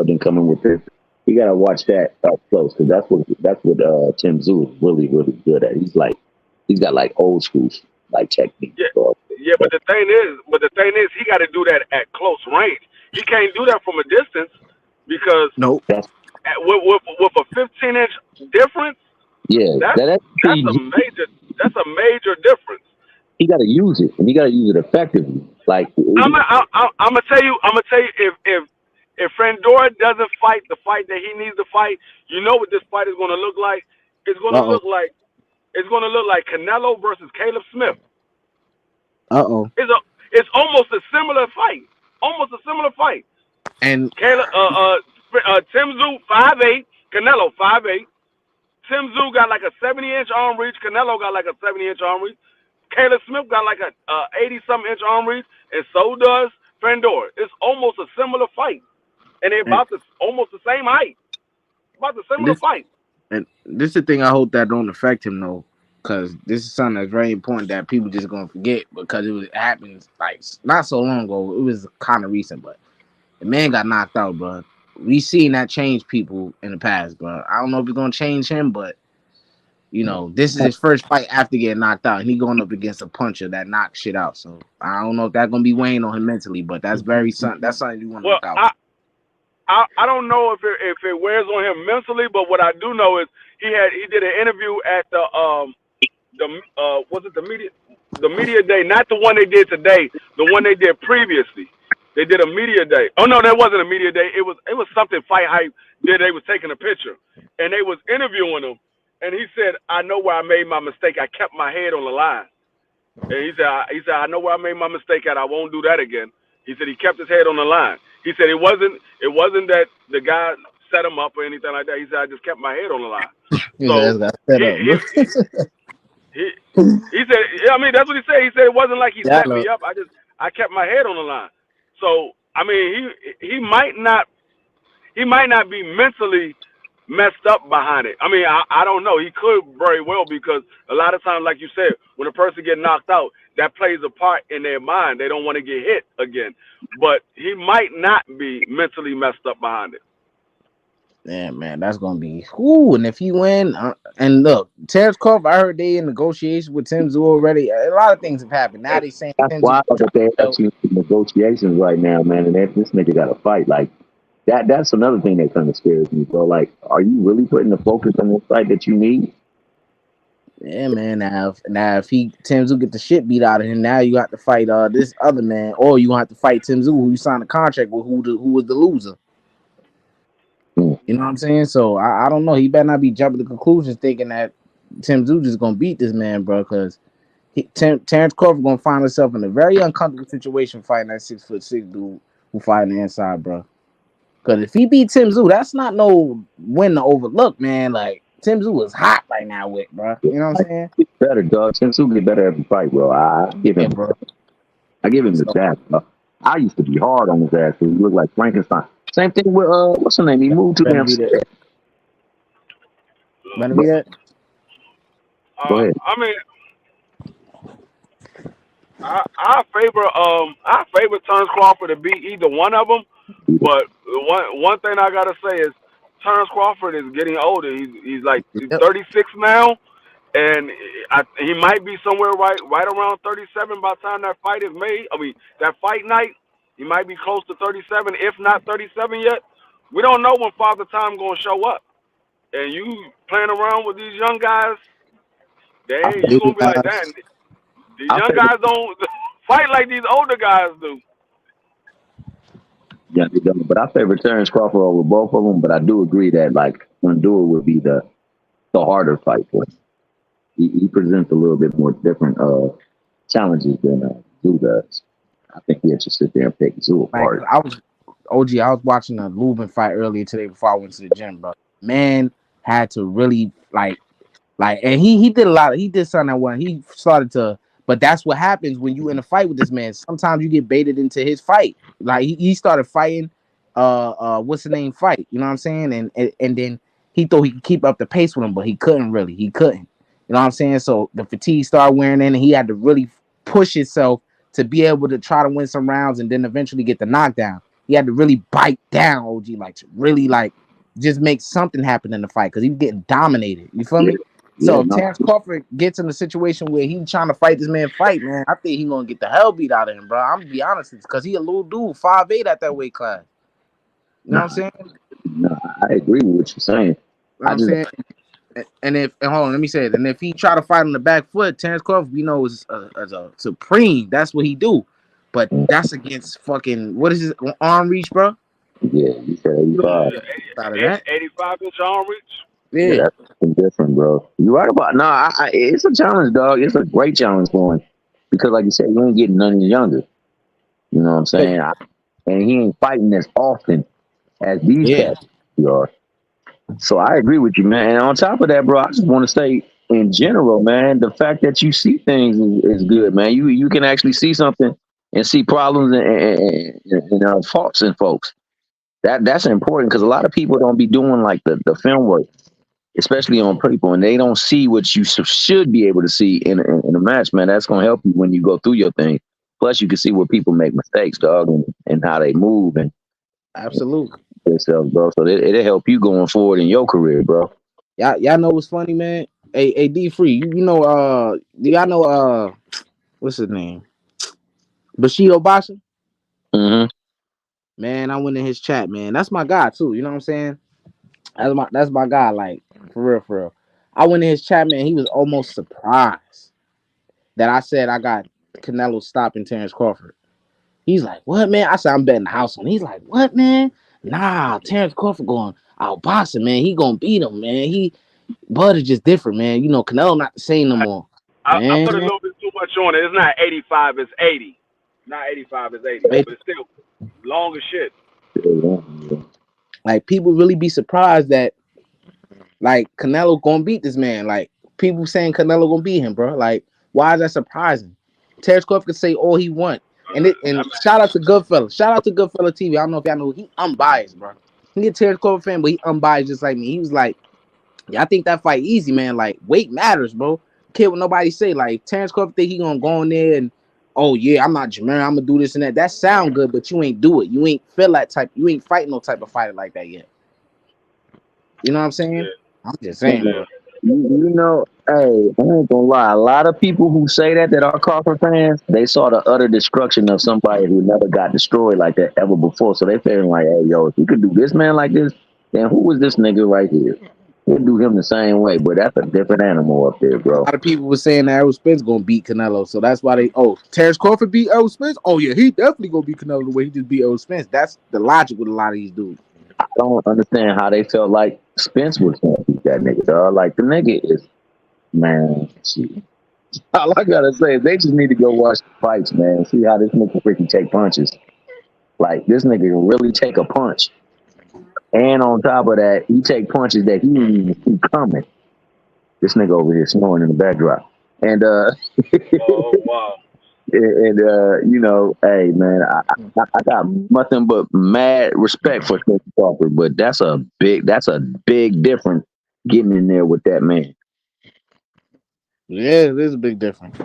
and coming with it. You got to watch that up close because that's what Tim Tszyu is really, really good at. He's got like old school like technique. Yeah, but the thing is, he got to do that at close range. He can't do that from a distance because with a 15-inch difference, that's a major difference. He got to use it, and he got to use it effectively. Like I'm gonna tell you, if Fandor doesn't fight the fight that he needs to fight, you know what this fight is gonna look like. it's gonna look like Canelo versus Caleb Smith. It's almost a similar fight. Almost a similar fight. And Caleb, Tim Tszyu 5'8", Canelo 5'8". Tim Tszyu got like a 70-inch arm reach. Canelo got like a 70-inch arm reach. Caleb Smith got like a 80-something inch arm reach, and so does Fandor. It's almost a similar fight, and they're about almost the same height. About the similar fight. And this is the thing I hope that don't affect him though, because this is something that's very important that people just gonna forget because it happened like not so long ago. It was kind of recent, but the man got knocked out, bro. We seen that change people in the past, bro. I don't know if it's gonna change him, but you know, this is his first fight after getting knocked out, and he going up against a puncher that knocks shit out. So I don't know if that's gonna be weighing on him mentally, but that's something you want to look out. I don't know if it wears on him mentally, but what I do know is he did an interview at the media day, not the one they did today, the one they did previously. They did a media day. Oh no, that wasn't a media day. It was something Fight Hype did. They was taking a picture and they was interviewing him, and he said, "I know where I made my mistake. I kept my head on the line." And he said, "I know where I made my mistake at. I won't do that again." He said he kept his head on the line. He said it wasn't that the guy set him up or anything like that. He said, "I just kept my head on the line." He said, I mean, that's what he said. He said it wasn't like he set me up. I kept my head on the line. So I mean, he might not be mentally messed up behind it. I mean, I don't know. He could very well, because a lot of times, like you said, when a person gets knocked out, that plays a part in their mind. They don't want to get hit again. But he might not be mentally messed up behind it. Yeah, man, that's gonna be and if he win, and look, Terrence Crawford, I heard they in negotiations with Tim Tszyu already. A lot of things have happened. Now they saying that's wild that they're actually in negotiations right now, man. And this nigga got to fight like that. That's another thing that kind of scares me, bro. Like, are you really putting the focus on this fight that you need? Yeah, man. Now if Tim Tszyu get the shit beat out of him, now you have to fight this other man, or you have to fight Tim Tszyu, who you signed a contract with, who was the loser. You know what I'm saying? So I don't know. He better not be jumping to conclusions thinking that Tim Tszyu just gonna beat this man, bro. Because Terrence Crawford gonna find himself in a very uncomfortable situation fighting that 6'6" dude who fighting the inside, bro. Because if he beat Tim Tszyu, that's not no win to overlook, man. Like, Tim Tszyu is hot right now with, bro. You know what I'm saying? Get better, dog. Tim Tszyu get better every fight, bro. I give him the ass, bro. I used to be hard on his ass. He looked like Frankenstein. Same thing with what's her name? He moved to damn. Go ahead. I mean, I favor Terrence Crawford to beat either one of them. But one thing I gotta say is Terrence Crawford is getting older. He's 36 now, and he might be somewhere right around 37 by the time that fight is made. I mean, that fight night. He might be close to 37, if not 37 yet. We don't know when Father Time going to show up. And you playing around with these young guys, you going to be like, damn, these young guys don't fight like these older guys do. Yeah, they don't. But I favor Terrence Crawford over both of them. But I do agree that, like, Honduras would be the harder fight for him. He presents a little bit more different challenges than Tszyu does. I think he had to sit there and pick Tszyu apart. I was watching a Lubin fight earlier today before I went to the gym, bro. Man had to really like, and he did a lot. He did something that one. He started to, but that's what happens when you in a fight with this man. Sometimes you get baited into his fight. Like he started fighting, what's the name fight? You know what I'm saying? And then he thought he could keep up the pace with him, but he couldn't really. He couldn't. You know what I'm saying? So the fatigue started wearing in, and he had to really push himself to be able to try to win some rounds and then eventually get the knockdown. He had to really bite down OG, like to really like just make something happen in the fight because he was getting dominated. You feel me? So if Terrence Crawford gets in a situation where he's trying to fight this man man, I think he's gonna get the hell beat out of him, bro. I'm gonna be honest, because he a little dude, 5'8" at that weight class. You know what I'm saying? No, I agree with what you're saying. You know what I'm saying? And hold on, let me say it. And if he try to fight on the back foot, Terrence Crawford, is a supreme. That's what he do. But that's against fucking, what is his arm reach, bro? Yeah, he said 85. 85-inch arm reach. Yeah, Yeah, that's different, bro. You're right about it's a challenge, dog. It's a great challenge for him because, like you said, you ain't getting none younger. You know what I'm saying? And he ain't fighting as often as these yeah, cats are. So I agree with you, man. And on top of that, bro, I just want to say, in general, man, the fact that you see things is good, man. You can actually see something and see problems and faults in folks. That's important because a lot of people don't be doing like the film work, especially on people, and they don't see what you should be able to see in a match, man. That's gonna help you when you go through your thing. Plus, you can see where people make mistakes, dog, and how they move and absolutely. themselves, bro. So it'll help you going forward in your career, bro. Y'all know what's funny, man? Hey, D Free, you know do y'all know what's his name? Bushido Boxing? Mm-hmm. Man, I went in his chat, man. That's my guy too. You know what I'm saying? That's my guy, like for real, for real. I went in his chat, man. He was almost surprised that I said I got Canelo stopping Terrence Crawford. He's like, "What, man?" I said, "I'm betting the house on." He's like, "What, man? Nah, Terrence Crawford going out boxing, man. He gonna beat him, man. Bud is just different, man. You know, Canelo not the same no more, I man." put a little bit too much on it. It's not 85, it's 80. Not 85, it's 80. Like, But it's still long as shit. like, people really be surprised that like Canelo gonna beat this man. Like people saying Canelo gonna beat him, bro. Like, why is that surprising? Terrence Crawford can say all he want. And shout out to Goodfella. Shout out to Goodfella TV. I don't know if y'all know he unbiased, bro. He a Terrence Crawford fan, but he unbiased just like me. He was like, "Yeah, I think that fight easy, man. Like, weight matters, bro. Care what nobody say. Like, Terrence Crawford think he gonna go in there and, oh yeah, I'm not Jameer, I'm gonna do this and that. That sound good, but you ain't do it. You ain't feel that type. You ain't fighting no type of fighter like that yet. You know what I'm saying? Yeah. I'm just saying, Yeah. bro. You know, hey, I ain't gonna lie. A lot of people who say that are Crawford fans, they saw the utter destruction of somebody who never got destroyed like that ever before. So they feeling like, hey, yo, if you could do this man like this, then who is this nigga right here? We'll do him the same way, but that's a different animal up there, A bro. lot of people were saying that Errol Spence gonna beat Canelo, so that's why Terrence Crawford beat Errol Spence. Oh yeah, he definitely gonna beat Canelo the way he just beat Errol Spence. That's the logic with a lot of these dudes. I don't understand how they felt like Spence was gonna beat that nigga, dog. Like the nigga is, man, shit. All I gotta say is they just need to go watch the fights, man. See how this nigga freaking take punches. Like this nigga can really take a punch. And on top of that, he take punches that he didn't even see coming. This nigga over here snoring in the backdrop. And Oh, wow. you know, hey man, I got nothing but mad respect for Tracy Crawford, but that's a big difference getting in there with that man. Yeah, there's a big difference.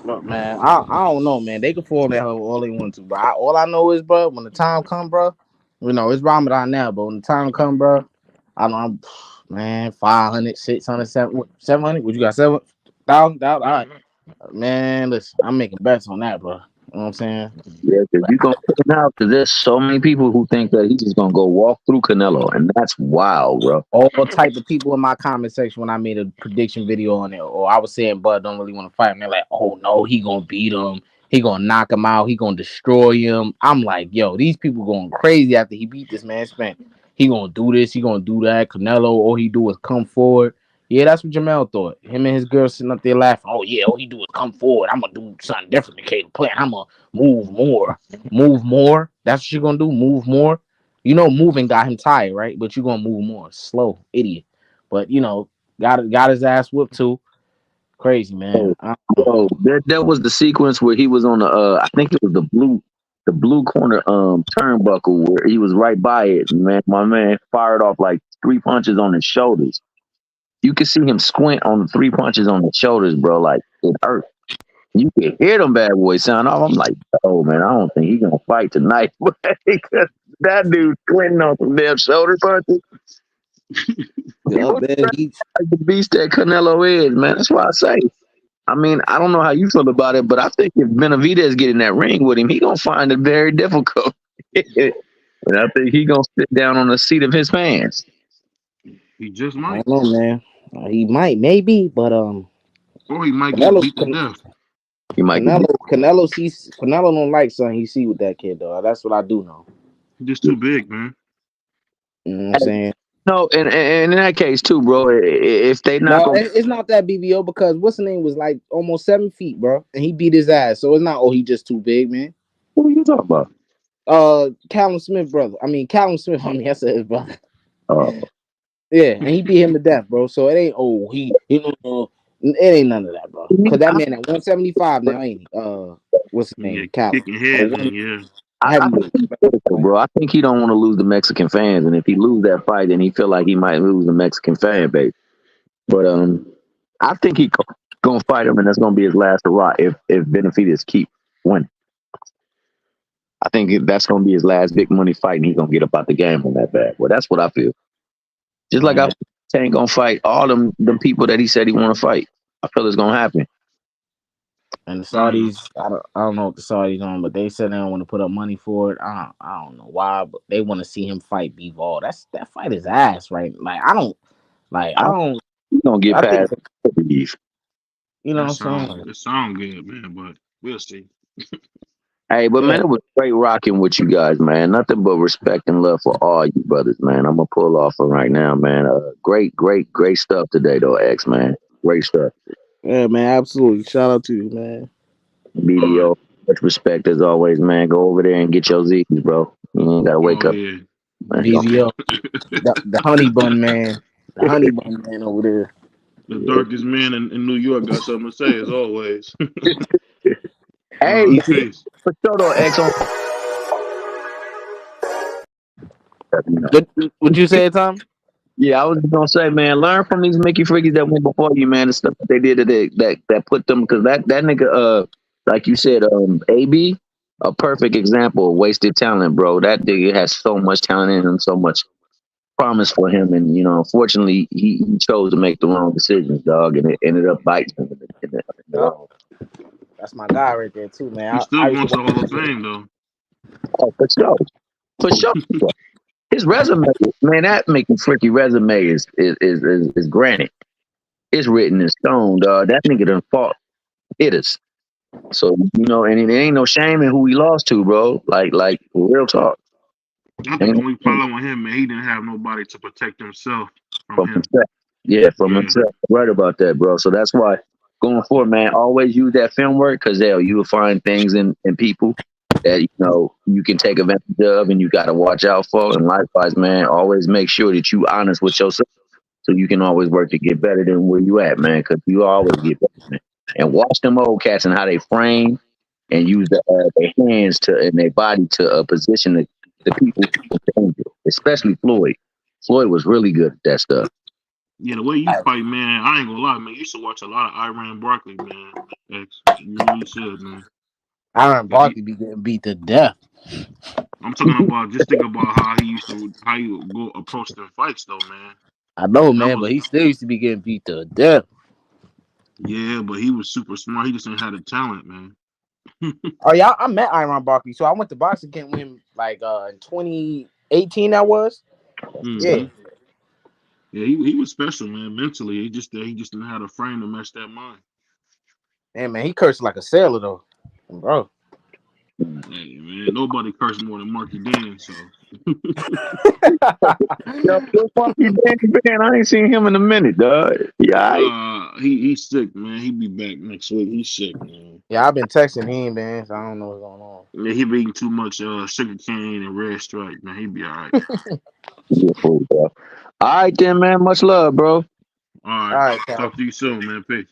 But man, I don't know, man. They can form that hoe all they want to, bro. All I know is, bro, when the time come, bro, you know it's Ramadan now, but when the time come, bro, I know I'm, man, 500, 600, 700. What you got, 7,000? All right, man. Listen, I'm making bets on that, bro. You know what I'm saying? Yeah, because you gonna put him out because there's so many people who think that he's just gonna go walk through Canelo, and that's wild, bro. All type of people in my comment section when I made a prediction video on it, or I was saying Bud don't really want to fight him. They're like, "Oh no, he gonna beat him. He gonna knock him out. He gonna destroy him." I'm like, "Yo, these people going crazy after he beat this man Spence. He gonna do this. He gonna do that. Canelo, all he do is come forward." Yeah, that's what Jamel thought. Him and his girl sitting up there laughing. Oh yeah, all he do is come forward. I'm gonna do something different than Caleb Plant. I'm gonna move more, move more. That's what you're gonna do. Move more. You know, moving got him tired, right? But you're gonna move more. Slow, idiot. But you know, got his ass whooped too. Crazy, man. Oh, that was the sequence where he was on the I think it was the blue corner turnbuckle where he was right by it. Man, my man fired off like 3 punches on his shoulders. You could see him squint on the 3 punches on the shoulders, bro. Like it hurt. You could hear them bad boys sound off. I'm like, oh man, I don't think he's gonna fight tonight. Because that dude squinting on some damn shoulder punches. Yeah, Like man, the beast that Canelo is, man. That's why I say. I mean, I don't know how you feel about it, but I think if Benavidez get in that ring with him, he gonna find it very difficult. And I think he gonna sit down on the seat of his pants. He just I might. don't know, man. He might, maybe, but Or he might get Canelo, beat to death. He might get Canelo don't like something he see with that kid, though. That's what I do know. He's just too big, man. You know what I'm saying? No, and in that case too, bro. If they not No, gonna, it's not that BVO because what's the name was like almost 7 feet, bro, and he beat his ass. So it's not he just too big, man. what are you talking about? Callum Smith, brother. I mean Callum Smith. I mean I said his brother. Oh, Yeah, and he beat him to death, bro. So it ain't it ain't none of that, bro. Cause that man at 175 now, ain't he? What's his Yeah, name? Callum. kicking heads in, yeah. I think Heavyweight. he's critical, bro. I think he don't want to lose the Mexican fans, and if he lose that fight, then he feel like he might lose the Mexican fan base. But I think he gonna fight him, and that's gonna be his last hurrah if Benavidez keep winning. I think that's gonna be his last big money fight, and he's gonna get up out the game on that bad. Well, that's what I feel. Just like I Man. feel ain't gonna fight all them people that he said he want to fight. I feel it's gonna happen. And the Saudis, I don't know what the Saudis on, but they said they don't want to put up money for it. I don't know why, but they want to see him fight Bivol. That fight is ass, right? Like I don't. He's gonna get I think past Beef. you know That what I'm saying. sound, it sound good, man, but we'll see. Hey, but Yeah, man, it was great rocking with you guys, man. Nothing but respect and love for all you brothers, man. I'm gonna pull off for right now, man. Great stuff today, though, X, man. Great stuff. yeah, man, absolutely. Shout out to you, man. All right. BDO, much respect as always, man. Go over there and get your Z's, bro. You ain't gotta wake Oh up, yeah. man. BVO, the honey bun man, the honey bun man over there. The darkest man in New York got something to say as always. All Hey, right, You see, peace. for sure, though, X on. what you say, Tom? Yeah, I was just gonna say, man, learn from these Mickey Frickies that went before you, man. The stuff that they did that put them, because that nigga, like you said, AB, a perfect example of wasted talent, bro. That nigga has so much talent in him, so much promise for him, and unfortunately, he chose to make the wrong decisions, dog, and it ended up biting him in the Yup. wrong. That's my guy right there too, He's man. I still used going to to the Hall watch of that shit. Fame though. Oh, for sure. His resume, man, that Mickey Fricky resume is granite. It's written in stone, dog. That nigga done fought hitters. So, and it ain't no shame in who he lost to, bro. Like real talk. I think the Ain't only problem with him, man, he didn't have nobody to protect himself from from him. himself. Yeah, from Yeah. himself. Right about that, bro. So that's why going forward, man, always use that film work, because you will find things in people that you can take advantage of, and you got to watch out for. And likewise, man, always make sure that you honest with yourself, so you can always work to get better than where you at, man, because you always get better, man. And watch them old cats and how they frame and use their hands and their body to position the people in danger, especially Floyd. Floyd was really good at that stuff. Yeah, the way you fight, man, I ain't gonna lie, man. You should watch a lot of Iran Barkley, man. X. You really should, man. Aaron 'Cause Barkley be getting beat to death. I'm talking about, just think about how he would go approach them fights, though, man. I know, That man, was, but he still used to be getting beat to death. yeah, but he was super smart. He just didn't have the talent, man. Oh yeah, I met Aaron Barkley. So I went to boxing camp with him like in 2018. That was yeah. Yeah, he was special, man. Mentally, he just didn't have a frame to match that mind. Yeah, man, he cursed like a sailor though, bro. Hey, man, nobody cursed more than Marky Dan, so. Yo, man, I ain't seen him in a minute, dog. Yeah, He's sick, man. He be back next week. He's sick, man. Yeah, I've been texting him, man, so I don't know what's going on. Yeah, he be eating too much sugar cane and red stripe, man. He be all right. all right then, man. Much love, bro. All All right. right, Cal. Talk to you soon, man. Peace.